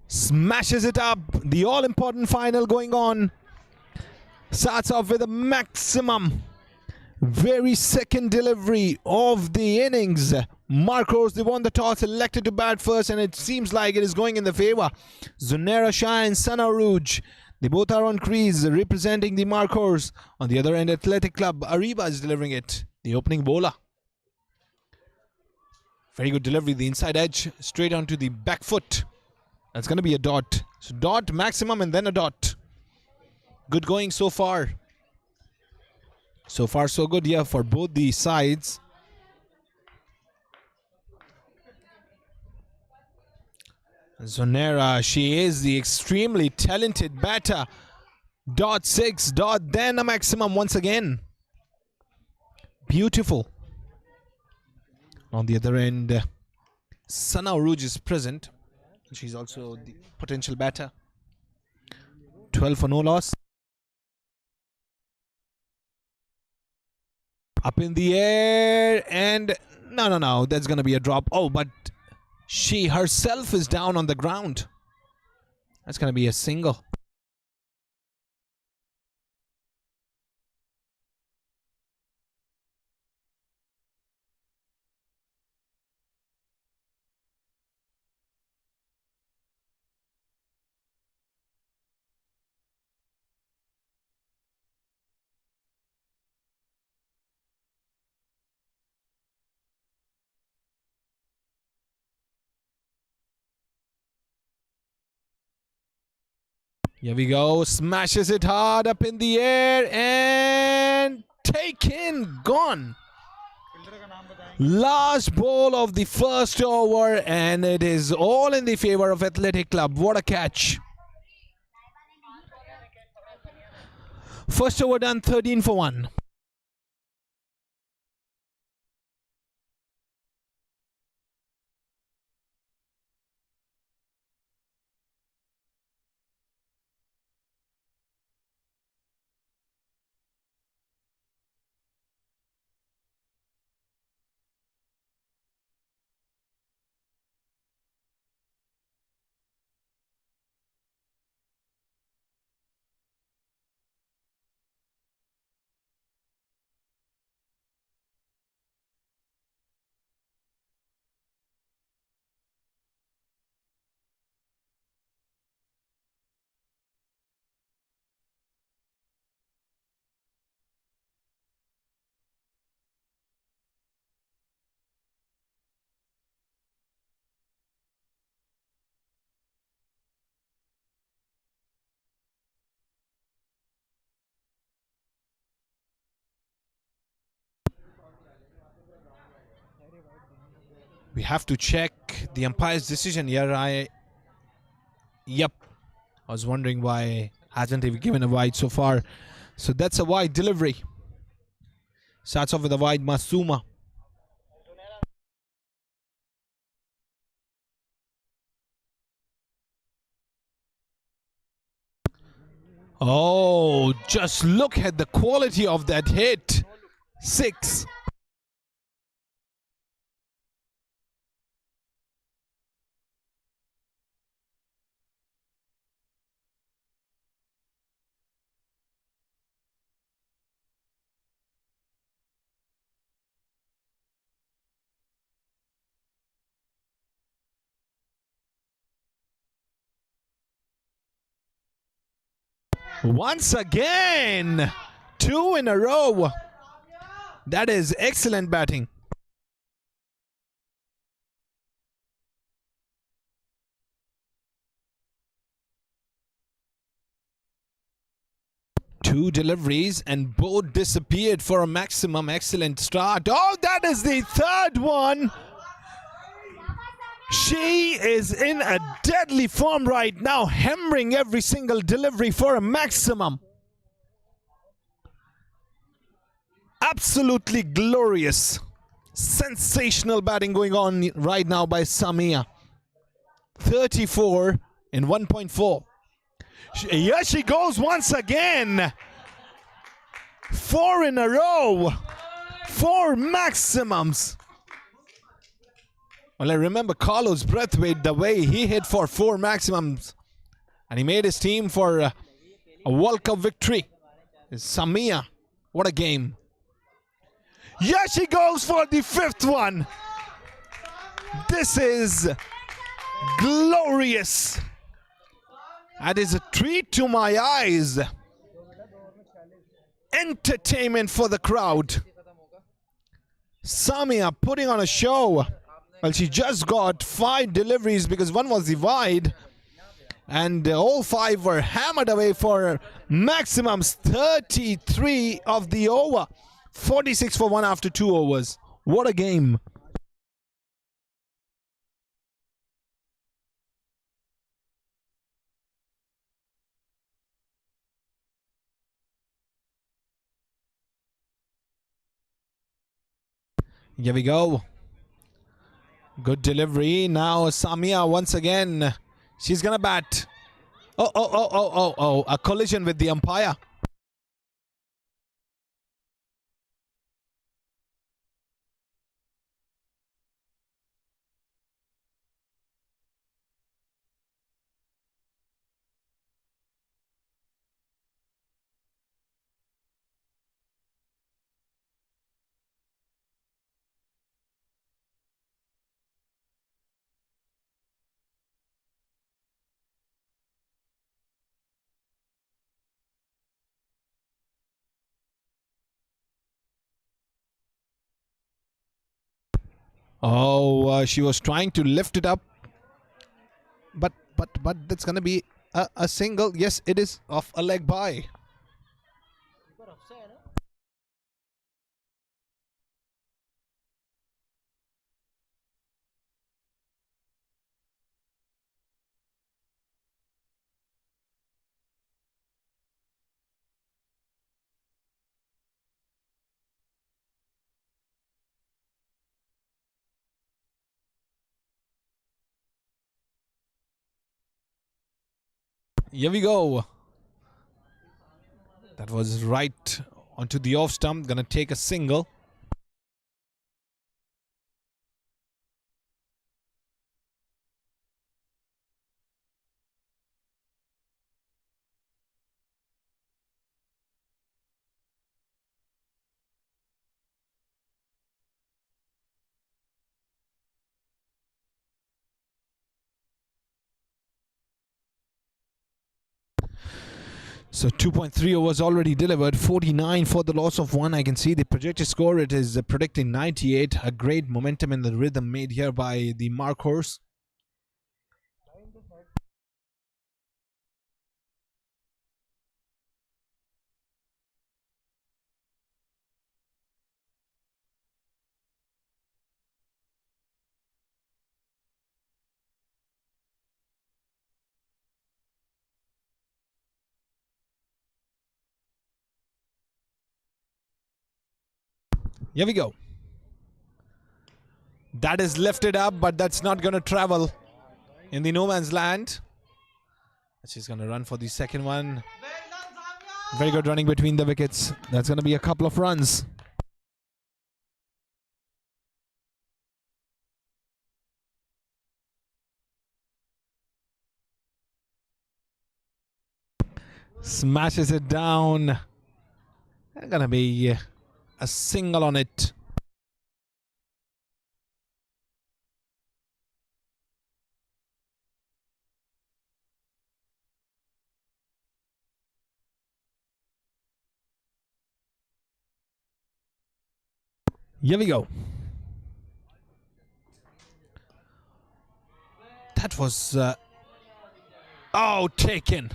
Smashes it up. The all-important final going on. Starts off with a maximum. Very second delivery of the innings. Marur, they won the toss, elected to bat first, and it seems like it is going in the favor. Zonera Shah and Sana Rouge, they both are on crease representing the Marurs. On the other end, Athletic Club, Ariba is delivering it. The opening bowler. Very good delivery. The inside edge straight onto the back foot. That's going to be a dot. So dot, maximum, and then a dot. Good going so far. So far, so good, yeah, for both the sides. Zonera, she is the extremely talented batter. Dot 6, dot, then a maximum once again. Beautiful. On the other end, Sana Rouge is present. She's also the potential batter. 12 for no loss. Up in the air, and no, that's going to be a drop. Oh, but she herself is down on the ground. That's going to be a single. Here we go. Smashes it hard up in the air and taken. Gone. Last ball of the first over, and it is all in the favor of Athletic Club. What a catch. First over done, 13 for 1. We have to check the umpire's decision here. Yep. I was wondering why hasn't he given a wide so far. So that's a wide delivery. Starts off with a wide Masuma. Oh, just look at the quality of that hit. 6. Once again, 2 in a row. That is excellent batting. Two deliveries and both disappeared for a maximum. Excellent start. Oh, that is the third one. She is in a deadly form right now, hammering every single delivery for a maximum. Absolutely glorious. Sensational batting going on right now by Samia. 34 in 1.4. Here she goes once again. 4 in a row. 4 maximums. Well, I remember Carlos Braithwaite, the way he hit for 4 maximums. And he made his team for a World Cup victory. Samia, what a game. Yes, she goes for the 5th one. This is glorious. That is a treat to my eyes. Entertainment for the crowd. Samia putting on a show. Well, she just got 5 deliveries because one was the wide. And all 5 were hammered away for maximums. 33 of the over. 46 for 1 after 2 overs. What a game. Here we go. Good delivery. Now Samia once again. She's gonna bat. Oh. A collision with the umpire. Oh, she was trying to lift it up. But that's gonna be a single. Yes, it is off a leg by. Here we go. That was right onto the off stump. Gonna take a single. So 2.3 overs already delivered. 49 for the loss of 1. I can see the projected score. It is predicting 98. A great momentum in the rhythm made here by the Mark horse. Here we go. That is lifted up, but that's not going to travel in the no man's land. She's going to run for the second one. Very good running between the wickets. That's going to be a couple of runs. Smashes it down. Going to be a single on it. Here we go. That was taken.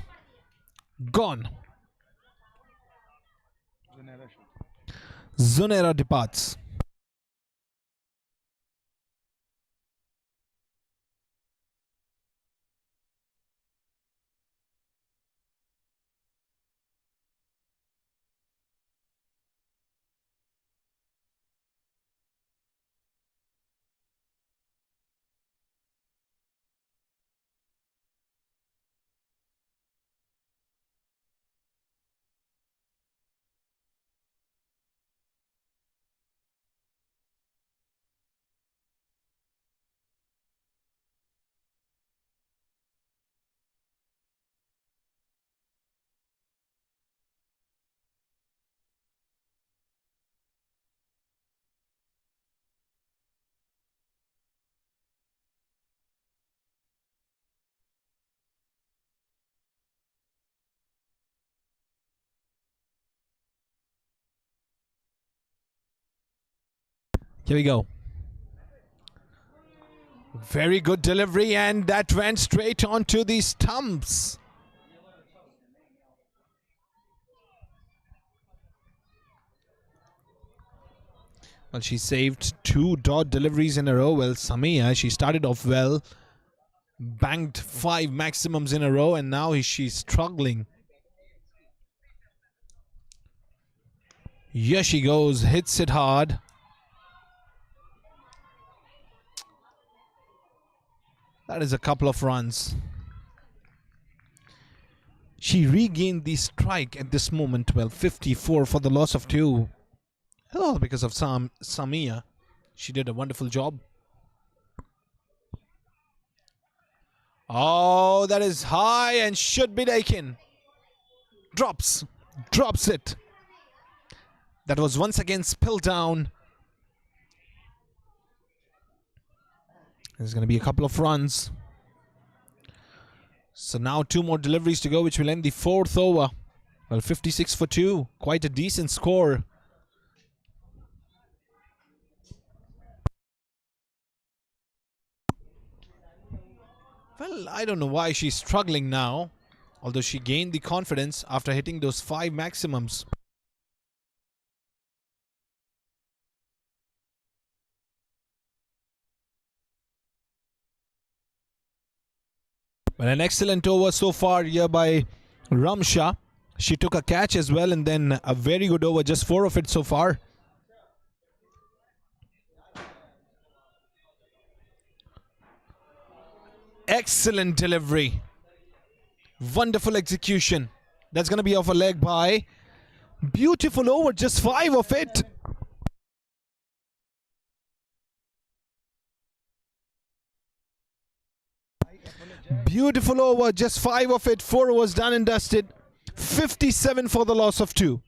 Gone. Zunera departs. Here we go. Very good delivery, and that went straight onto the stumps. Well, she saved 2 dot deliveries in a row. Well, Samia, she started off well, banked 5 maximums in a row, and now she's struggling. Here she goes, hits it hard. That is a couple of runs. She regained the strike at this moment. Well, 54 for the loss of 2. All because of Samia. She did a wonderful job. Oh, that is high and should be taken. Drops it. That was once again spilled down. There's going to be a couple of runs. So now 2 more deliveries to go, which will end the 4th over. Well, 56 for 2. Quite a decent score. Well, I don't know why she's struggling now, although she gained the confidence after hitting those 5 maximums. Well, an excellent over so far here by Ramsha. She took a catch as well, and then a very good over, just 4 of it so far. Excellent delivery. Wonderful execution. That's going to be off a leg by. Beautiful over, just 5 of it. Beautiful over, just 5 of it. 4 overs done and dusted. 57 for the loss of 2.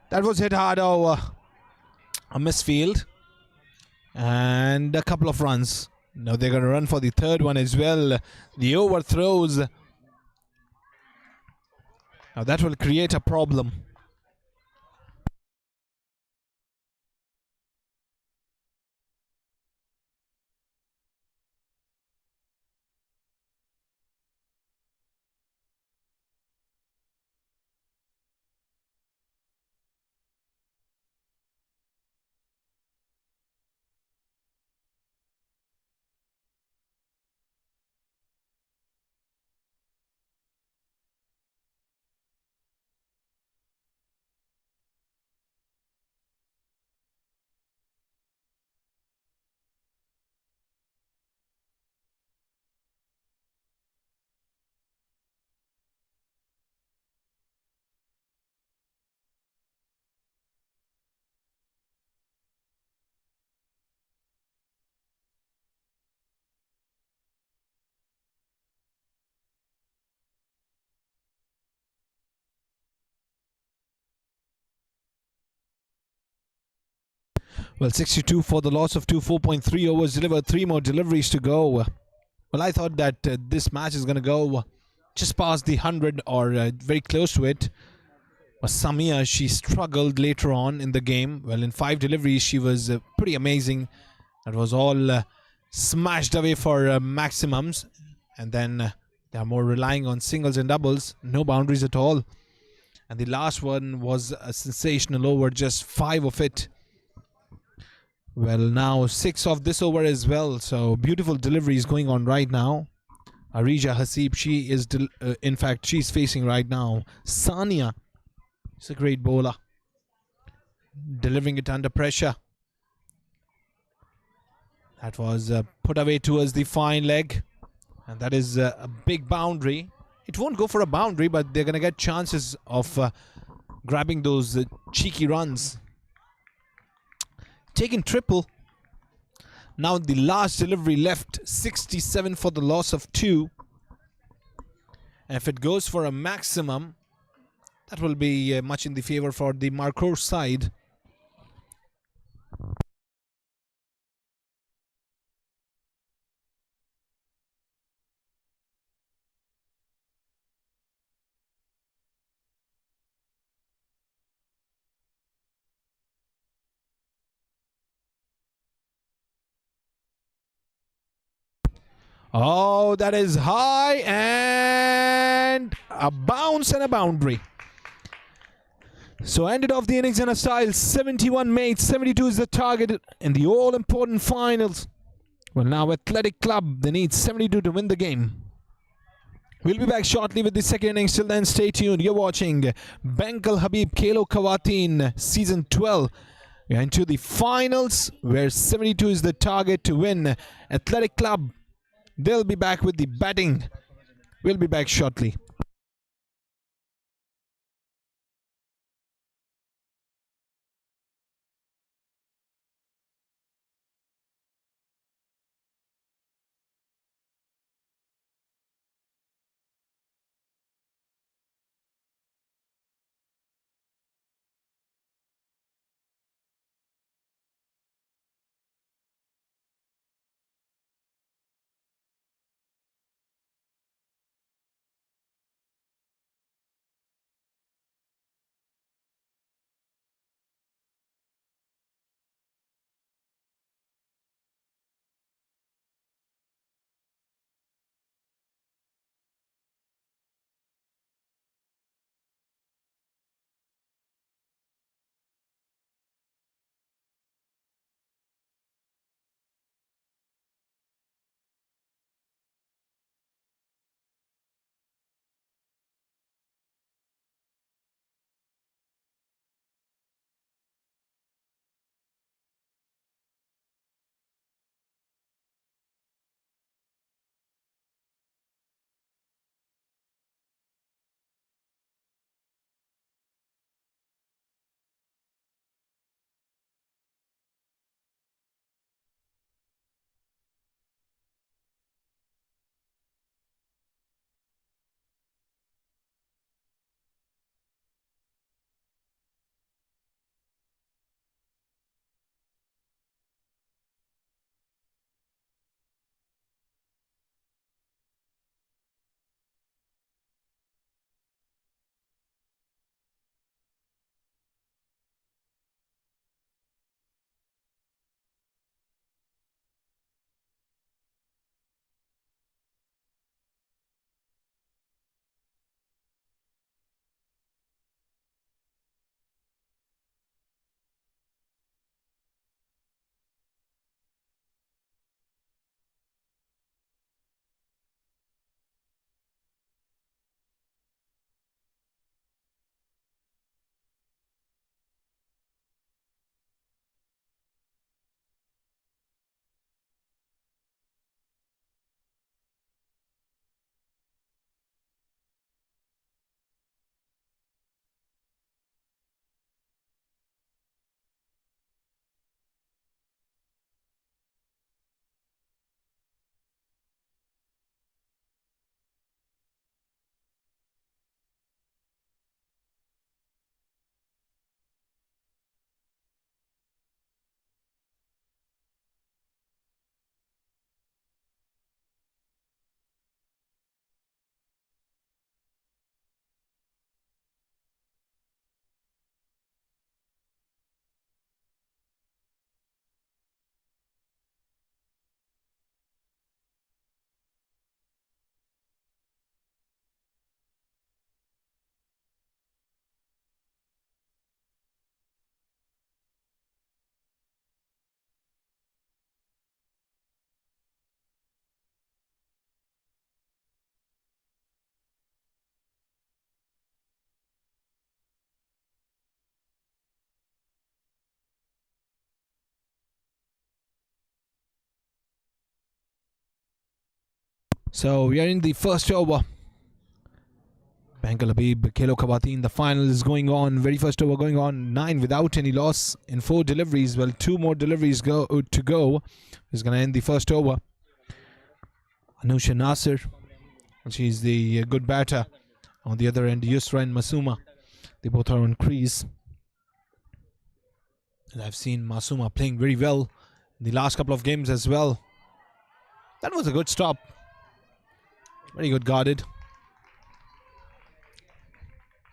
That was hit hard over. A misfield. And a couple of runs. Now they're going to run for the 3rd one as well. The overthrows. Now that will create a problem. Well, 62 for the loss of 2, 4.3 overs delivered, 3 more deliveries to go. Well, I thought that this match is going to go just past the 100 or very close to it. But Samia, she struggled later on in the game. Well, in 5 deliveries, she was pretty amazing. That was all smashed away for maximums. And then they are more relying on singles and doubles. No boundaries at all. And the last one was a sensational over, just 5 of it. Well, now 6 of this over as well. So beautiful deliveries going on right now. Arija Hasib, she is, in fact, she's facing right now Sania. It's a great bowler. Delivering it under pressure. That was put away towards the fine leg. And that is a big boundary. It won't go for a boundary, but they're going to get chances of grabbing those cheeky runs. Taking triple. Now the last delivery left, 67 for the loss of 2. And if it goes for a maximum, That will be much in the favor for the Marur side. Oh, that is high and a bounce and a boundary. So ended off the innings in a style. 71 mates, 72 is the target in the all-important finals. Well, now Athletic Club, they need 72 to win the game. We'll be back shortly with the second innings. Till then, stay tuned. You're watching Bengal Habib Khelokhawateen Season 12. We are into the finals where 72 is the target to win. Athletic Club, they'll be back with the batting. We'll be back shortly. So we are in the first over. Bengal Habib Khelokhawateen, the final is going on. Very first over going on. 9 without any loss in 4 deliveries. Well, 2 more deliveries to go. Is going to end the first over. Anusha Nasir, she's the good batter. On the other end, Yusra and Masuma. They both are on crease. And I've seen Masuma playing very well in the last couple of games as well. That was a good stop. Very good guarded.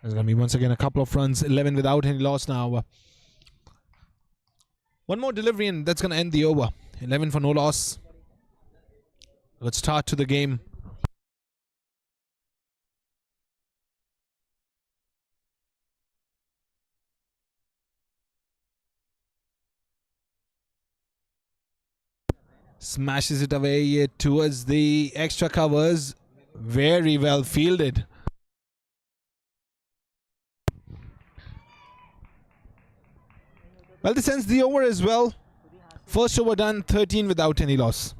There's going to be once again a couple of runs, 11 without any loss now. One more delivery and that's going to end the over. 11 for no loss. Good start to the game. Smashes it away towards the extra covers. Very well fielded. Well, this ends the over as well. First over done, 13 without any loss.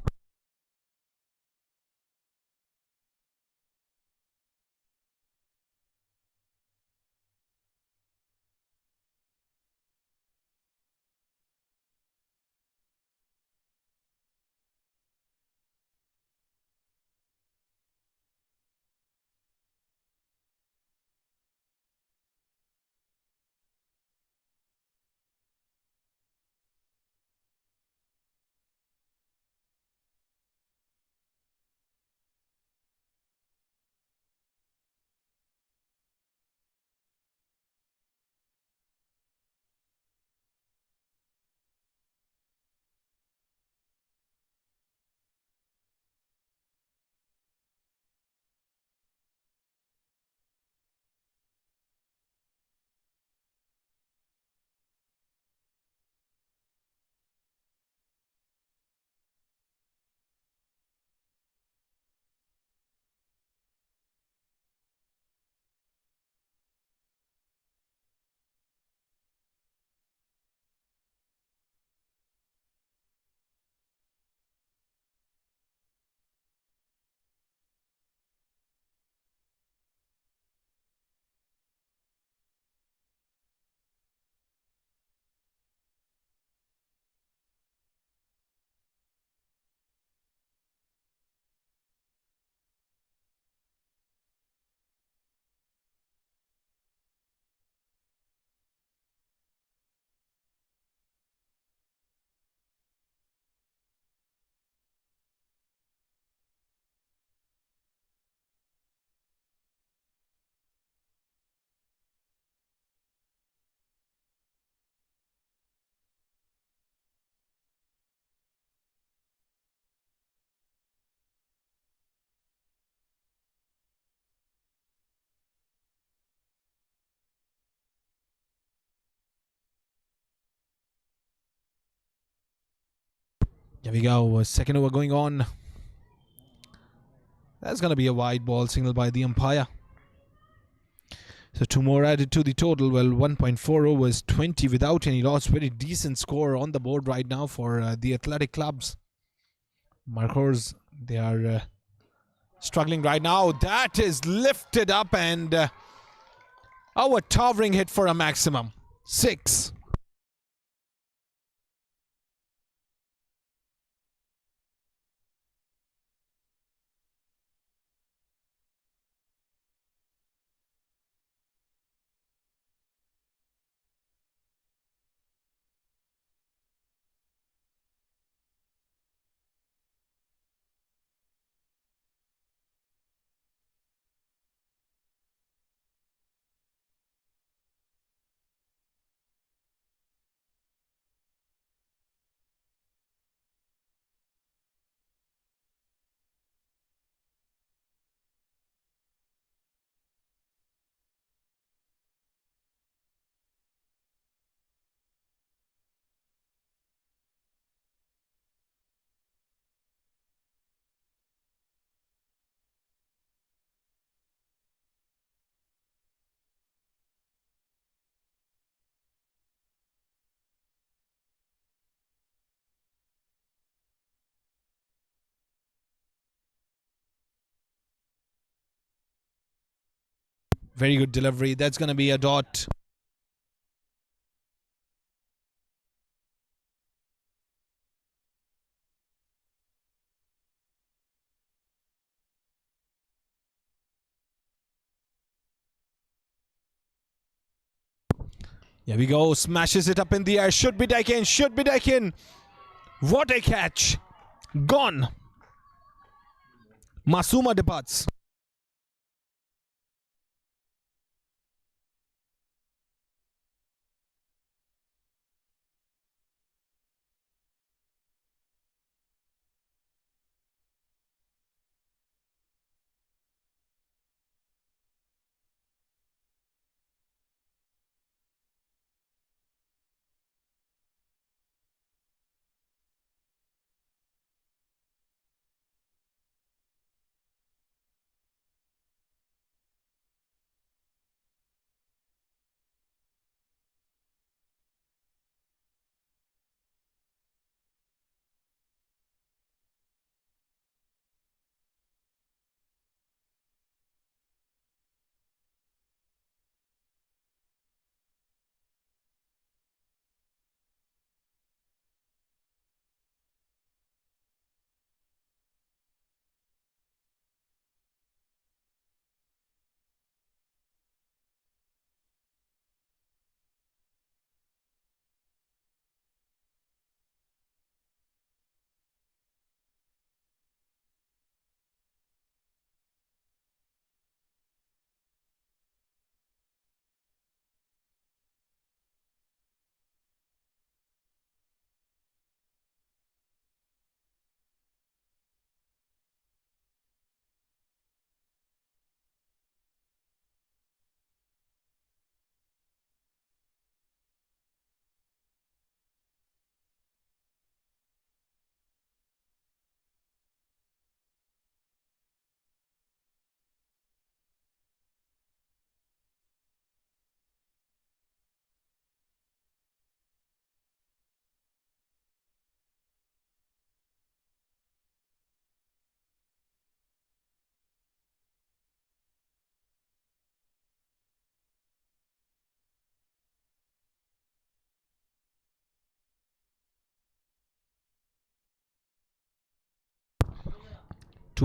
Here we go. Second over going on. That's going to be a wide ball signal by the umpire. So 2 more added to the total. Well, 1.4 overs, 20 without any loss. Very decent score on the board right now for the athletic clubs. Marurs, they are struggling right now. That is lifted up and a towering hit for a maximum. 6. Very good delivery. That's going to be a dot. Here we go. Smashes it up in the air. Should be taken. Should be taken. What a catch. Gone. Masuma departs.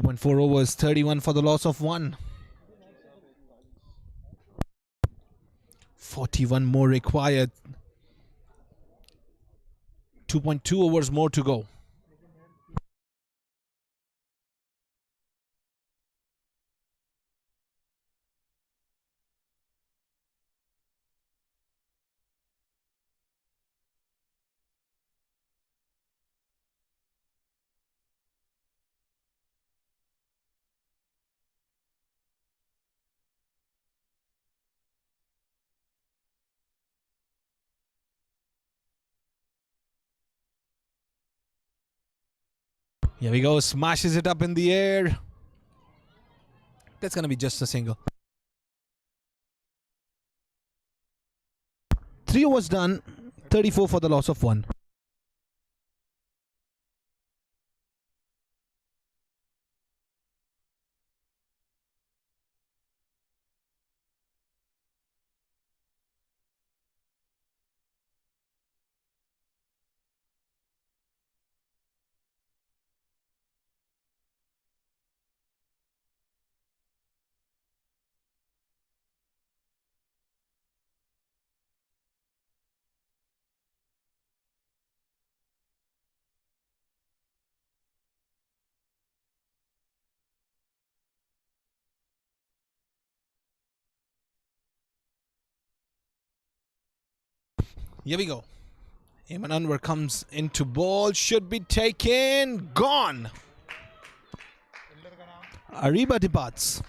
.4 overs, 31 for the loss of 1. 41 more required. 2.2 overs more to go. Here we go, smashes it up in the air. That's going to be just a single. 3 overs done, 34 for the loss of 1. Here we go. MEMON Anwar comes into ball. Should be taken. Gone. Ariba departs.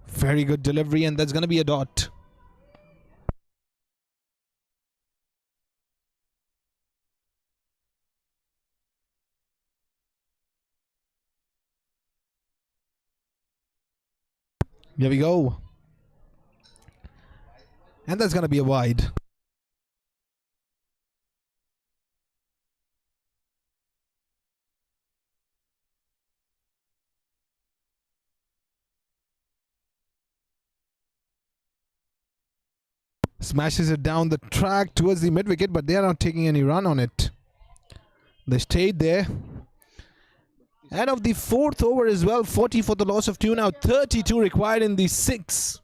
Very good delivery, and that's going to be a dot. Here we go. And that's going to be a wide. Smashes it down the track towards the mid wicket, but they are not taking any run on it. They stayed there. And of the fourth over as well, 40 for the loss of 2 now, 32 required in the 6.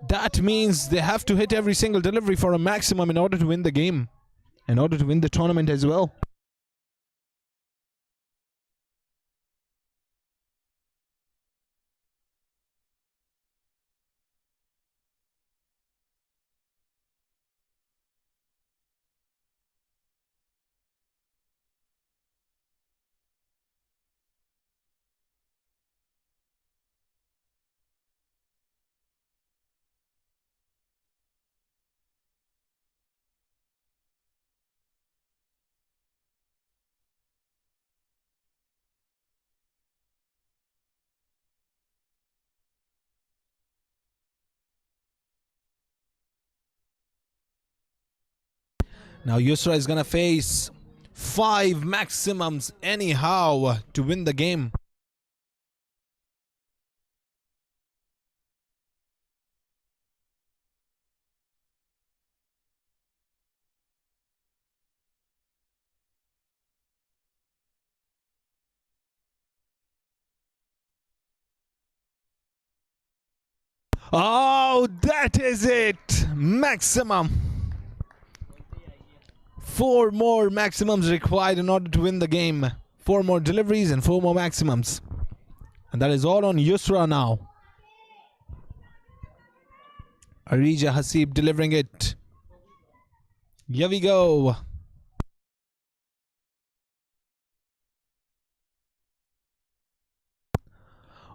That means they have to hit every single delivery for a maximum in order to win the game, in order to win the tournament as well. Now Yusra is going to face 5 maximums anyhow to win the game. Oh, that is it! Maximum. 4 more maximums required in order to win the game. 4 more deliveries and 4 more maximums. And that is all on Yusra now. Arija Hasib delivering it. Here we go.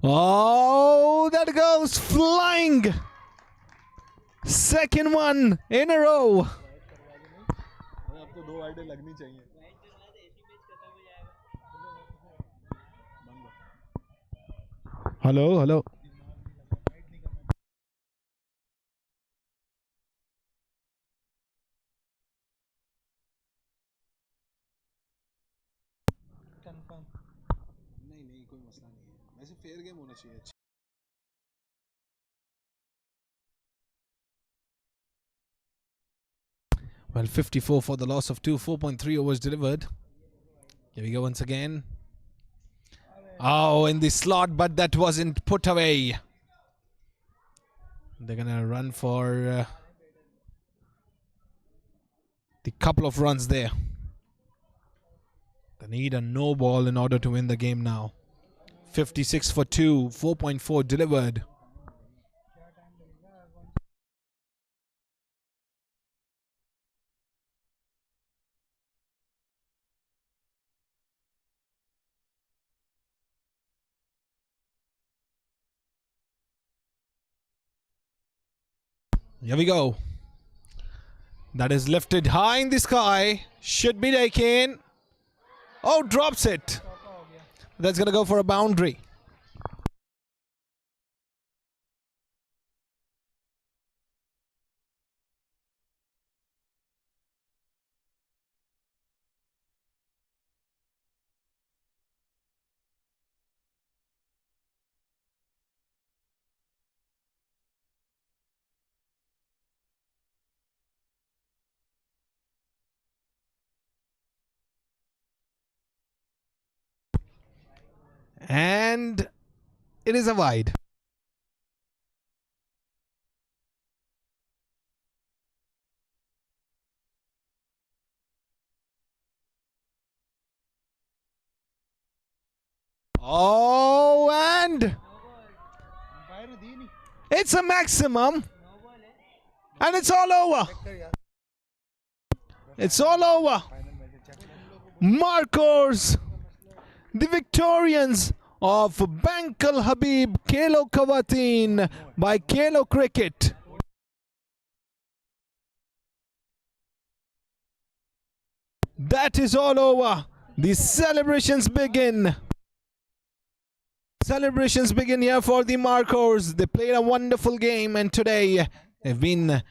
Oh, that goes flying. Second one in a row. Hello, hello. Well, 54 for the loss of 2, 4.3 overs delivered. Here we go once again. Oh, in the slot, but that wasn't put away. They're going to run for the couple of runs there. They need a no ball in order to win the game now. 56 for 2, 4.4 delivered. Here we go. That is lifted high in the sky. Should be taken. Oh, drops it. That's going to go for a boundary. And it is a wide. Oh, and it's a maximum. And it's all over. It's all over. Markers, the Victorians of Bankal Habib Khelokhawateen by Khelo Cricket. That is all over. The celebrations begin. Celebrations begin here for the Markers. They played a wonderful game and today they've been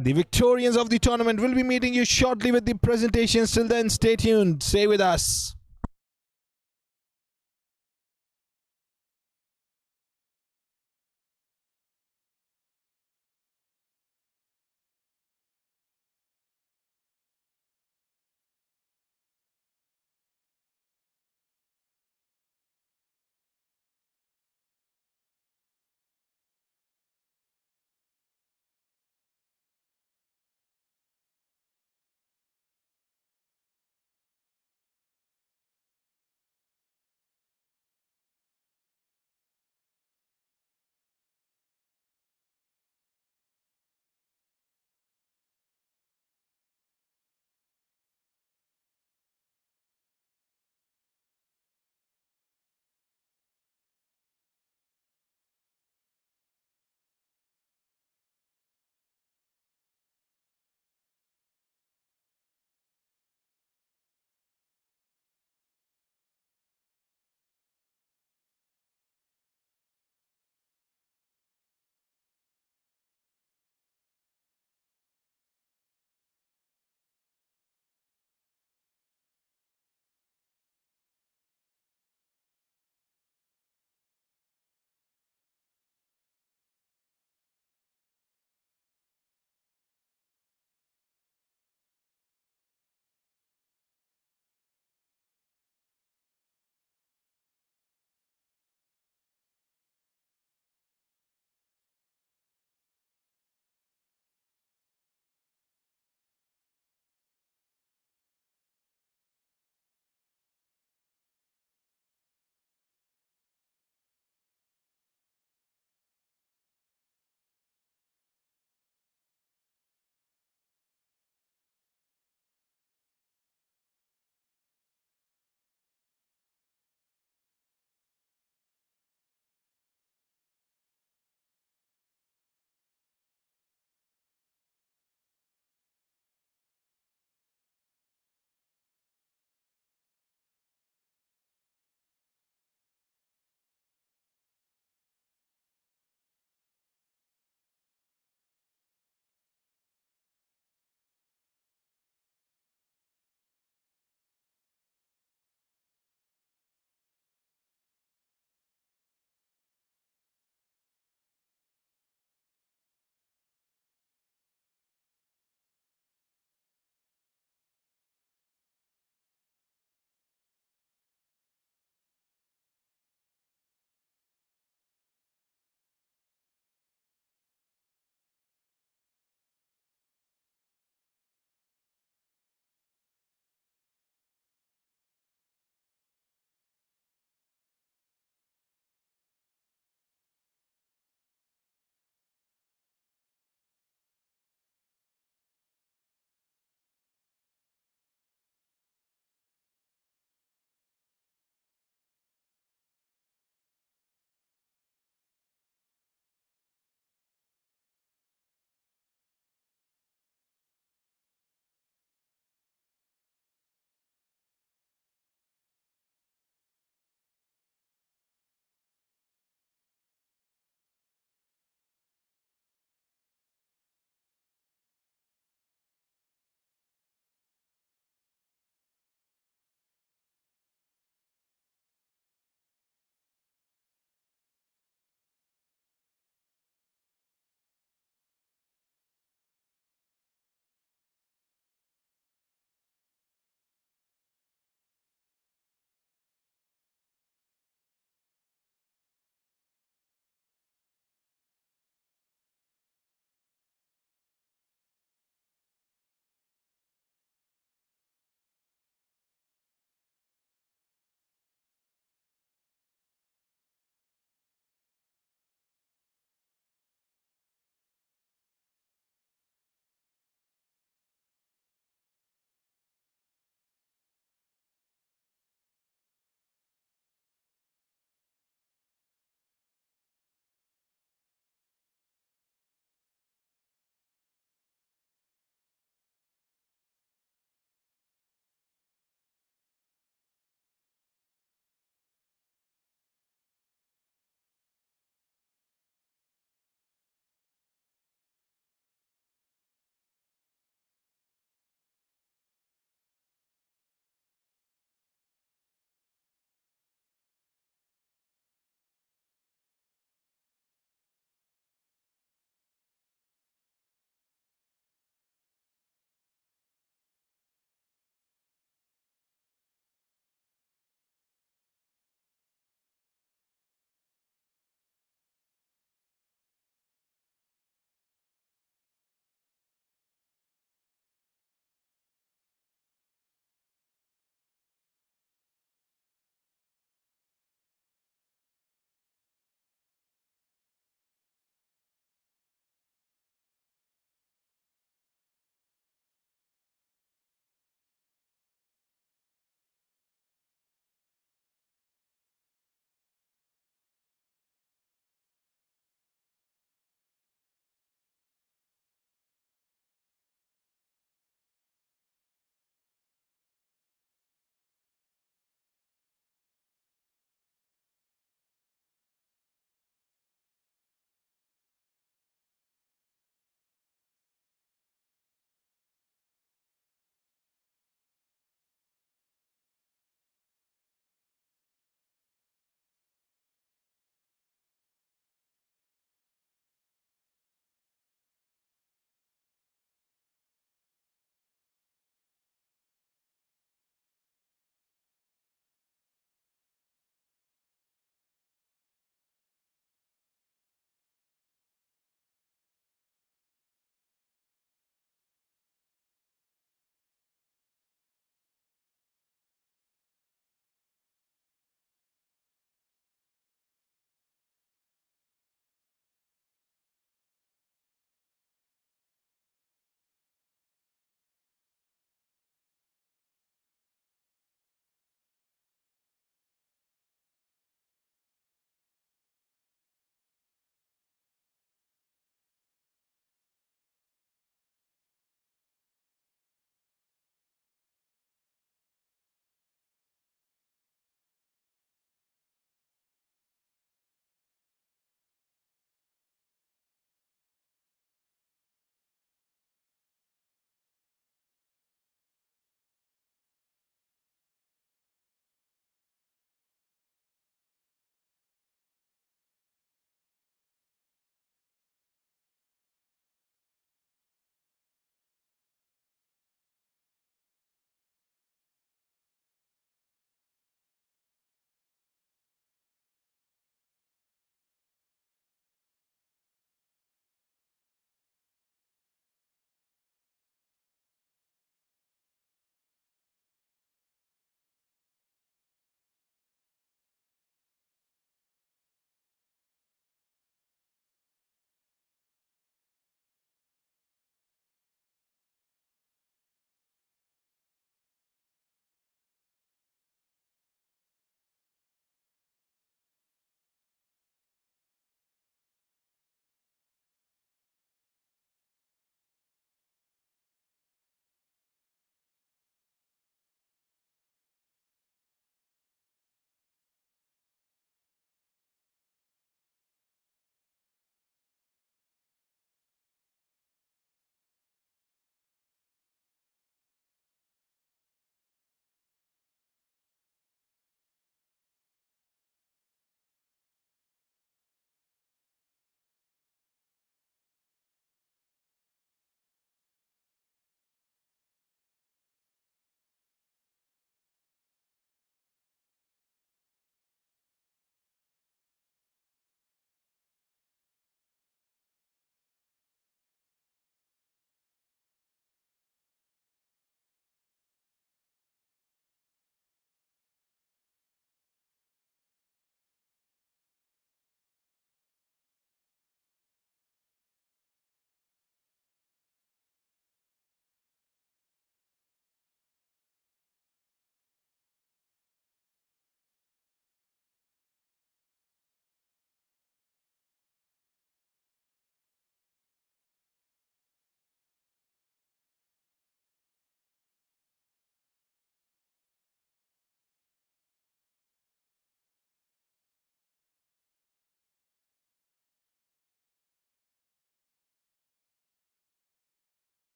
the victorians of the tournament. We'll be meeting you shortly with the presentations. Till then, stay tuned. Stay with us.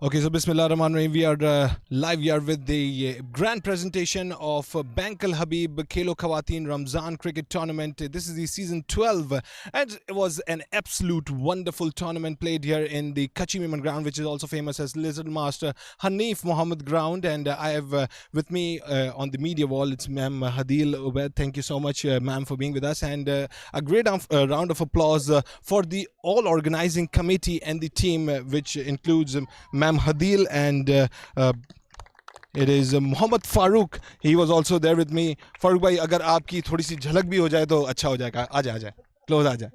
Okay, so Bismillahirrahmanirrahim. We are live here with the grand presentation of Bankal Habib Khelokhawateen Ramzan Cricket Tournament. This is the season 12, and it was an absolute wonderful tournament played here in the CUTCHI MEMON ground, which is also famous as Lizard Master Hanif Mohammed ground. And I have with me on the media wall, it's Ma'am Hadil Ubaid. Thank you so much, ma'am, for being with us, and a great round of applause for the all organizing committee and the team, which includes Ma'am Hadil and it is Mohammed Farooq. He was also there with me. Farooq bhai, agar aapki thodi si jhalak bhi ho jaye to acha ho jayega. Aaja, close aaja.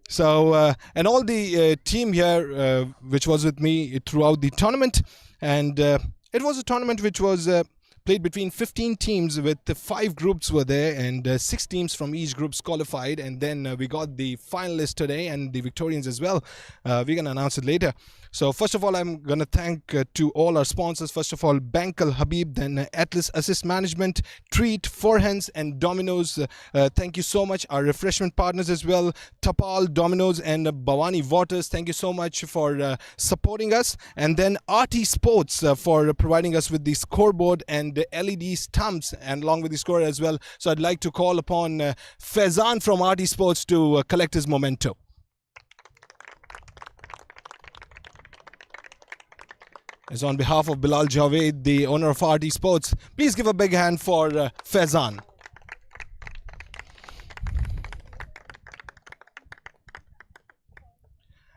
So and all the team here which was with me throughout the tournament, and it was a tournament which was played between 15 teams, with 5 groups were there, and 6 teams from each groups qualified, and then we got the finalists today and the victorians as well. We're going to announce it later. So first of all, I'm going to thank to all our sponsors. First of all, Bankal Habib, then Atlas Assist Management, TREET, FREANS and DOMINO'S. Thank you so much. Our refreshment partners as well, TAPAL, DOMINO'S and BAWANI Waters. Thank you so much for supporting us. And then RT Sports for providing us with the scoreboard and the LED stumps, and along with the score as well. So I'd like to call upon Faizan from RT Sports to collect his memento. As on behalf of Bilal Javed, the owner of RT Sports, please give a big hand for Faizan.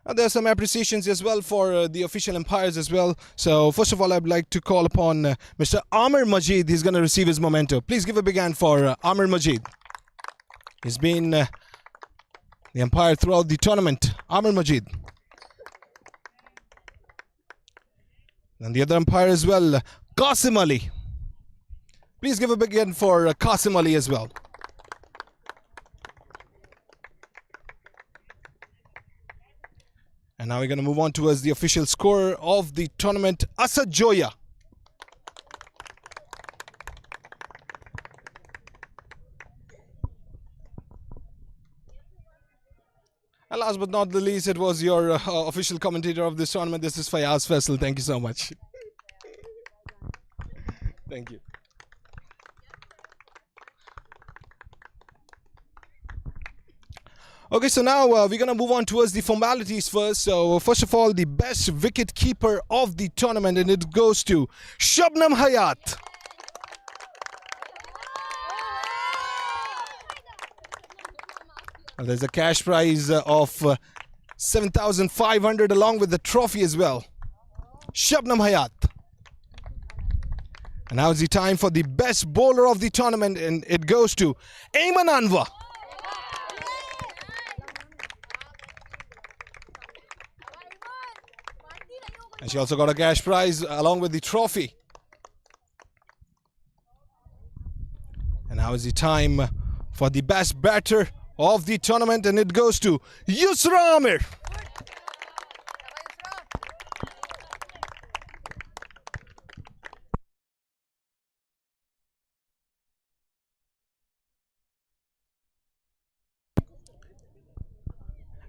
And there are some appreciations as well for the official umpires as well. So first of all, I'd like to call upon Mr. Amir Majid. He's going to receive his memento. Please give a big hand for Amir Majid. He's been the umpire throughout the tournament. Amir Majid. And the other umpire as well, Qasim Ali. Please give a big hand for Qasim Ali as well. And now we're going to move on towards the official scorer of the tournament, Asad Joya. And last but not the least, it was your official commentator of this tournament. This is Fayaz Faisal. Thank you so much. Thank you. Okay, so now we're going to move on towards the formalities first. So first of all, the best wicket keeper of the tournament, and it goes to Shabnam Hayat. Well, there's a cash prize of 7,500 along with the trophy as well. Shabnam Hayat. And now it's the time for the best bowler of the tournament, and it goes to Ayman Anwar. And she also got a cash prize along with the trophy. And now is the time for the best batter of the tournament, and it goes to Yusra Amir.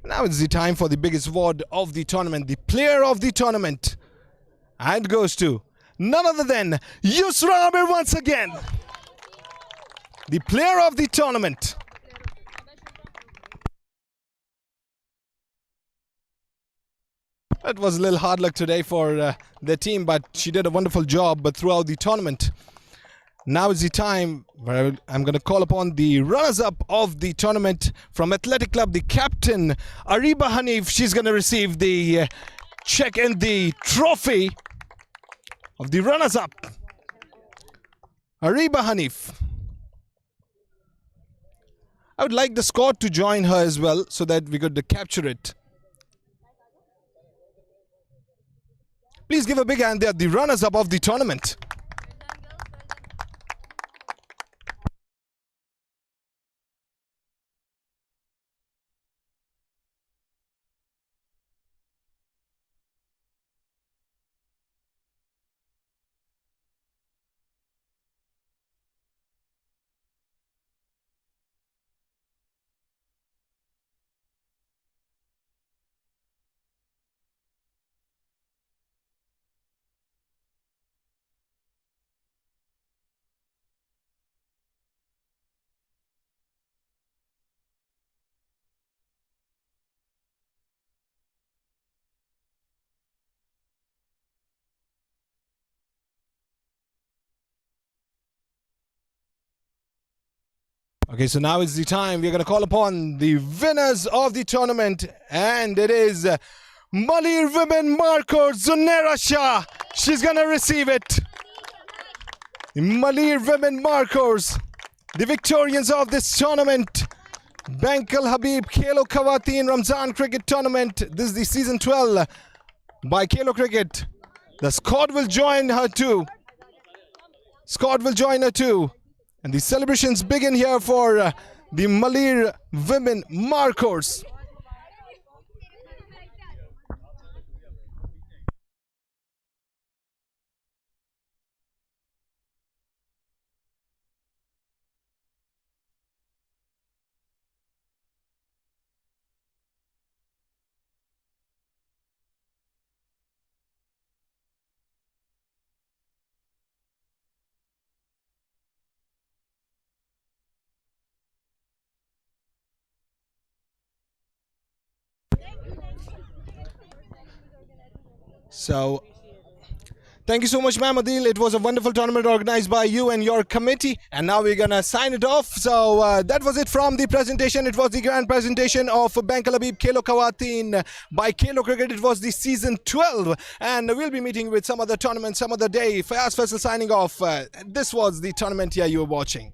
Now it's the time for the biggest award of the tournament, the player of the tournament. And it goes to none other than Yusra Amir once again. The player of the tournament. It was a little hard luck today for the team, but she did a wonderful job throughout the tournament. Now is the time where I'm going to call upon the runners-up of the tournament from Athletic Club, the captain, Ariba Hanif. She's going to receive the check and the trophy of the runners-up. Ariba Hanif. I would like the squad to join her as well so that we could capture it. Please give a big hand there, the runners-up of the tournament. Okay, so now is the time we're going to call upon the winners of the tournament, and it is Malir women Marur Zunera Shah. She's going to receive it. The Malir women Marurs, the victorians of this tournament. Bankal Habib Khelokhawateen Ramzan Cricket Tournament. This is the season 12 by Khelo Cricket. The squad will join her too. And the celebrations begin here for the Malir women Marurs. So, thank you so much, ma'am Adil. It was a wonderful tournament organized by you and your committee. And now we're going to sign it off. So, that was it from the presentation. It was the grand presentation of Bankal Habib Khelokhawateen by Khelo Cricket. It was the season 12. And we'll be meeting with some other tournament some other day. Fayaz Faisal signing off. This was the tournament here you were watching.